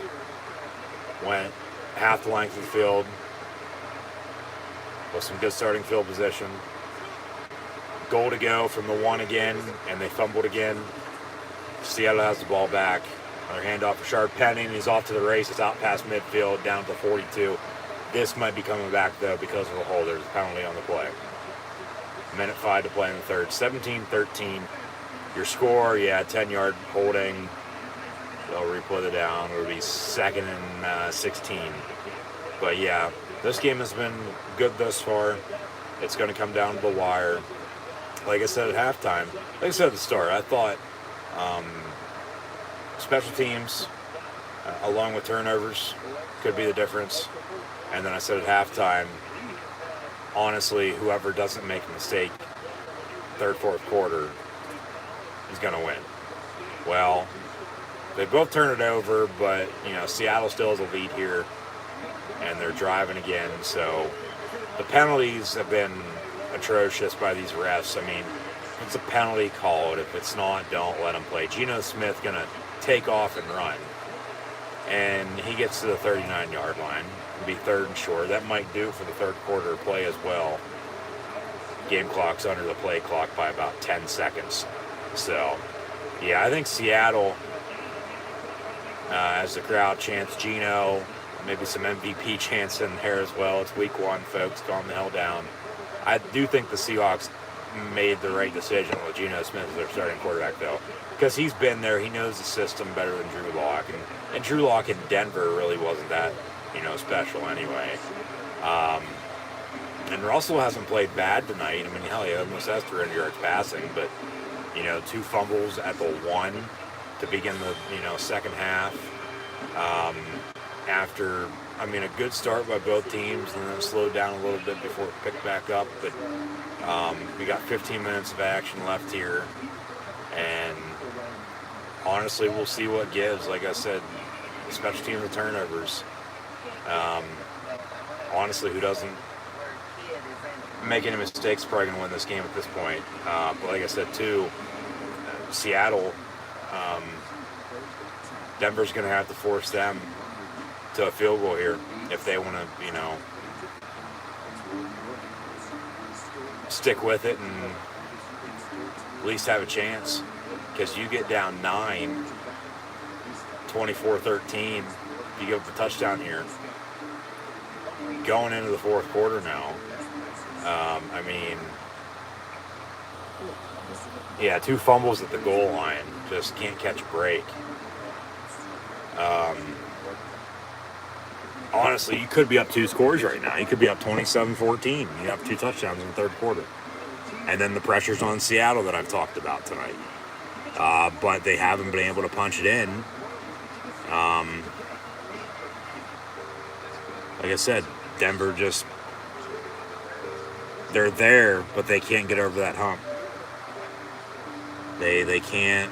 Went half the length of the field with some good starting field position. Goal to go from the 1 again, and they fumbled again. Seattle has the ball back. Another handoff for Sharp Penny, and he's off to the races out past midfield down to 42. This might be coming back, though, because of a hold. There's a penalty on the play. 1:05 to play in the third. 17-13. Your score, 10-yard holding. They'll replay the down. It'll be 2nd and 16. But, this game has been good thus far. It's going to come down to the wire. Like I said at halftime, like I said at the start, I thought special teams, along with turnovers, could be the difference. And then I said at halftime, honestly, whoever doesn't make a mistake third, fourth quarter is going to win. Well, they both turned it over, but, Seattle still has a lead here, and they're driving again. So the penalties have been atrocious by these refs. I mean, if it's a penalty, call it. If it's not, don't let them play. Geno Smith going to take off and run. And he gets to the 39-yard line. It'll be 3rd and short. That might do for the third quarter play as well. Game clock's under the play clock by about 10 seconds. So, I think Seattle, as the crowd chants Geno, maybe some MVP chants in there as well. It's week 1, folks. Calm the hell down. I do think the Seahawks made the right decision with Geno Smith as their starting quarterback, though, because he's been there. He knows the system better than Drew Lock, and Drew Lock in Denver really wasn't that, special anyway. And Russell hasn't played bad tonight. I mean, hell, he almost has 300 yards passing, but 2 fumbles at the 1 to begin the second half. After I mean, a good start by both teams, and then it slowed down a little bit before it picked back up. But we got 15 minutes of action left here, and honestly, we'll see what gives. Like I said, special teams and turnovers. Honestly, who doesn't make any mistakes is probably going to win this game at this point. But like I said, too, Seattle, Denver's going to have to force them to a field goal here if they want to, stick with it and at least have a chance. Because you get down 9, 24-13, you give up the touchdown here. Going into the fourth quarter now, I mean, yeah, 2 fumbles at the goal line, just can't catch a break. Honestly, you could be up 2 scores right now. You could be up 27-14. You have 2 touchdowns in the third quarter. And then the pressure's on Seattle that I've talked about tonight. But they haven't been able to punch it in. Like I said, Denver just, they're there, but they can't get over that hump. They can't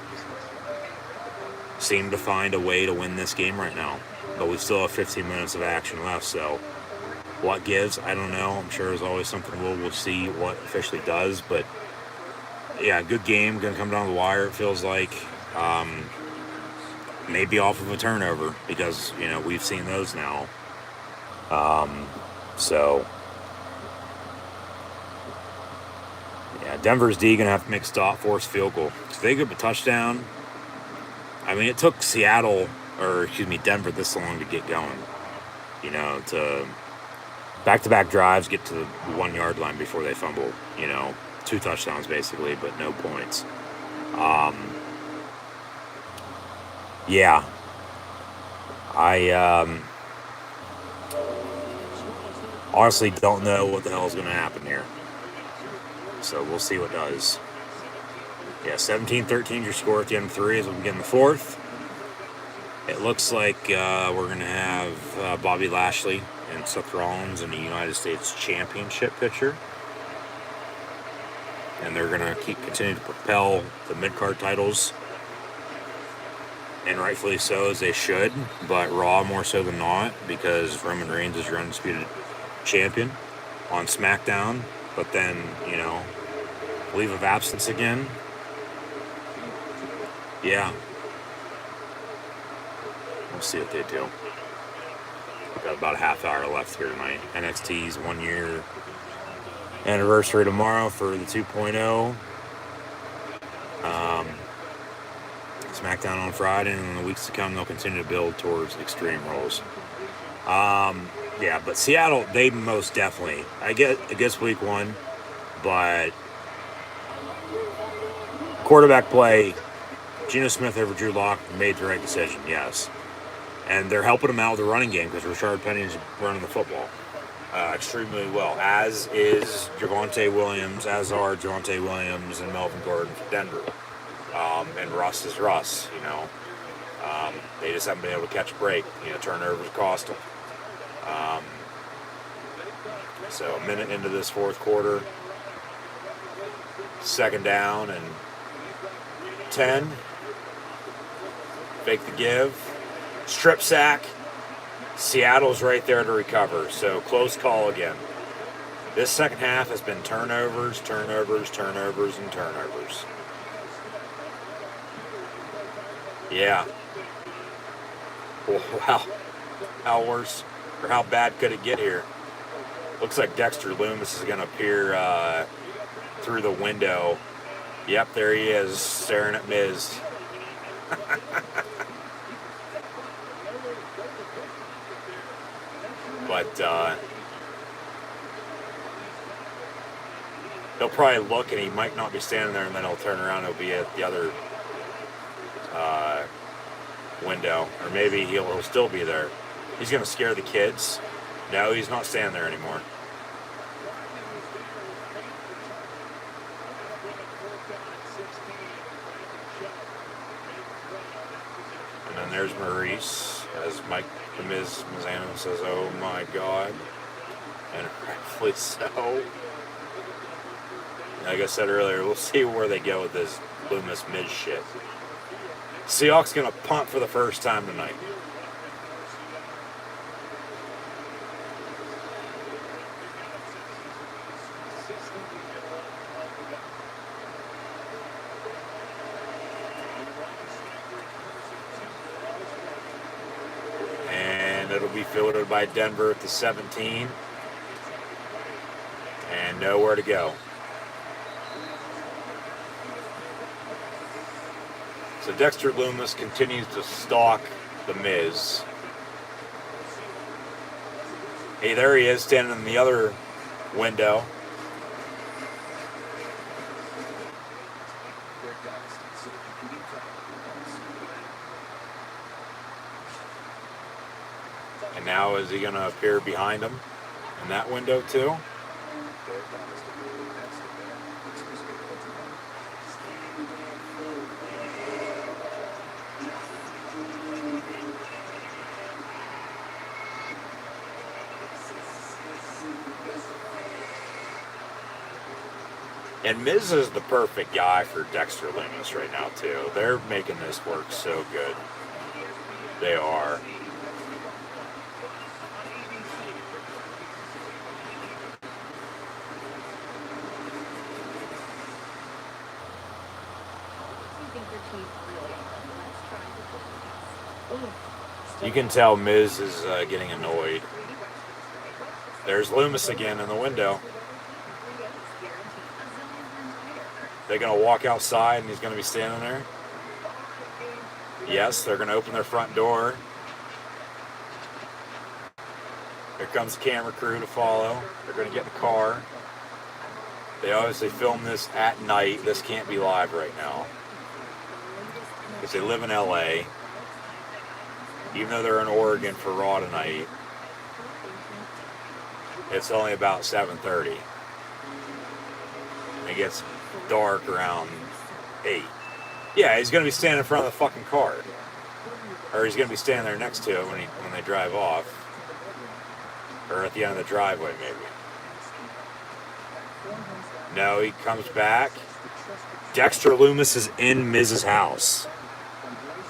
seem to find a way to win this game right now. But we still have 15 minutes of action left, so what gives, I don't know. I'm sure there's always something we'll see what officially does, but yeah, good game, gonna come down the wire, it feels like. Maybe off of a turnover, because, we've seen those now. So yeah, Denver's D gonna have to make a stop, force field goal. If they get a touchdown, I mean, it took Denver this long to get going. To back-to-back drives, get to the 1 yard line before they fumble. 2 touchdowns basically, but no points. Yeah. I honestly don't know what the hell is going to happen here. So we'll see what does. Yeah, 17-13 your score at the end of 3 as we begin the fourth. It looks like we're going to have Bobby Lashley and Seth Rollins in the United States Championship picture. And they're going to continue to propel the mid-card titles. And rightfully so, as they should. But Raw more so than not, because Roman Reigns is your undisputed champion on SmackDown. But then, leave of absence again. Yeah. We'll see what they do. We've got about a half hour left here tonight. NXT's 1 year anniversary tomorrow for the 2.0. SmackDown on Friday, and in the weeks to come, they'll continue to build towards Extreme Rules. Yeah, but Seattle, they most definitely, I guess week 1, but quarterback play, Geno Smith over Drew Lock made the right decision, yes. And they're helping him out with the running game because Rashard Penny's running the football extremely well, as is Javonte Williams, as are Javonte Williams and Melvin Gordon for Denver. And Russ is Russ, They just haven't been able to catch a break. Turnovers cost them. So a minute into this fourth quarter, 2nd down and 10. Fake the give. Strip sack. Seattle's right there to recover. So close call again. This second half has been turnovers, turnovers, turnovers, and turnovers. Yeah. Wow. How worse or how bad could it get here? Looks like Dexter Loomis is going to appear through the window. Yep, there he is, staring at Miz. But he'll probably look, and he might not be standing there, and then he'll turn around and he'll be at the other window. Or maybe he'll still be there. He's going to scare the kids. No, he's not standing there anymore. And then there's Maurice. As Mike the Miz Mizanin says, "Oh my God," and rightfully so. Like I said earlier, we'll see where they go with this Loomis Miz shit. Seahawks gonna punt for the first time tonight. And it'll be fielded by Denver at the 17. And nowhere to go. So Dexter Loomis continues to stalk the Miz. Hey, there he is, standing in the other window. And now is he going to appear behind him in that window too? And Miz is the perfect guy for Dexter Loomis right now, too. They're making this work so good. They are. You can tell Miz is getting annoyed. There's Loomis again in the window. They're going to walk outside and he's going to be standing there. Yes, they're going to open their front door. Here comes the camera crew to follow. They're going to get in the car. They obviously film this at night. This can't be live right now, because they live in LA. Even though they're in Oregon for Raw tonight, it's only about 7:30. And it gets dark around 8. Yeah, he's going to be standing in front of the fucking car. Or he's going to be standing there next to it when they drive off. Or at the end of the driveway, maybe. No, he comes back. Dexter Loomis is in Miz's house.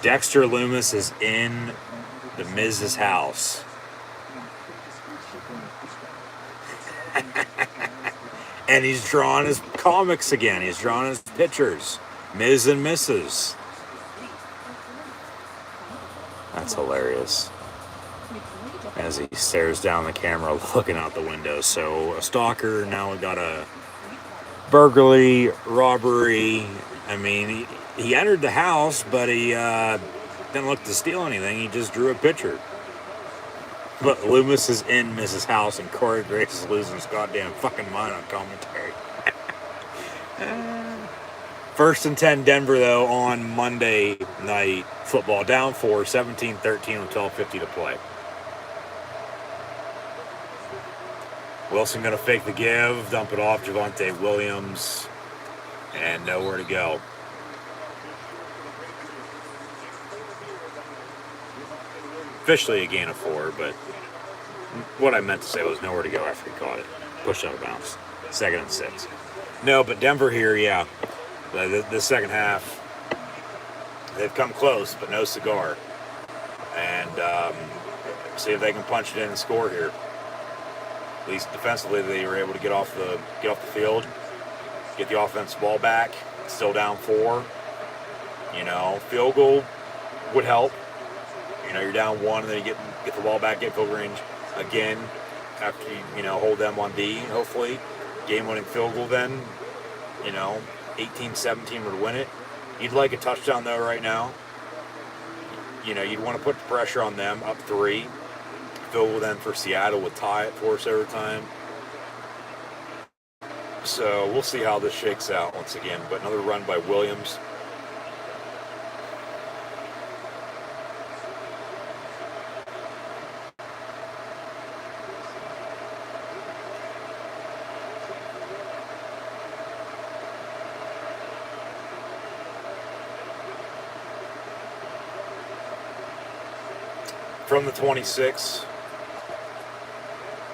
Dexter Loomis is in the Miz's house. And he's drawing his comics again. He's drawing his pictures. Miz and Mrs. That's hilarious. As he stares down the camera looking out the window. So a stalker, now we got a burglary, robbery. I mean, he entered the house, but he didn't look to steal anything. He just drew a picture. But Loomis is in Mrs. House, and Corey Grace is losing his goddamn fucking mind on commentary. First and 10 Denver, though, on Monday Night Football. Down 4, 17-13 with 12:50 to play. Wilson going to fake the give, dump it off Javonte Williams, and nowhere to go. Officially a gain of 4, but what I meant to say was nowhere to go after he caught it. Pushed out of bounds. 2nd and 6. No, but Denver here, yeah. The second half, they've come close, but no cigar. And see if they can punch it in and score here. At least defensively, they were able to get off the field, get the offense ball back. Still down 4. You know, field goal would help. You know, you're down 1, and then you get the ball back, get field range again after you hold them on D. Hopefully, game-winning field goal. Then, 18-17 would win it. You'd like a touchdown though right now. You'd want to put the pressure on them up 3. Field goal then for Seattle would tie it force overtime. So we'll see how this shakes out once again. But another run by Williams. From the 26.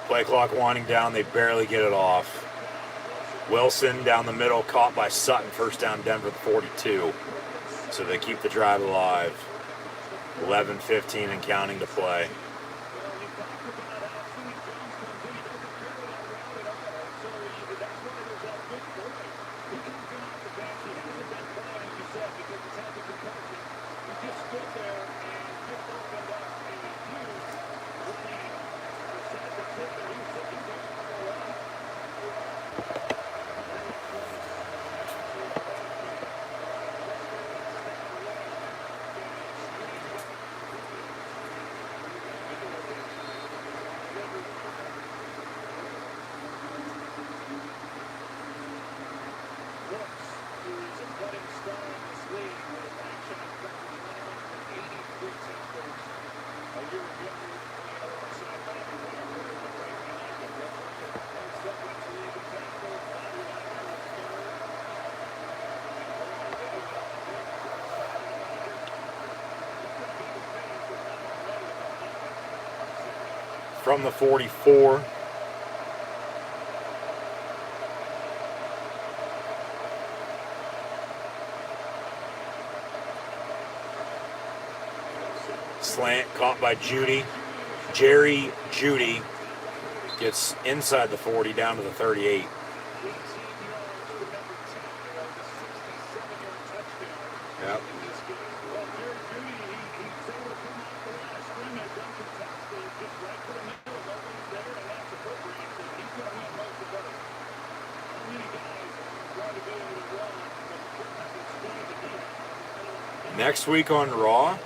Play clock winding down. They barely get it off. Wilson down the middle, caught by Sutton. First down, Denver at the 42. So they keep the drive alive. 11:15 and counting to play. From the 44. Slant caught by Judy. Jerry Judy gets inside the 40 down to the 38. Yep. Next week on Raw,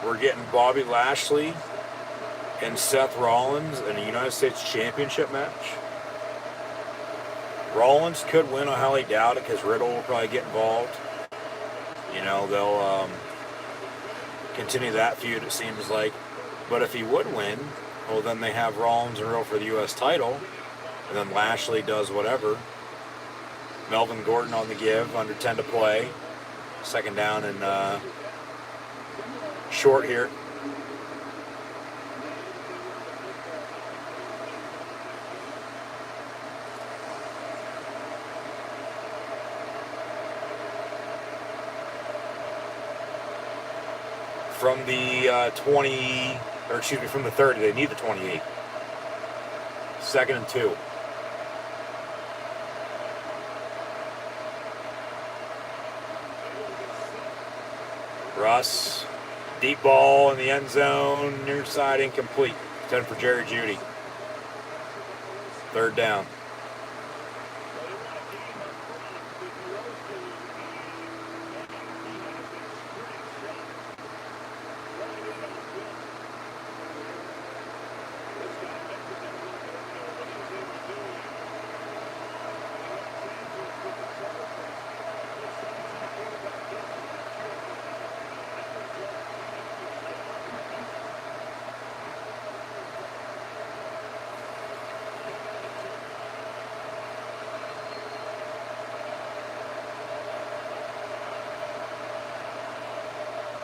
we're getting Bobby Lashley and Seth Rollins in a United States Championship match. Rollins could win, I highly doubt it, because Riddle will probably get involved. You know, they'll continue that feud, it seems like. But if he would win, well, then they have Rollins and Riddle for the U.S. title, and then Lashley does whatever. Melvin Gordon on the give, under 10 to play. Second down and short here. From the 20, or excuse me, from the 30, they need the 28. Second and 2. Russ, deep ball in the end zone, near side incomplete. 10 for Jerry Judy. Third down.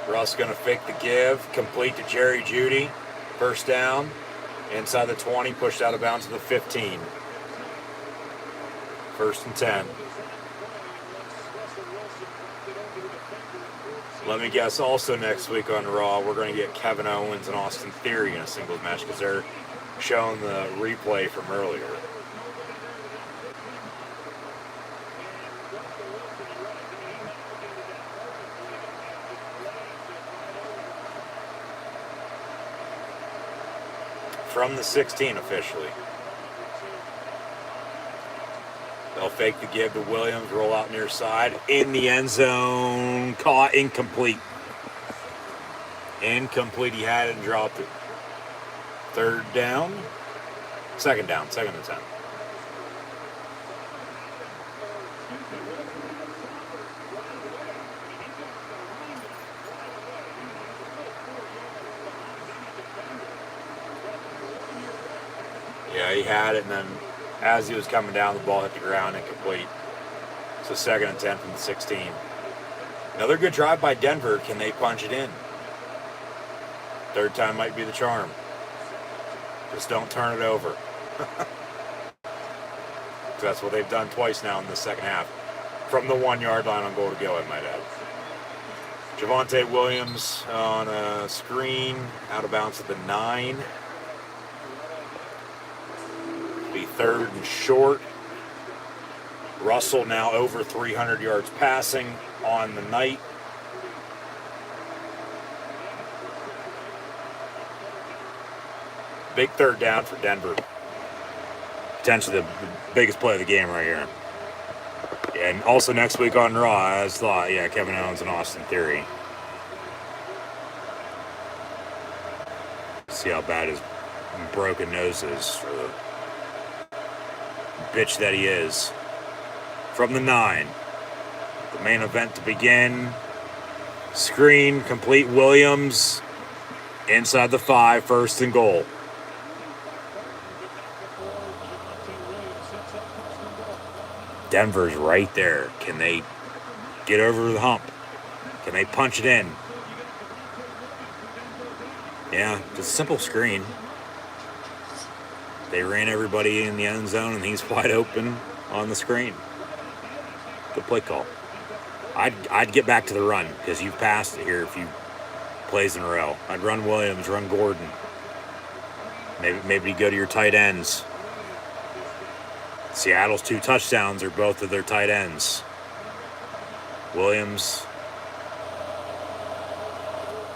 Russ going to fake the give, complete to Jerry Judy. First down, inside the 20, pushed out of bounds to the 15. First and 10. Let me guess, also next week on Raw, we're going to get Kevin Owens and Austin Theory in a singles match because they're showing the replay from earlier. From the 16 officially. They'll fake the give to Williams, roll out near side, in the end zone, caught, incomplete. Incomplete, he had it and dropped it. Third down, second and 10. Yeah, he had it, and then as he was coming down, the ball hit the ground, incomplete. So second and 10 from the 16. Another good drive by Denver. Can they punch it in? Third time might be the charm. Just don't turn it over. That's what they've done twice now in the second half. From the 1 yard line on goal to go, I might add. Javonte Williams on a screen, out of bounds at the 9. Be third and short. Russell now over 300 yards passing on the night. Big third down for Denver. Potentially the biggest play of the game right here. And also next week on Raw, as thought, Kevin Owens and Austin Theory. See how bad his broken nose is for the bitch that he is. From the 9. The main event to begin. Screen, complete Williams. Inside the 5, first and goal. Denver's right there. Can they get over the hump? Can they punch it in? Yeah, just a simple screen. They ran everybody in the end zone, and he's wide open on the screen. Good play call. I'd get back to the run because you've passed it here a few plays in a row. I'd run Williams, run Gordon. Maybe go to your tight ends. Seattle's 2 touchdowns are both of their tight ends. Williams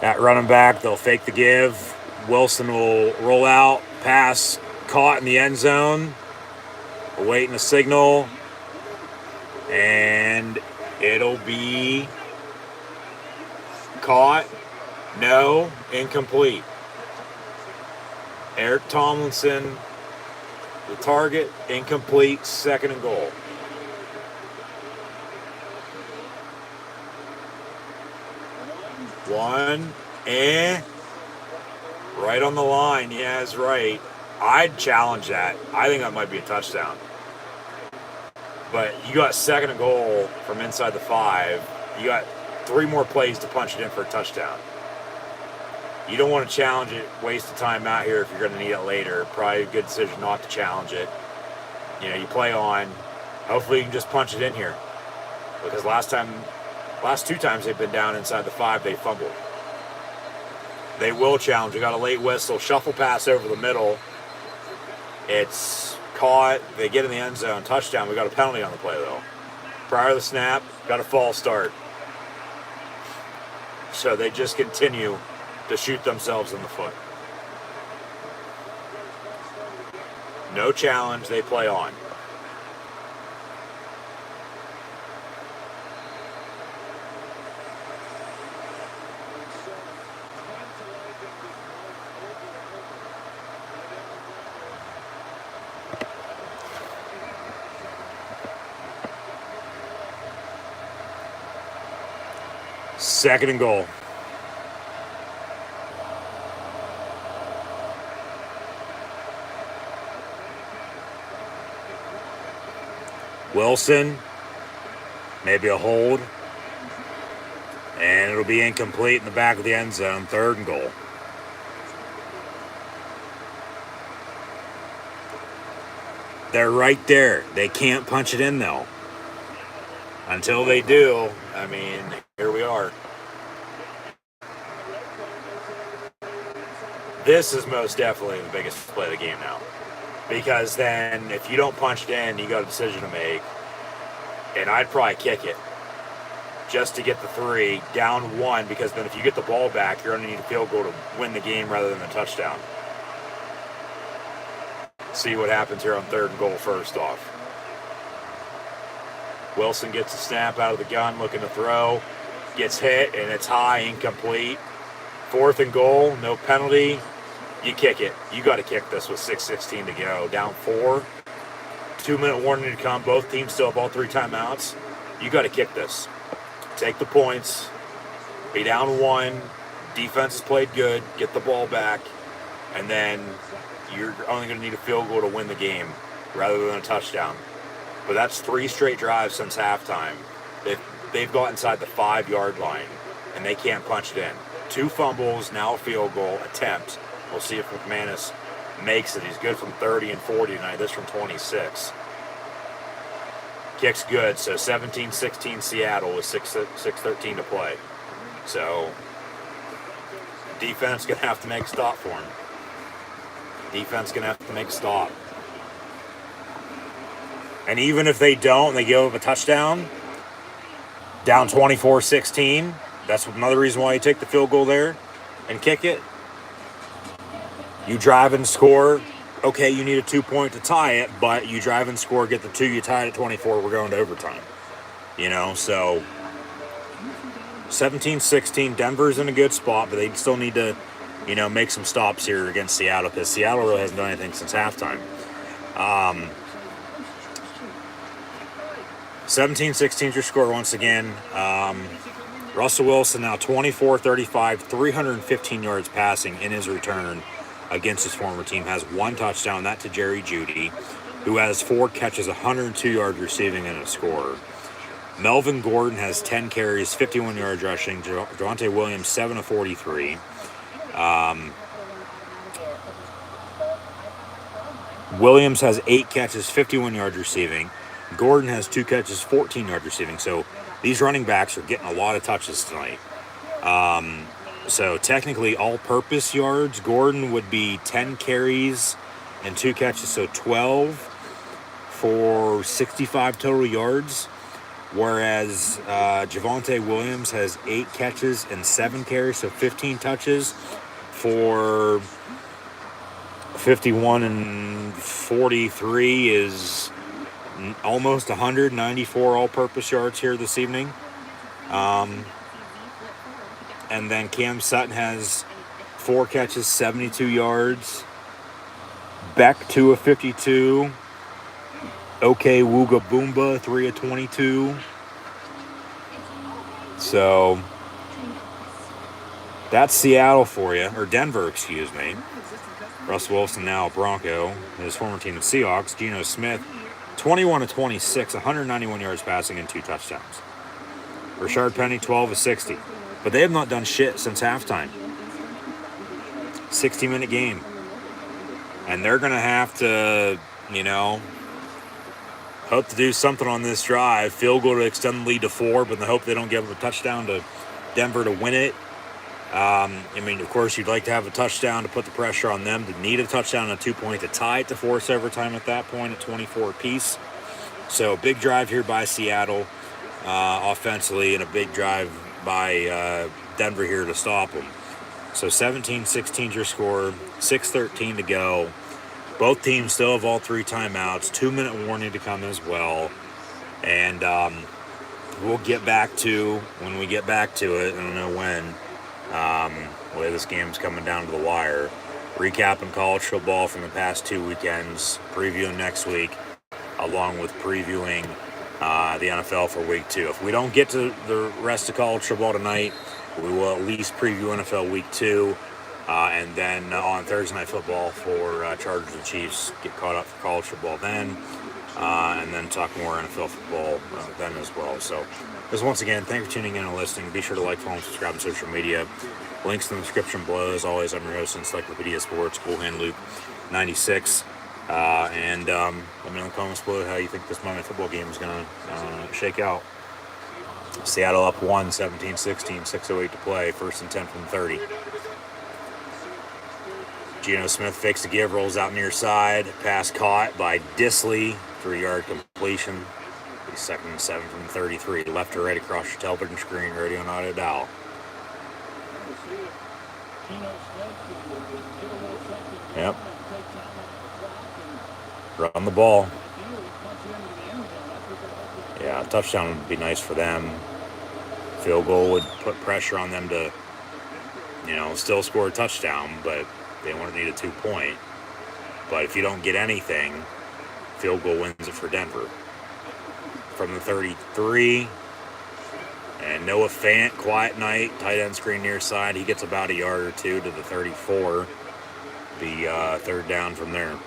at running back, they'll fake the give. Wilson will roll out, pass, caught in the end zone. Awaiting a signal. And it'll be caught. No, incomplete. Eric Tomlinson, the target, incomplete, second and goal. One, right on the line. Yeah, that's right. I'd challenge that. I think that might be a touchdown. But you got second and goal from inside the 5. You got 3 more plays to punch it in for a touchdown. You don't want to challenge it, waste the time out here if you're going to need it later. Probably a good decision not to challenge it. You play on. Hopefully you can just punch it in here. Because last 2 times they've been down inside the 5, they fumbled. They will challenge. We got a late whistle, shuffle pass over the middle. It's caught. They get in the end zone, touchdown. We got a penalty on the play though. Prior to the snap, got a false start. So they just continue to shoot themselves in the foot. No challenge, they play on. Second and goal. Wilson, maybe a hold, and it'll be incomplete in the back of the end zone, third and goal. They're right there. They can't punch it in though. Until they do, I mean, here we are. This is most definitely the biggest play of the game now. Because then if you don't punch it in, you got a decision to make. And I'd probably kick it just to get the 3, down 1, because then if you get the ball back, you're going to need a field goal to win the game rather than a touchdown. See what happens here on third and goal first off. Wilson gets a snap out of the gun, looking to throw. Gets hit, and it's high, incomplete. Fourth and goal, no penalty. You kick it. You got to kick this with 6:16 to go. Down 4. 2-minute warning to come. Both teams still have all 3 timeouts. You got to kick this. Take the points. Be down 1. Defense has played good. Get the ball back. And then you're only going to need a field goal to win the game rather than a touchdown. But that's 3 straight drives since halftime. They've got inside the 5-yard line, and they can't punch it in. 2 fumbles, now a field goal attempt. We'll see if McManus makes it. He's good from 30 and 40 tonight. This from 26. Kick's good, so 17-16 Seattle with 6:13 to play. So defense going to have to make a stop for him. Defense going to have to make a stop. And even if they don't, they give up a touchdown, down 24-16. That's another reason why you take the field goal there and kick it. You drive and score. Okay, you need a 2-point to tie it, but you drive and score, get the 2, you tie it at 24, we're going to overtime. You know, so 17-16, Denver's in a good spot, but they still need to, you know, make some stops here against Seattle, because Seattle really hasn't done anything since halftime. 17-16 is your score once again. Russell Wilson now 24-35, 315 yards passing in his return against his former team. Has 1 touchdown, that to Jerry Jeudy, who has 4 catches, 102 yards receiving, and a score. Melvin Gordon has 10 carries, 51 yards rushing. Javonte Williams, 7 of 43. Williams has 8 catches, 51 yards receiving. Gordon has 2 catches, 14 yards receiving. So these running backs are getting a lot of touches tonight. So technically all-purpose yards, Gordon would be 10 carries and 2 catches, so 12 for 65 total yards. Whereas Javonte Williams has 8 catches and 7 carries, so 15 touches for 51 and 43 is almost 194 all-purpose yards here this evening. And then Cam Sutton has 4 catches, 72 yards. Beck, 2 of 52. Okay, Wooga Boomba, 3 of 22. So that's Seattle for you, or Denver, excuse me. Russ Wilson now a Bronco, his former team, the Seahawks. Geno Smith, 21 of 26, 191 yards passing and 2 touchdowns. Rashard Penny, 12 of 60. But they have not done shit since halftime. 60-minute game. And they're going to have to, you know, hope to do something on this drive. Field goal to extend the lead to 4, but in the hope they don't give up a touchdown to Denver to win it. I mean, of course, you'd like to have a touchdown to put the pressure on them. To need a touchdown and a 2-point to tie it to force overtime at that point at 24 apiece. So big drive here by Seattle offensively, and a big drive by Denver here to stop them. So 17-16 your score, 6:13 to go. Both teams still have all 3 timeouts, 2-minute warning to come as well. And we'll get back to, when we get back to it, I don't know when, the way this game's coming down to the wire, recapping college football from the past 2 weekends, previewing next week, along with previewing the NFL for week 2. If we don't get to the rest of college football tonight, we will at least preview NFL week 2, and then on Thursday Night Football for Chargers and Chiefs, get caught up for college football then, and then talk more NFL football then as well. So, just once again, thank you for tuning in and listening. Be sure to like, follow, and subscribe on social media. Links in the description below. As always, I'm your host, Encyclopedia Sports, Cool Hand Luke 96. And let me know in the comments below how you think this Monday football game is going to shake out. Seattle up 1, 17-16, 6:08 to play, 1st and 10 from 30. Geno Smith fakes the give, rolls out near side, pass caught by Disley, 3-yard completion. 2nd and 7 from 33, left to right across your television screen, radio and audio dial. Yep. Run the ball. Yeah, a touchdown would be nice for them. Field goal would put pressure on them to, you know, still score a touchdown, but they won't need a 2-point. But if you don't get anything, field goal wins it for Denver. From the 33, and Noah Fant, quiet night, tight end screen near side. He gets about a yard or 2 to the 34. The 3rd down from there.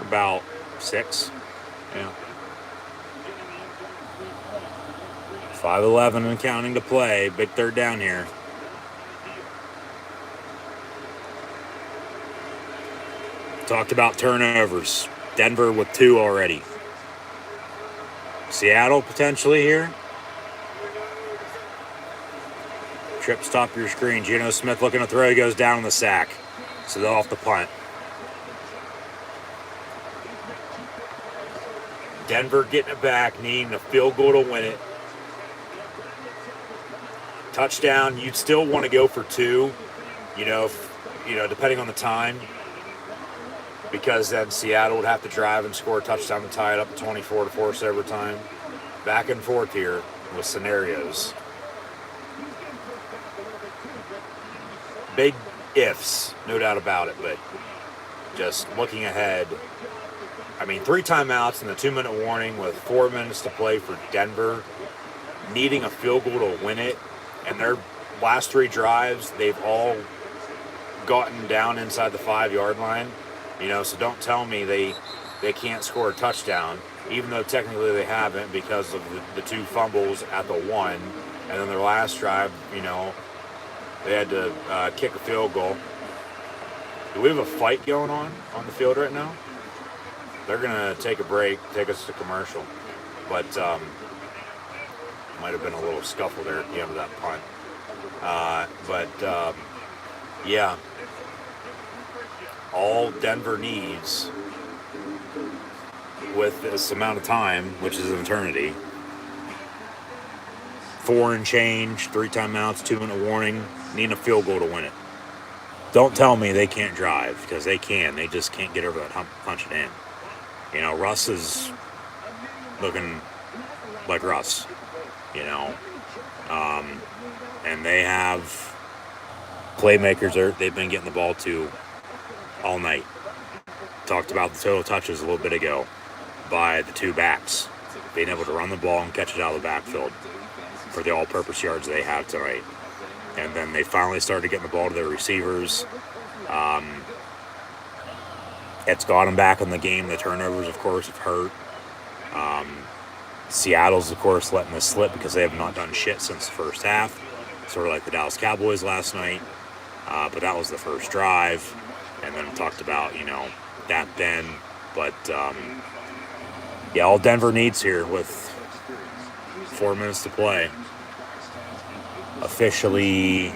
About 6. Yeah. 5:11 and counting to play. Big third down here. Talked about turnovers. Denver with 2 already. Seattle potentially here. Trip, stop your screen. Geno Smith looking to throw. He goes down on the sack. So they'll off the punt. Denver getting it back, needing a field goal to win it. Touchdown, you'd still want to go for 2, depending on the time. Because then Seattle would have to drive and score a touchdown to tie it up to 24 to force overtime. Back and forth here with scenarios. Big ifs, no doubt about it, but just looking ahead. 3 timeouts and the 2-minute warning with 4 minutes to play for Denver, needing a field goal to win it. And their last 3 drives, they've all gotten down inside the 5-yard line. So don't tell me they can't score a touchdown, even though technically they haven't because of the 2 fumbles at the 1. And then their last drive, they had to kick a field goal. Do we have a fight going on the field right now? They're going to take a break, take us to commercial. But might have been a little scuffle there at the end of that punt. Yeah. All Denver needs with this amount of time, which is an eternity, 4 and change, 3 timeouts, 2-minute warning, needing a field goal to win it. Don't tell me they can't drive, because they can. They just can't get over that hump, punch it in. Russ is looking like Russ, and they have playmakers they've been getting the ball to all night. Talked about the total touches a little bit ago by the 2 backs, being able to run the ball and catch it out of the backfield for the all-purpose yards they have tonight. And then they finally started getting the ball to their receivers. It's got them back in the game. The turnovers, of course, have hurt. Seattle's, of course, letting this slip because they have not done shit since the first half. Sort of like the Dallas Cowboys last night. But that was the first drive. And then talked about, that then. But, all Denver needs here with 4 minutes to play. Officially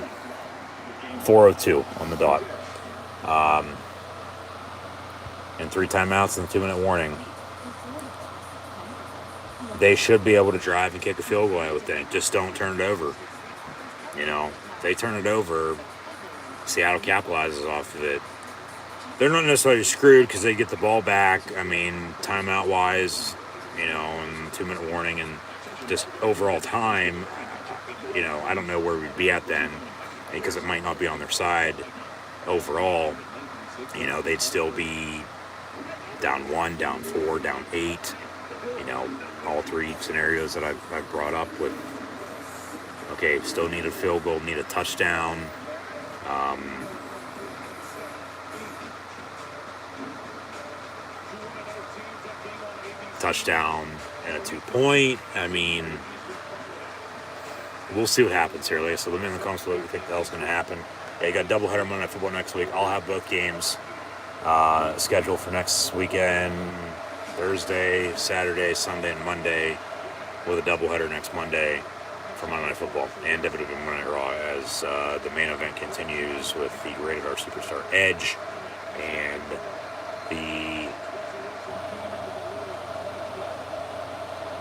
4:02 on the dot. And 3 timeouts and a 2-minute warning. They should be able to drive and kick a field goal, I would think. Just don't turn it over. If they turn it over, Seattle capitalizes off of it. They're not necessarily screwed because they get the ball back. Timeout-wise, and 2-minute warning and just overall time, I don't know where we'd be at then because it might not be on their side overall. They'd still be down 1, down 4, down 8. All 3 scenarios that I've brought up with, okay, still need a field goal, need a touchdown. Touchdown and a 2-point. We'll see what happens here, Leah. So let me know in the comments what you think the hell's going to happen. Yeah, you got doubleheader Monday Night Football next week. I'll have both games scheduled for next weekend. Thursday, Saturday, Sunday, and Monday, with a doubleheader next Monday for Monday Night Football and WWE Monday Night Raw as the main event continues with the Rated R Superstar Edge and the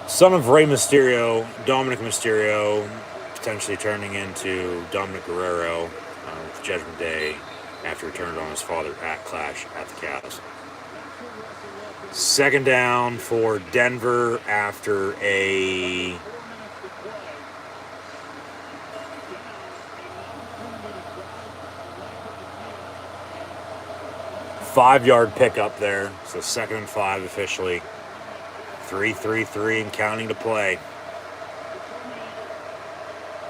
son of Rey Mysterio, Dominic Mysterio, potentially turning into Dominic Guerrero with Judgment Day after he turned on his father at Clash at the Castle. 2nd down for Denver after a five-yard pickup there. So 2nd and 5 officially. 3-3-3 and counting to play.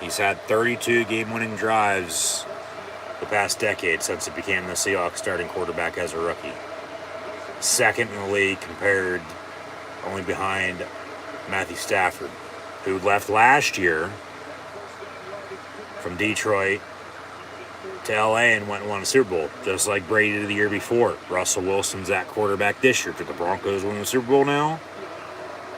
He's had 32 game-winning drives the past decade since he became the Seahawks starting quarterback as a rookie. 2nd in the league compared only behind Matthew Stafford, who left last year from Detroit to LA and went and won a Super Bowl, just like Brady did the year before. Russell Wilson's at quarterback this year. Did the Broncos win the Super Bowl now?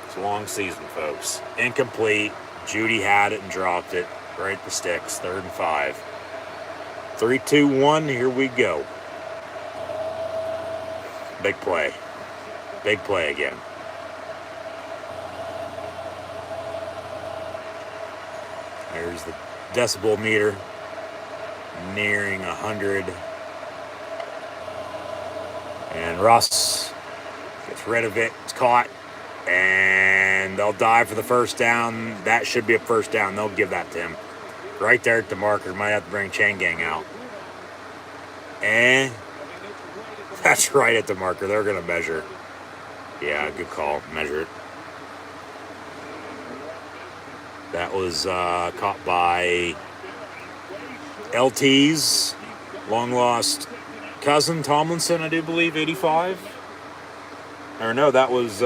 It's a long season, folks. Incomplete. Judy had it and dropped it right at the sticks. 3rd and 5. 3, 2, 1. Here we go. Big play. Big play again. There's the decibel meter nearing 100. And Russ gets rid of it. It's caught. And they'll dive for the first down. That should be a first down. They'll give that to him. Right there at the marker. Might have to bring Chain Gang out. And that's right at the marker. They're going to measure. Yeah, good call. Measure it. That was caught by LT's long-lost cousin, Tomlinson, I do believe, 85. Or no, that was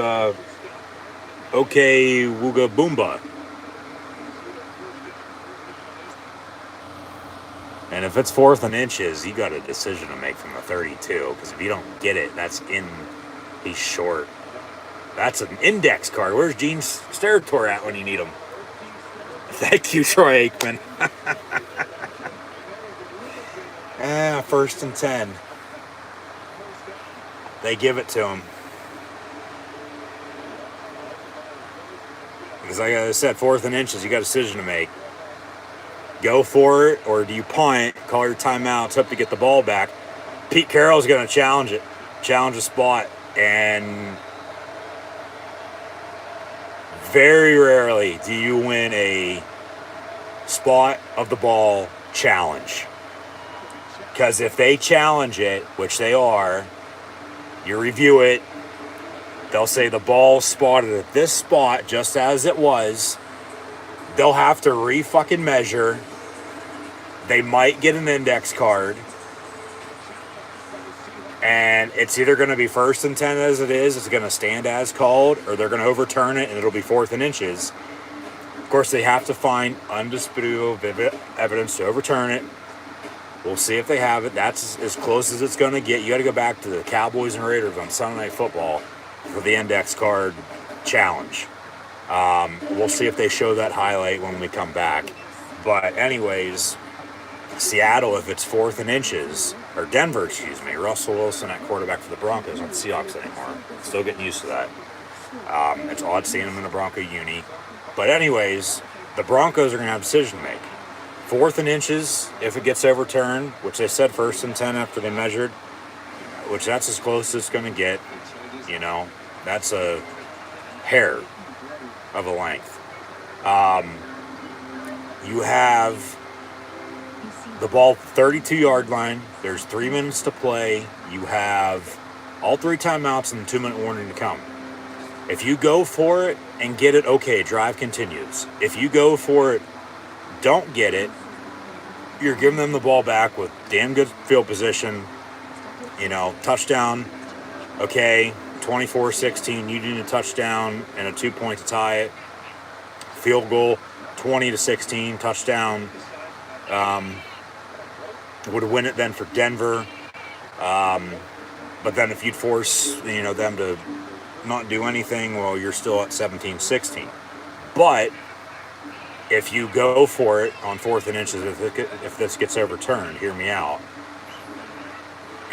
OK Wooga Boomba. And if it's 4th and inches, you got a decision to make from the 32. Because if you don't get it, that's in. He's short. That's an index card. Where's Gene Steratore at when you need him? Thank you, Troy Aikman. 1st and 10. They give it to him. Because like I said, 4th and inches, you got a decision to make. Go for it, or do you punt, call your timeouts, hope to get the ball back. Pete Carroll's going to challenge it, challenge a spot, and very rarely do you win a spot of the ball challenge. Because if they challenge it, which they are, you review it, they'll say the ball spotted at this spot just as it was. They'll have to re-fucking measure. They might get an index card. And it's either going to be 1st and 10 as it is, it's going to stand as called, or they're going to overturn it and it'll be 4th and inches. Of course, they have to find undisputable evidence to overturn it. We'll see if they have it. That's as close as it's going to get. You got to go back to the Cowboys and Raiders on Sunday Night Football for the index card challenge. We'll see if they show that highlight when we come back. But anyways, Seattle, if it's 4th and inches, or Denver, excuse me, Russell Wilson at quarterback for the Broncos, not the Seahawks anymore. Still getting used to that. It's odd seeing him in a Bronco uni. But anyways, the Broncos are going to have a decision to make. 4th and inches, if it gets overturned, which they said 1st and 10 after they measured, which that's as close as it's going to get. You know, that's a hair of a length. You have the ball 32-yard line. There's 3 minutes to play. You have all 3 timeouts and 2-minute warning to come. If you go for it and get it, okay, drive continues. If you go for it, don't get it, you're giving them the ball back with damn good field position. You know, touchdown, okay, 24-16, you need a touchdown and a 2-point to tie it. Field goal, 20-16, touchdown. Would win it then for Denver. But then if you'd force, you know, them to not do anything, well, you're still at 17-16. But if you go for it on 4th and inches, if this gets overturned, hear me out,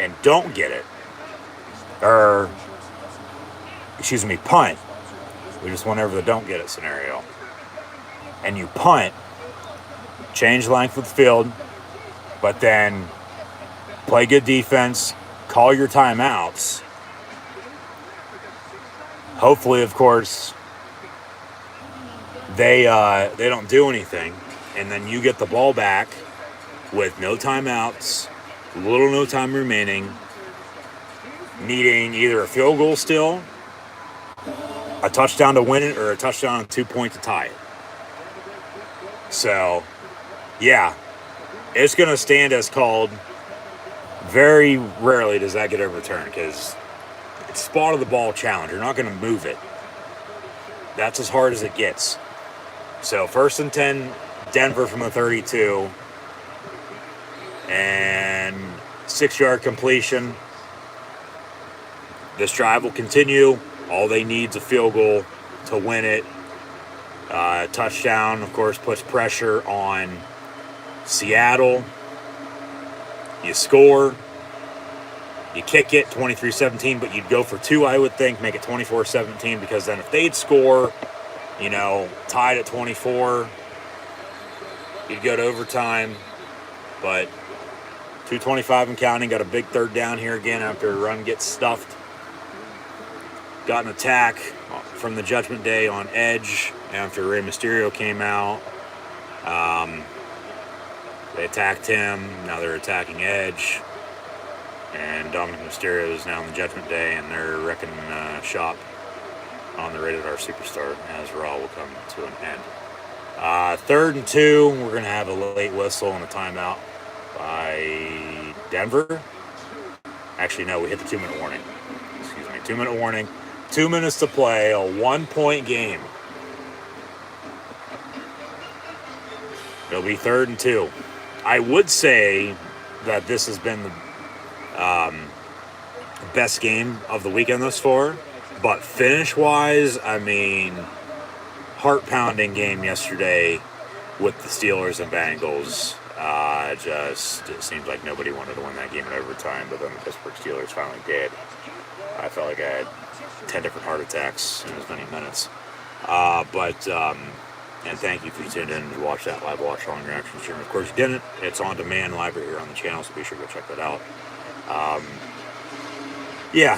and don't get it, or, excuse me, punt. We just went over the don't get it scenario. And you punt, change length of the field, but then play good defense, call your timeouts. Hopefully, of course, they don't do anything, and then you get the ball back with no timeouts, little no time remaining, needing either a field goal still, a touchdown to win it, or a touchdown and 2-point to tie it. So, yeah, it's going to stand as called. Very rarely does that get overturned because it's spot of the ball challenge. You're not going to move it. That's as hard as it gets. So 1st and 10, Denver from the 32. And 6-yard completion. This drive will continue. All they need is a field goal to win it. Touchdown, of course, puts pressure on Seattle. You score. You kick it 23-17, but you'd go for 2, I would think, make it 24-17, because then if they'd score, tied at 24, you'd go to overtime. But 2:25 and counting, got a big 3rd down here again after a run gets stuffed. Got an attack from the Judgment Day on Edge after Rey Mysterio came out. They attacked him. Now they're attacking Edge. And Dominic Mysterio is now in the Judgment Day, and they're wrecking shop on the Rated R Superstar as Raw will come to an end. 3rd and 2, we're going to have a late whistle and a timeout by Denver. Actually, no, we hit the 2-minute warning. Excuse me, 2-minute warning. 2 minutes to play, a 1-point game. It'll be 3rd and 2. I would say that this has been the best game of the weekend thus far, but finish-wise, heart-pounding game yesterday with the Steelers and Bengals. It seems like nobody wanted to win that game in overtime, but then the Pittsburgh Steelers finally did. I felt like I had 10 different heart attacks in as many minutes. And thank you for tuning in to watch that live watch-along reaction stream. Of course, you didn't. It's on demand live right here on the channel, so be sure to go check that out.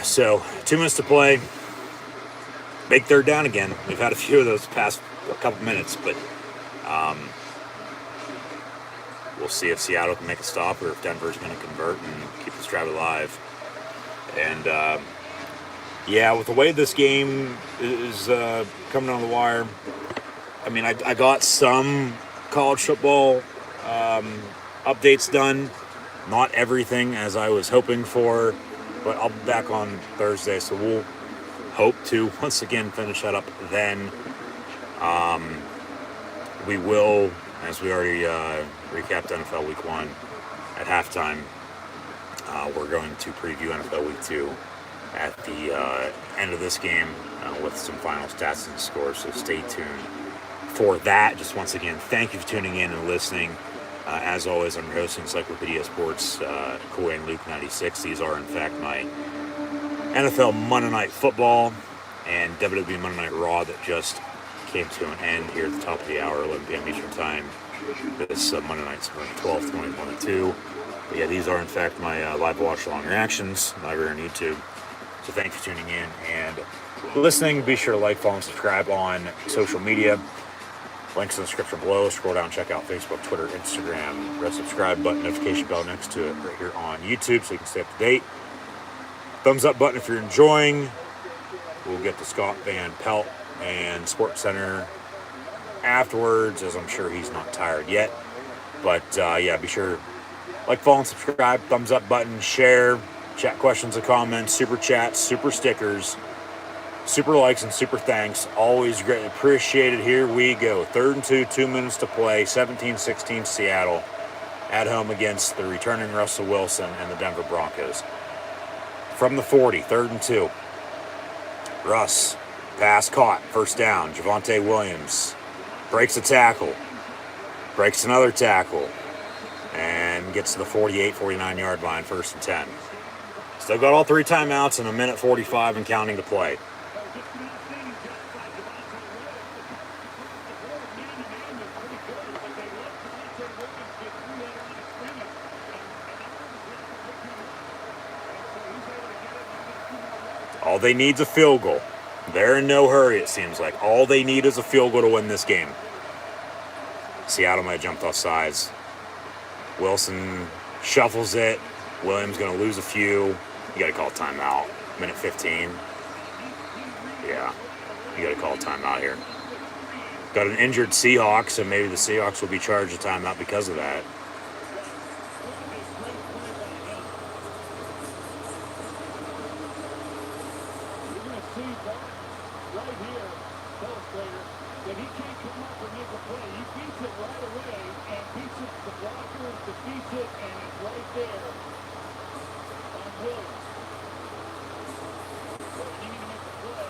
So 2 minutes to play. Big 3rd down again. We've had a few of those past couple minutes, but we'll see if Seattle can make a stop or if Denver's going to convert and keep this drive alive. And, with the way this game is coming on the wire, I got some college football updates done. Not everything as I was hoping for, but I'll be back on Thursday, so we'll hope to once again finish that up then. We will, as we already recapped NFL Week 1 at halftime, we're going to preview NFL Week 2 at the end of this game with some final stats and scores, so stay tuned for that. Just once again, thank you for tuning in and listening. As always, I'm your host, Encyclopedia Sports, Kool and Luke 96. These are, in fact, my NFL Monday Night Football and WWE Monday Night Raw that just came to an end here at the top of the hour, 11 p.m. Eastern Time. This Monday night, September 12th, 2022. But these are, in fact, my live watch-along reactions live here on YouTube. So thanks for tuning in and listening. Be sure to like, follow, and subscribe on social media. Links in the description below. Scroll down, check out Facebook, Twitter, Instagram. Press subscribe button, notification bell next to it right here on YouTube so you can stay up to date. Thumbs up button if you're enjoying. We'll get to Scott Van Pelt and Sports Center afterwards, as I'm sure he's not tired yet. But be sure like, follow, and subscribe. Thumbs up button, share, chat questions and comments, super chats, super stickers, super likes, and super thanks. Always greatly appreciated. Here we go. 3rd and 2, 2 minutes to play. 17-16 Seattle at home against the returning Russell Wilson and the Denver Broncos. From the 40, 3rd and 2. Russ, pass caught, 1st down. Javonte Williams breaks a tackle, breaks another tackle, and gets to the 48, 49-yard line, 1st and 10. Still got all 3 timeouts and a minute 45 and counting to play. All they need is a field goal. They're in no hurry, it seems like. All they need is a field goal to win this game. Seattle might have jumped off sides. Wilson shuffles it. Williams going to lose a few. You got to call timeout. Minute 15. Yeah, you got to call timeout here. Got an injured Seahawks, so maybe the Seahawks will be charged a timeout because of that. illustrator that he can't come up and make a play. He beats it right away and beats it. The blocker defeats it, and it's right there on Williams. So you need to make a play.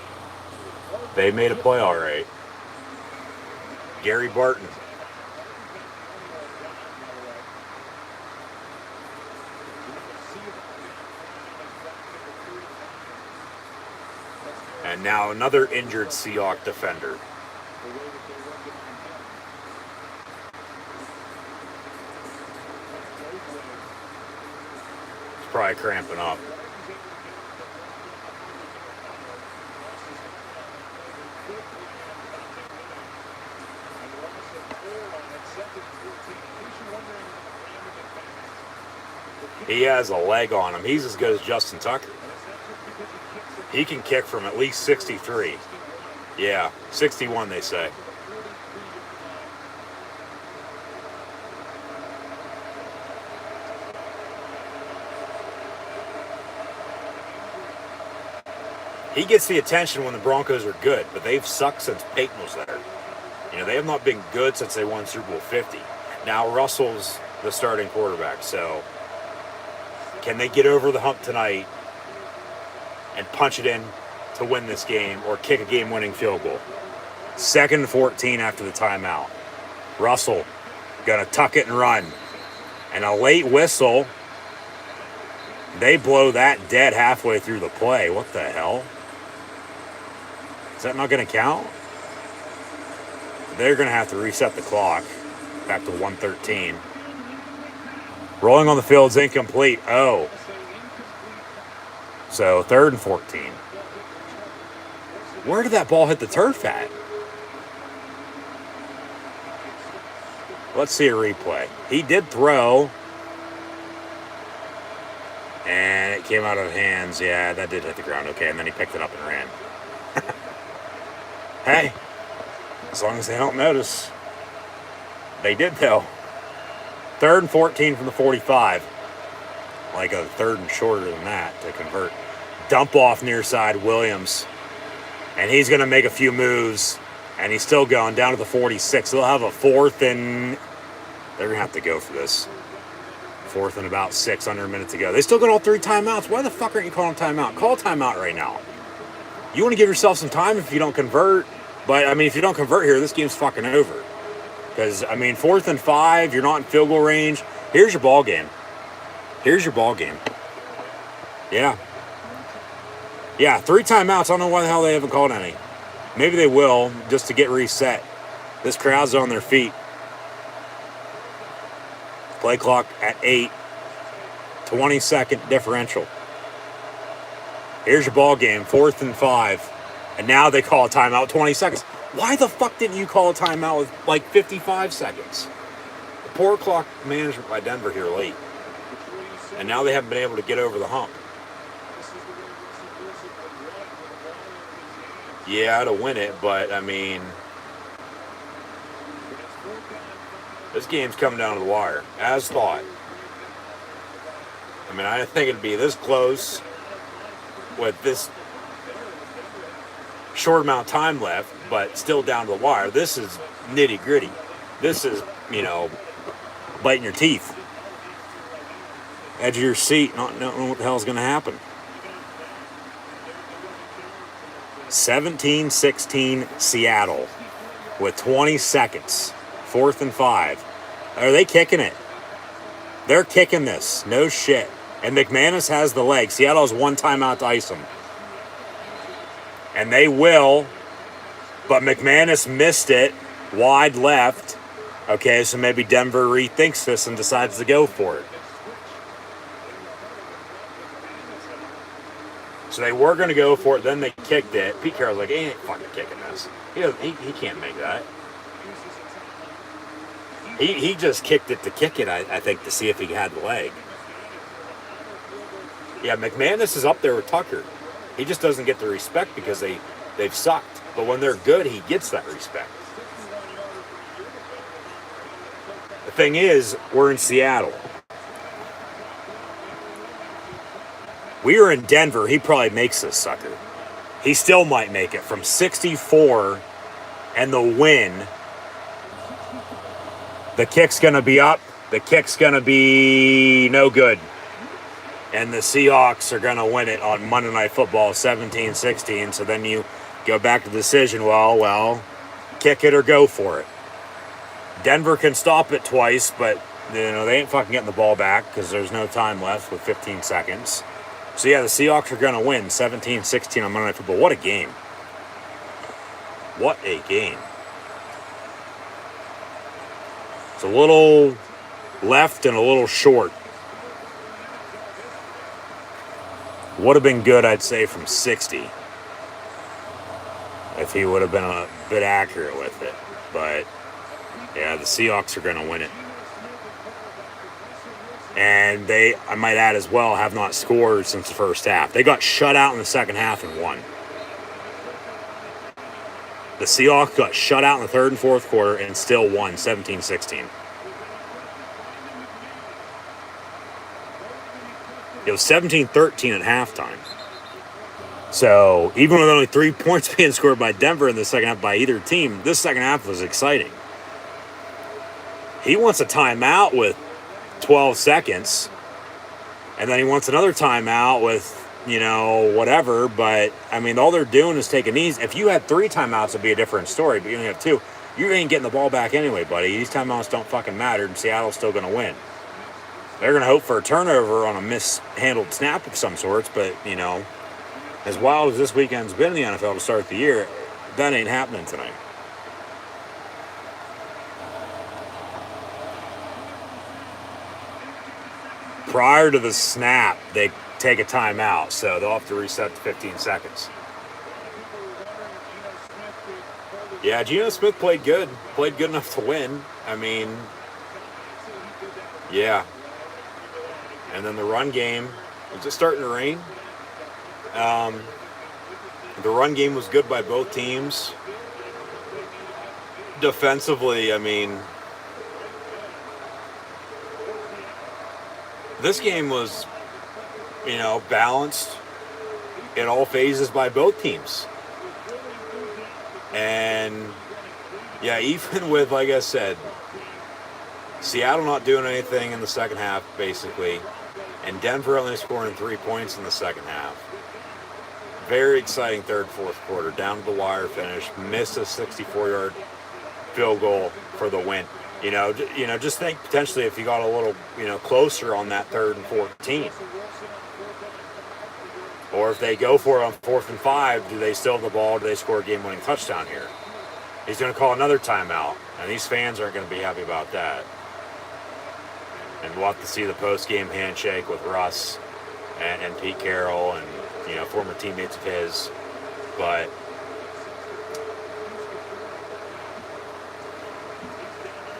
They made a play all right. Gary Barton. And now another injured Seahawks defender. He's probably cramping up. He has a leg on him. He's as good as Justin Tucker. He can kick from at least 63. Yeah, 61 they say. He gets the attention when the Broncos are good, but they've sucked since Peyton was there. You know, they have not been good since they won Super Bowl 50. Now Russell's the starting quarterback, so can they get over the hump tonight and punch it in to win this game or kick a game-winning field goal? 2nd and 14 after the timeout. Russell gonna tuck it and run. And a late whistle. They blow that dead halfway through the play. What the hell? Is that not gonna count? They're gonna have to reset the clock back to 113. Rolling on the field's incomplete. Oh. So 3rd and 14. Where did that ball hit the turf at? Let's see a replay. He did throw. And it came out of hands. Yeah, that did hit the ground. Okay, and then he picked it up and ran. Hey, as long as they don't notice. They did, though. 3rd and 14 from the 45. Like a 3rd and shorter than that to convert. Dump off near side Williams. And he's going to make a few moves. And he's still going down to the 46. They'll have a 4th and... They're going to have to go for this. 4th and about 6 under a minute to go. They still got all 3 timeouts. Why the fuck aren't you calling timeout? Call timeout right now. You want to give yourself some time if you don't convert. But, I mean, if you don't convert here, this game's fucking over. Because, I mean, 4th and 5, you're not in field goal range. Here's your ball game. Here's your ball game. Yeah. Yeah, 3 timeouts. I don't know why the hell they haven't called any. Maybe they will, just to get reset. This crowd's on their feet. Play clock at 8. 20-second differential. Here's your ball game, 4th and 5. And now they call a timeout 20 seconds. Why the fuck didn't you call a timeout with like 55 seconds? The poor clock management by Denver here late. And now they haven't been able to get over the hump. Yeah, to win it, but I mean, this game's coming down to the wire, as thought. I mean, I didn't think it'd be this close with this short amount of time left, but still down to the wire. This is nitty gritty. This is, you know, biting your teeth. Edge of your seat, not knowing what the hell is going to happen. 17-16 Seattle with 20 seconds. 4th and 5. Are they kicking it? They're kicking this. No shit. And McManus has the leg. Seattle has 1 timeout to ice him. And they will. But McManus missed it. Wide left. Okay, so maybe Denver rethinks this and decides to go for it. So they were going to go for it, then they kicked it. Pete Carroll's like, he ain't fucking kicking this. He can't make that. He just kicked it to kick it, I think, to see if he had the leg. Yeah, McManus is up there with Tucker. He just doesn't get the respect because they've sucked. But when they're good, he gets that respect. The thing is, we're in Seattle. We were in Denver. He probably makes this sucker. He still might make it from 64 and the win, the kick's going to be up. The kick's going to be no good. And the Seahawks are going to win it on Monday Night Football 17-16. So then you go back to the decision, well, kick it or go for it. Denver can stop it twice, but they ain't fucking getting the ball back because there's no time left with 15 seconds. So yeah, the Seahawks are going to win 17-16 on Monday Night Football. What a game. What a game. It's a little left and a little short. Would have been good, I'd say, from 60 if he would have been a bit accurate with it. But yeah, the Seahawks are going to win it. And they, I might add as well, have not scored since the first half. They got shut out in the second half and won. The Seahawks got shut out in the third and fourth quarter and still won 17-16. It was 17-13 at halftime. So even with only 3 points being scored by Denver in the second half by either team, this second half was exciting. He wants a timeout with 12 seconds, and then he wants another timeout with, whatever. But, all they're doing is taking these. If you had 3 timeouts, it'd be a different story, but you only have 2. You ain't getting the ball back anyway, buddy. These timeouts don't fucking matter, and Seattle's still going to win. They're going to hope for a turnover on a mishandled snap of some sorts, but, as wild as this weekend's been in the NFL to start the year, that ain't happening tonight. Prior to the snap, they take a timeout, so they'll have to reset to 15 seconds. Yeah, Geno Smith played good. Played good enough to win. Yeah. And then the run game, was it starting to rain? The run game was good by both teams. Defensively, this game was, balanced in all phases by both teams. And, yeah, even with, like I said, Seattle not doing anything in the second half, basically, and Denver only scoring 3 points in the second half. Very exciting third, fourth quarter, down to the wire finish, missed a 64-yard field goal for the win. Just think potentially if you got a little, closer on that 3rd and 14. Or if they go for it on 4th and 5, do they still have the ball? Do they score a game-winning touchdown here? He's going to call another timeout, and these fans aren't going to be happy about that. And we'll have to see the post-game handshake with Russ and Pete Carroll and, former teammates of his. But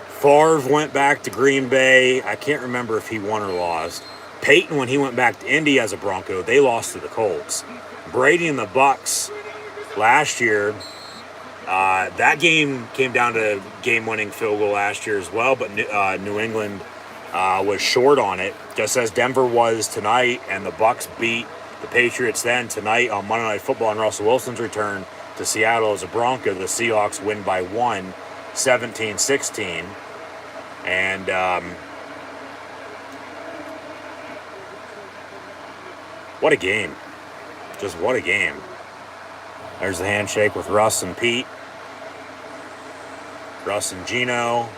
Favre went back to Green Bay. I can't remember if he won or lost. Peyton, when he went back to Indy as a Bronco, they lost to the Colts. Brady and the Bucks last year, that game came down to game-winning field goal last year as well, but New England was short on it, just as Denver was tonight, and the Bucks beat the Patriots then tonight on Monday Night Football on Russell Wilson's return to Seattle as a Bronco. The Seahawks win by 1, 17-16. And what a game. Just what a game. There's the handshake with Russ and Pete. Russ and Geno.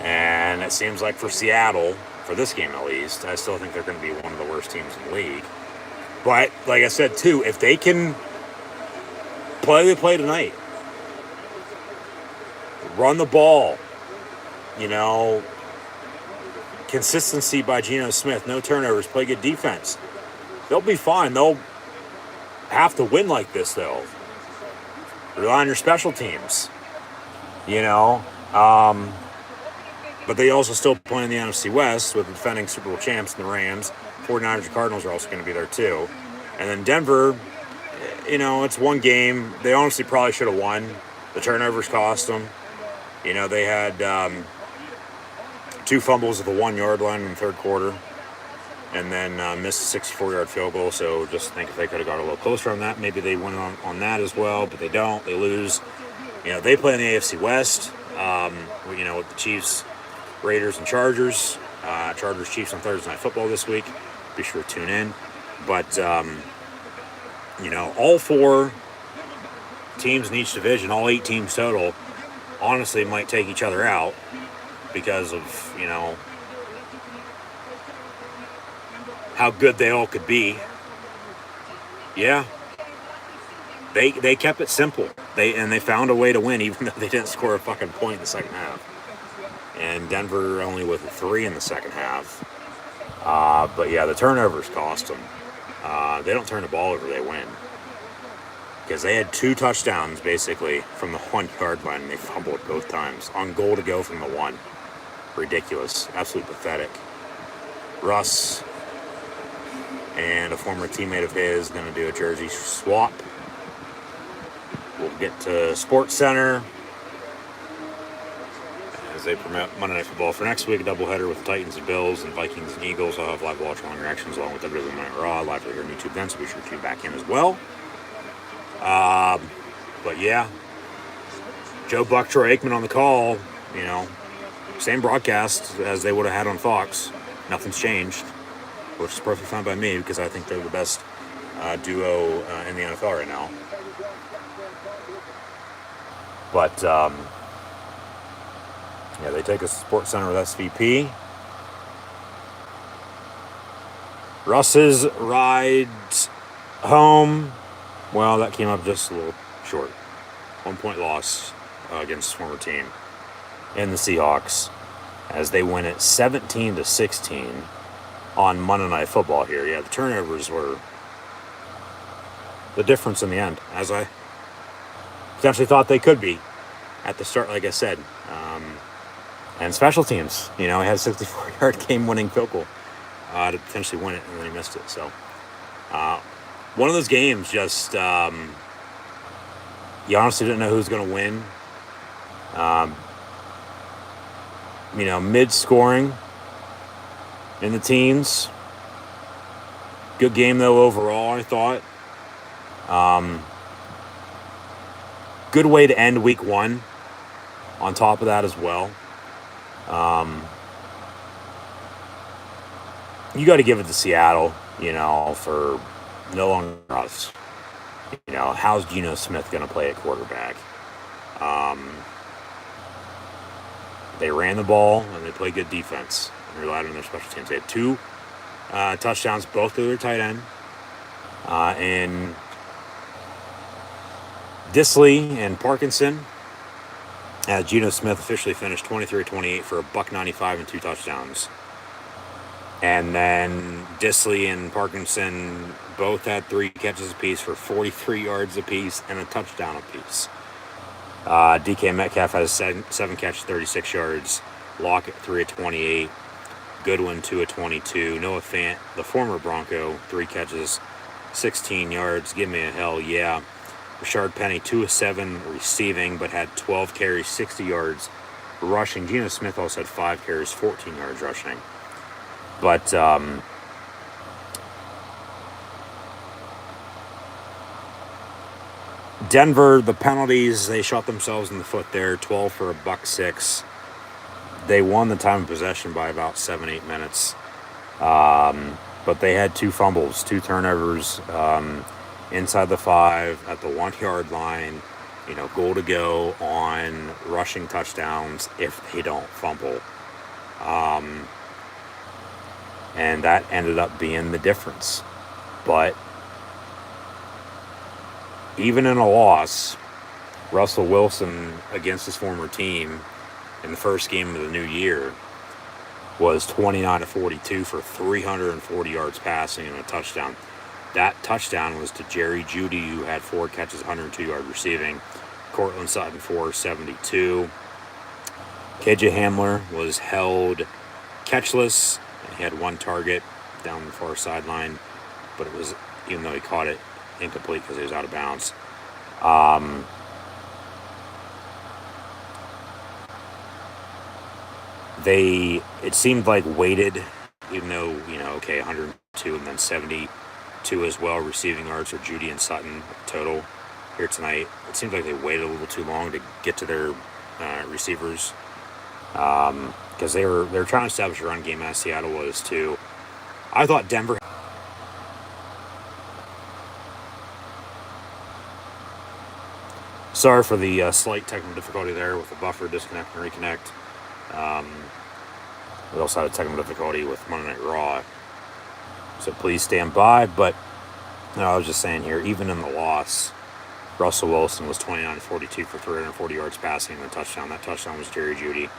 And it seems like for Seattle, for this game at least, I still think they're going to be one of the worst teams in the league. But, like I said, too, if they can play tonight, run the ball, consistency by Geno Smith, no turnovers, play good defense, they'll be fine. They'll have to win like this, though. Rely on your special teams, But they also still play in the NFC West with the defending Super Bowl champs and the Rams. 49ers and Cardinals are also going to be there too. And then Denver, it's one game. They honestly probably should have won. The turnovers cost them. They had 2 fumbles at the 1-yard line in the third quarter. and then missed a 64-yard field goal. So just think if they could have got a little closer on that, maybe they win on that as well. But they don't. They lose. They play in the AFC West. With the Chiefs, Raiders, and Chargers. Chargers, Chiefs on Thursday Night Football this week. Be sure to tune in. But all 4 teams in each division, all 8 teams total, honestly might take each other out because of how good they all could be. Yeah, they kept it simple. They found a way to win, even though they didn't score a fucking point in the second half. And Denver only with a 3 in the second half. But yeah, the turnovers cost them. They don't turn the ball over, they win. Because they had 2 touchdowns basically from the 1-yard line, and they fumbled both times on goal to go from the 1. Ridiculous, absolutely pathetic. Russ and a former teammate of his going to do a jersey swap. We'll get to Sports Center as they promote Monday Night Football for next week. A doubleheader with the Titans and Bills and Vikings and Eagles. I'll have live watch-along reactions along with WWE Monday Night Raw live right here on YouTube then, so be sure to tune back in as well. But yeah, Joe Buck, Troy Aikman on the call. Same broadcast as they would have had on Fox. Nothing's changed, which is perfectly fine by me because I think they're the best duo in the NFL right now. But they take us to Sports Center with SVP. Russ's ride home. Well, that came up just a little short. 1-point loss against his former team in the Seahawks as they win it 17-16 on Monday Night Football here. Yeah, the turnovers were the difference in the end, as I potentially thought they could be at the start, like I said. And special teams, he had a 64-yard game-winning field goal to potentially win it, and then he missed it. So one of those games just, you honestly didn't know who was going to win. Mid-scoring in the teens. Good game, though, overall, I thought. Good way to end week 1 on top of that as well. You got to give it to Seattle, for no longer us. How's Geno Smith going to play at quarterback? They ran the ball and they played good defense and relied on their special teams. They had 2 touchdowns, both to their tight end. And Disley and Parkinson. Geno Smith officially finished 23-28 for $195 and 2 touchdowns. And then Disley and Parkinson both had 3 catches apiece for 43 yards apiece and a touchdown apiece. DK Metcalf had a 7 catch, 36 yards. Lockett 3 of 28. Goodwin 2 of 22. Noah Fant, the former Bronco, 3 catches, 16 yards. Give me a hell yeah. Rashard Penny 2 of 7 receiving, but had 12 carries, 60 yards rushing. Geno Smith also had 5 carries, 14 yards rushing. But Denver, the penalties, they shot themselves in the foot there. 12 for $106. They won the time of possession by about 7-8 minutes. But they had 2 fumbles, 2 turnovers inside the 5 at the 1-yard line. Goal to go on rushing touchdowns if they don't fumble. And that ended up being the difference. But even in a loss, Russell Wilson against his former team in the first game of the new year was 29 of 42 for 340 yards passing and a touchdown. That touchdown was to Jerry Jeudy, who had 4 catches, 102 yards receiving. Cortland Sutton, 472. KJ Hamler was held catchless. He had 1 target down the far sideline, but it was, even though he caught it, incomplete because he was out of bounds. It seemed like weighted, even though, okay, 102 and then 72 as well receiving yards for Judy and Sutton total here tonight. It seems like they waited a little too long to get to their receivers, because they were trying to establish a run game, as Seattle was too. I thought Denver. Sorry for the slight technical difficulty there with the buffer disconnect and reconnect. We also had a technical difficulty with Monday Night Raw, so please stand by. But I was just saying here, even in the loss, Russell Wilson was 29-42 for 340 yards passing and a touchdown. That touchdown was Jerry Jeudy,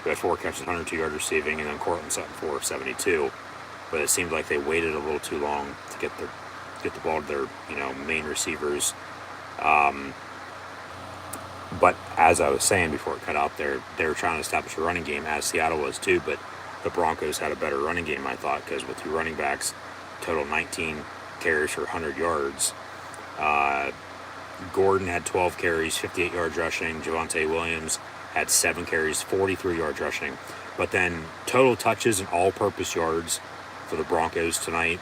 who had 4 catches, 102 yards receiving, and then Cortland Sutton 472. But it seemed like they waited a little too long to get the ball to their main receivers. But as I was saying before it cut out there, they were trying to establish a running game, as Seattle was too. But the Broncos had a better running game, I thought, because with 2 running backs, total 19 carries for 100 yards. Gordon had 12 carries, 58 yards rushing. Javonte Williams had 7 carries, 43 yards rushing. But then total touches and all-purpose yards for the Broncos tonight.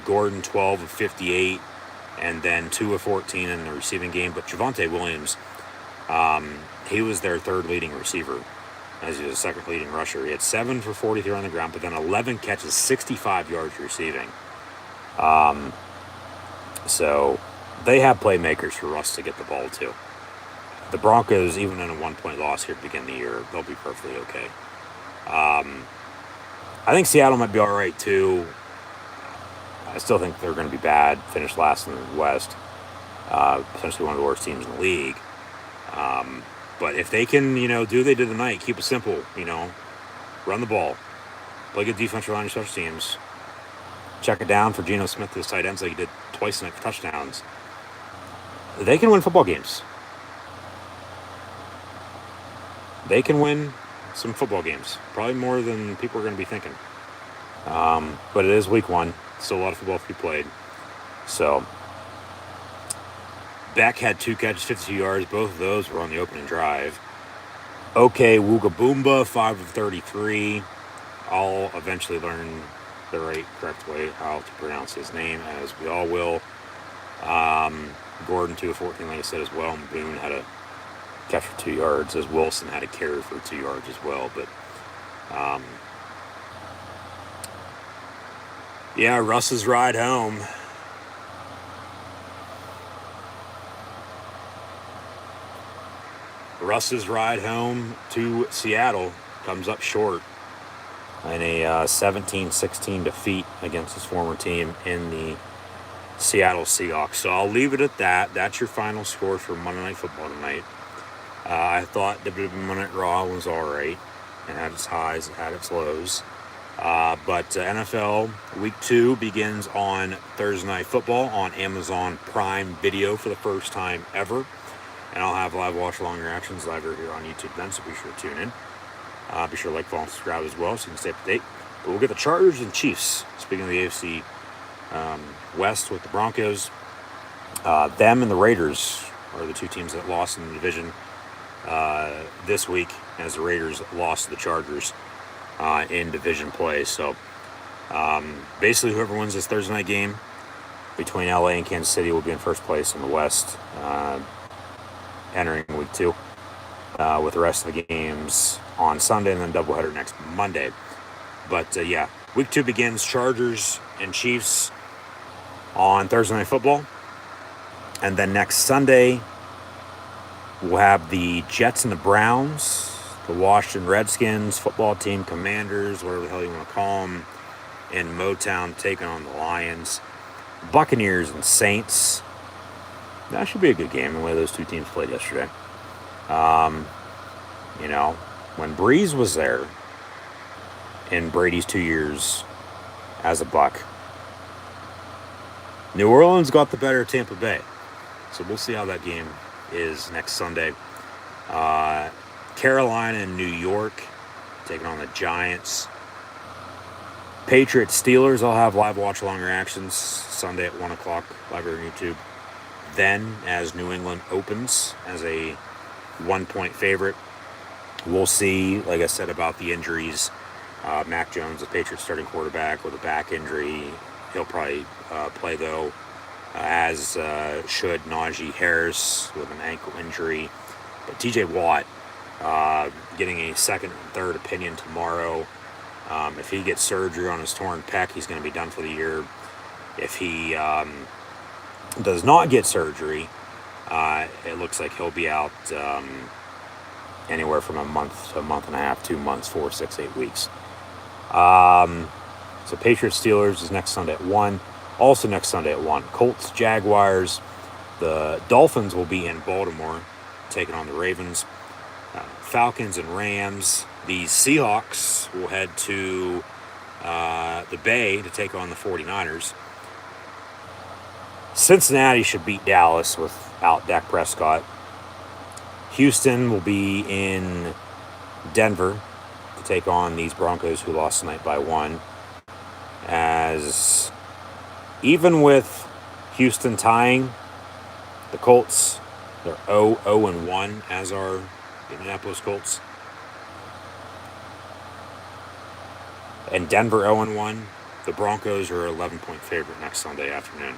Gordon 12 of 58, and then 2 of 14 in the receiving game. But Javonte Williams, he was their 3rd leading receiver, as he was the 2nd leading rusher. He had 7 for 43 on the ground, but then 11 catches, 65 yards receiving. So they have playmakers for Russ to get the ball to. The Broncos, even in a 1-point loss here to begin the year, they'll be perfectly okay. I think Seattle might be all right too. I still think they're going to be bad. Finish last in the West. Potentially one of the worst teams in the league. But if they can, do what they did tonight, keep it simple, run the ball, play good defensive line and special teams, check it down for Geno Smith to his tight ends like he did twice tonight for touchdowns, they can win football games. They can win some football games, probably more than people are going to be thinking. But it is week 1. Still a lot of football to be played. So Beck had 2 catches, 52 yards. Both of those were on the opening drive. Okay, Woogaboomba, 5 of 33. I'll eventually learn the correct way how to pronounce his name, as we all will. Gordon, 2 of 14, like I said, as well. And Boone had a catch for 2 yards, as Wilson had a carry for 2 yards as well. But yeah, Russ's ride home. Russ's ride home to Seattle comes up short in a 17-16 defeat against his former team in the Seattle Seahawks. So I'll leave it at that. That's your final score for Monday Night Football tonight. I thought WWE Monday Night Raw was all right. It had its highs, it had its lows. But NFL Week 2 begins on Thursday Night Football on Amazon Prime Video for the first time ever. And I'll have live watch-along reactions live here on YouTube then, so be sure to tune in. Be sure to like, follow, and subscribe as well so you can stay up to date. But we'll get the Chargers and Chiefs. Speaking of the AFC West with the Broncos, them and the Raiders are the 2 teams that lost in the division this week, as the Raiders lost to the Chargers in division play. So basically whoever wins this Thursday night game between LA and Kansas City will be in first place in the West entering Week 2 with the rest of the games on Sunday and then doubleheader next Monday. But yeah, Week 2 begins Chargers and Chiefs on Thursday Night Football. And then next Sunday, we'll have the Jets and the Browns, the Washington Redskins, football team, Commanders, whatever the hell you want to call them, in Motown taking on the Lions. Buccaneers and Saints. That should be a good game, the way those 2 teams played yesterday. When Breeze was there in Brady's 2 years as a Buck, New Orleans got the better of Tampa Bay. So we'll see how that game is next Sunday. Carolina and New York taking on the Giants. Patriots Steelers, I'll have live watch-along reactions Sunday at 1 o'clock live here on YouTube. Then, as New England opens as a 1-point favorite, we'll see, like I said, about the injuries Mac Jones, the Patriots starting quarterback, with a back injury. He'll probably play, though, as should Najee Harris with an ankle injury. But TJ Watt getting a second and third opinion tomorrow. If he gets surgery on his torn pec, he's going to be done for the year. If he does not get surgery, it looks like he'll be out anywhere from a month to a month and a half, 2 months, 4, 6, 8 weeks. So Patriots Steelers is next Sunday at 1. Also next Sunday at 1. Colts Jaguars. The Dolphins will be in Baltimore taking on the Ravens. Falcons and Rams. The Seahawks will head to the Bay to take on the 49ers. Cincinnati should beat Dallas without Dak Prescott. Houston will be in Denver to take on these Broncos who lost tonight by 1. As even with Houston tying the Colts, they're 0-1, as are the Indianapolis Colts. And Denver 0-1. The Broncos are an 11-point favorite next Sunday afternoon.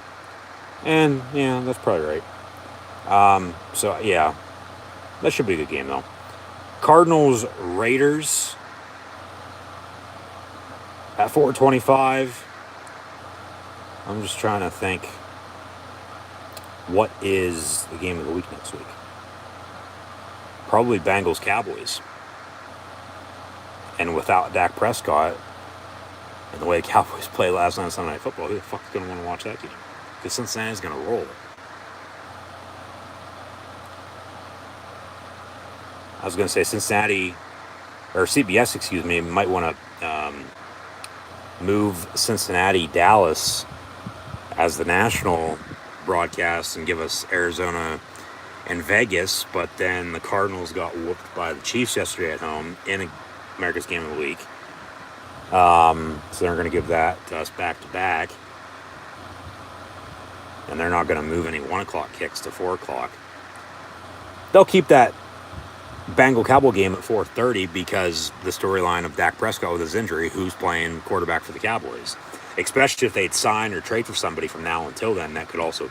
And, yeah, that's probably right. So, yeah, that should be a good game, though. Cardinals Raiders at 4:25. I'm just trying to think, what is the game of the week next week? Probably Bengals Cowboys. And without Dak Prescott, and the way the Cowboys played last night on Sunday Night Football, who the fuck is going to want to watch that game? Because Cincinnati's going to roll. I was going to say Cincinnati, or CBS, excuse me, might want to move Cincinnati-Dallas as the national broadcast and give us Arizona and Vegas, but then the Cardinals got whooped by the Chiefs yesterday at home in America's Game of the Week. So they're going to give that to us back-to-back. And they're not going to move any 1 o'clock kicks to 4 o'clock. They'll keep that Bengal Cowboy game at 4:30 because the storyline of Dak Prescott with his injury, who's playing quarterback for the Cowboys. Especially if they'd sign or trade for somebody from now until then, that could also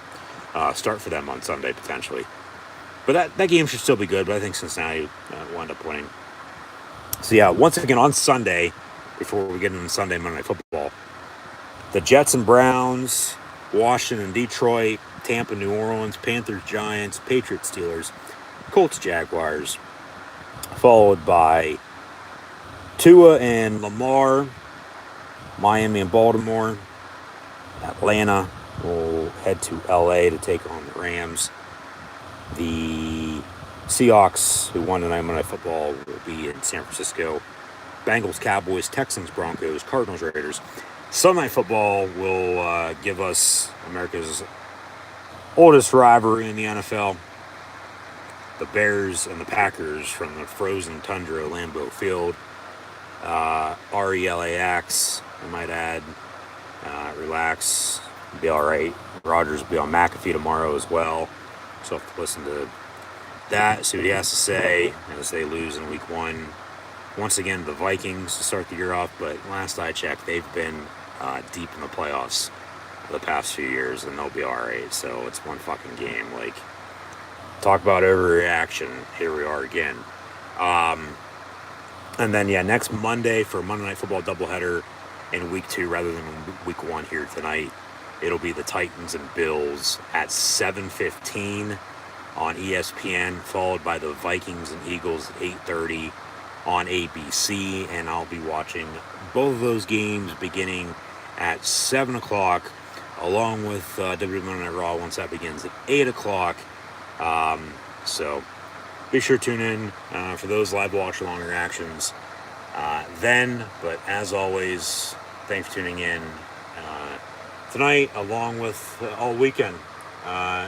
start for them on Sunday potentially. But that game should still be good, but I think Cincinnati will end up winning. So yeah, once again on Sunday, before we get into Sunday Monday Night Football, the Jets and Browns, Washington, Detroit, Tampa, New Orleans, Panthers, Giants, Patriots, Steelers, Colts, Jaguars, followed by Tua and Lamar, Miami and Baltimore. Atlanta will head to LA to take on the Rams. The Seahawks, who won tonight Monday Night Football, will be in San Francisco. Bengals, Cowboys, Texans, Broncos, Cardinals, Raiders. Sunday Night Football will give us America's oldest rivalry in the NFL. The Bears and the Packers from the frozen tundra of Lambeau Field. RELAX, I might add. Relax. Be all right. Rodgers will be on McAfee tomorrow as well. So I'll have to listen to that, see what he has to say as they lose in week 1. Once again, the Vikings to start the year off, but last I checked, they've been deep in the playoffs the past few years, and they'll be all right. So it's one fucking game. Like, talk about overreaction. Here we are again. And then, yeah, next Monday for Monday Night Football doubleheader in week 2 rather than week 1 here tonight. It'll be the Titans and Bills at 7:15 on ESPN, followed by the Vikings and Eagles at 8:30 on ABC. And I'll be watching both of those games beginning at 7 o'clock, along with WWE Monday Night Raw once that begins at 8 o'clock. So be sure to tune in for those live watch-along reactions then. But as always, thanks for tuning in tonight, along with all weekend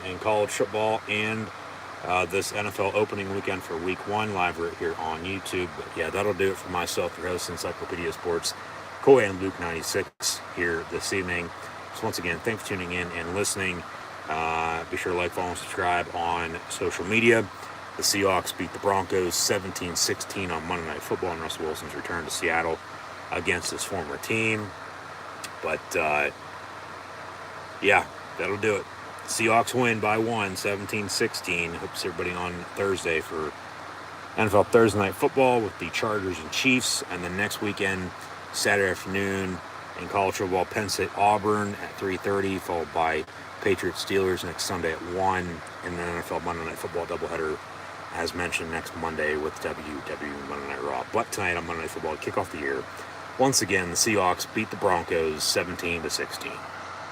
in college football and this NFL opening weekend for week 1 live right here on YouTube. But yeah, that'll do it for myself, your host, Encyclopedia Sports, Coy and Luke 96 here this evening. So once again, thanks for tuning in and listening. Be sure to like, follow, and subscribe on social media. The Seahawks beat the Broncos 17-16 on Monday Night Football, and Russell Wilson's return to Seattle against his former team. But, yeah, that'll do it. Seahawks win by 17-16. Hope to see everybody on Thursday for NFL Thursday Night Football with the Chargers and Chiefs. And then next weekend, Saturday afternoon, in college football, Penn State Auburn at 3:30, followed by Patriots Steelers next Sunday at 1. And then NFL Monday Night Football doubleheader, as mentioned, next Monday with WWE Monday Night Raw. But tonight on Monday Night Football, kick off the year. Once again, the Seahawks beat the Broncos 17-16.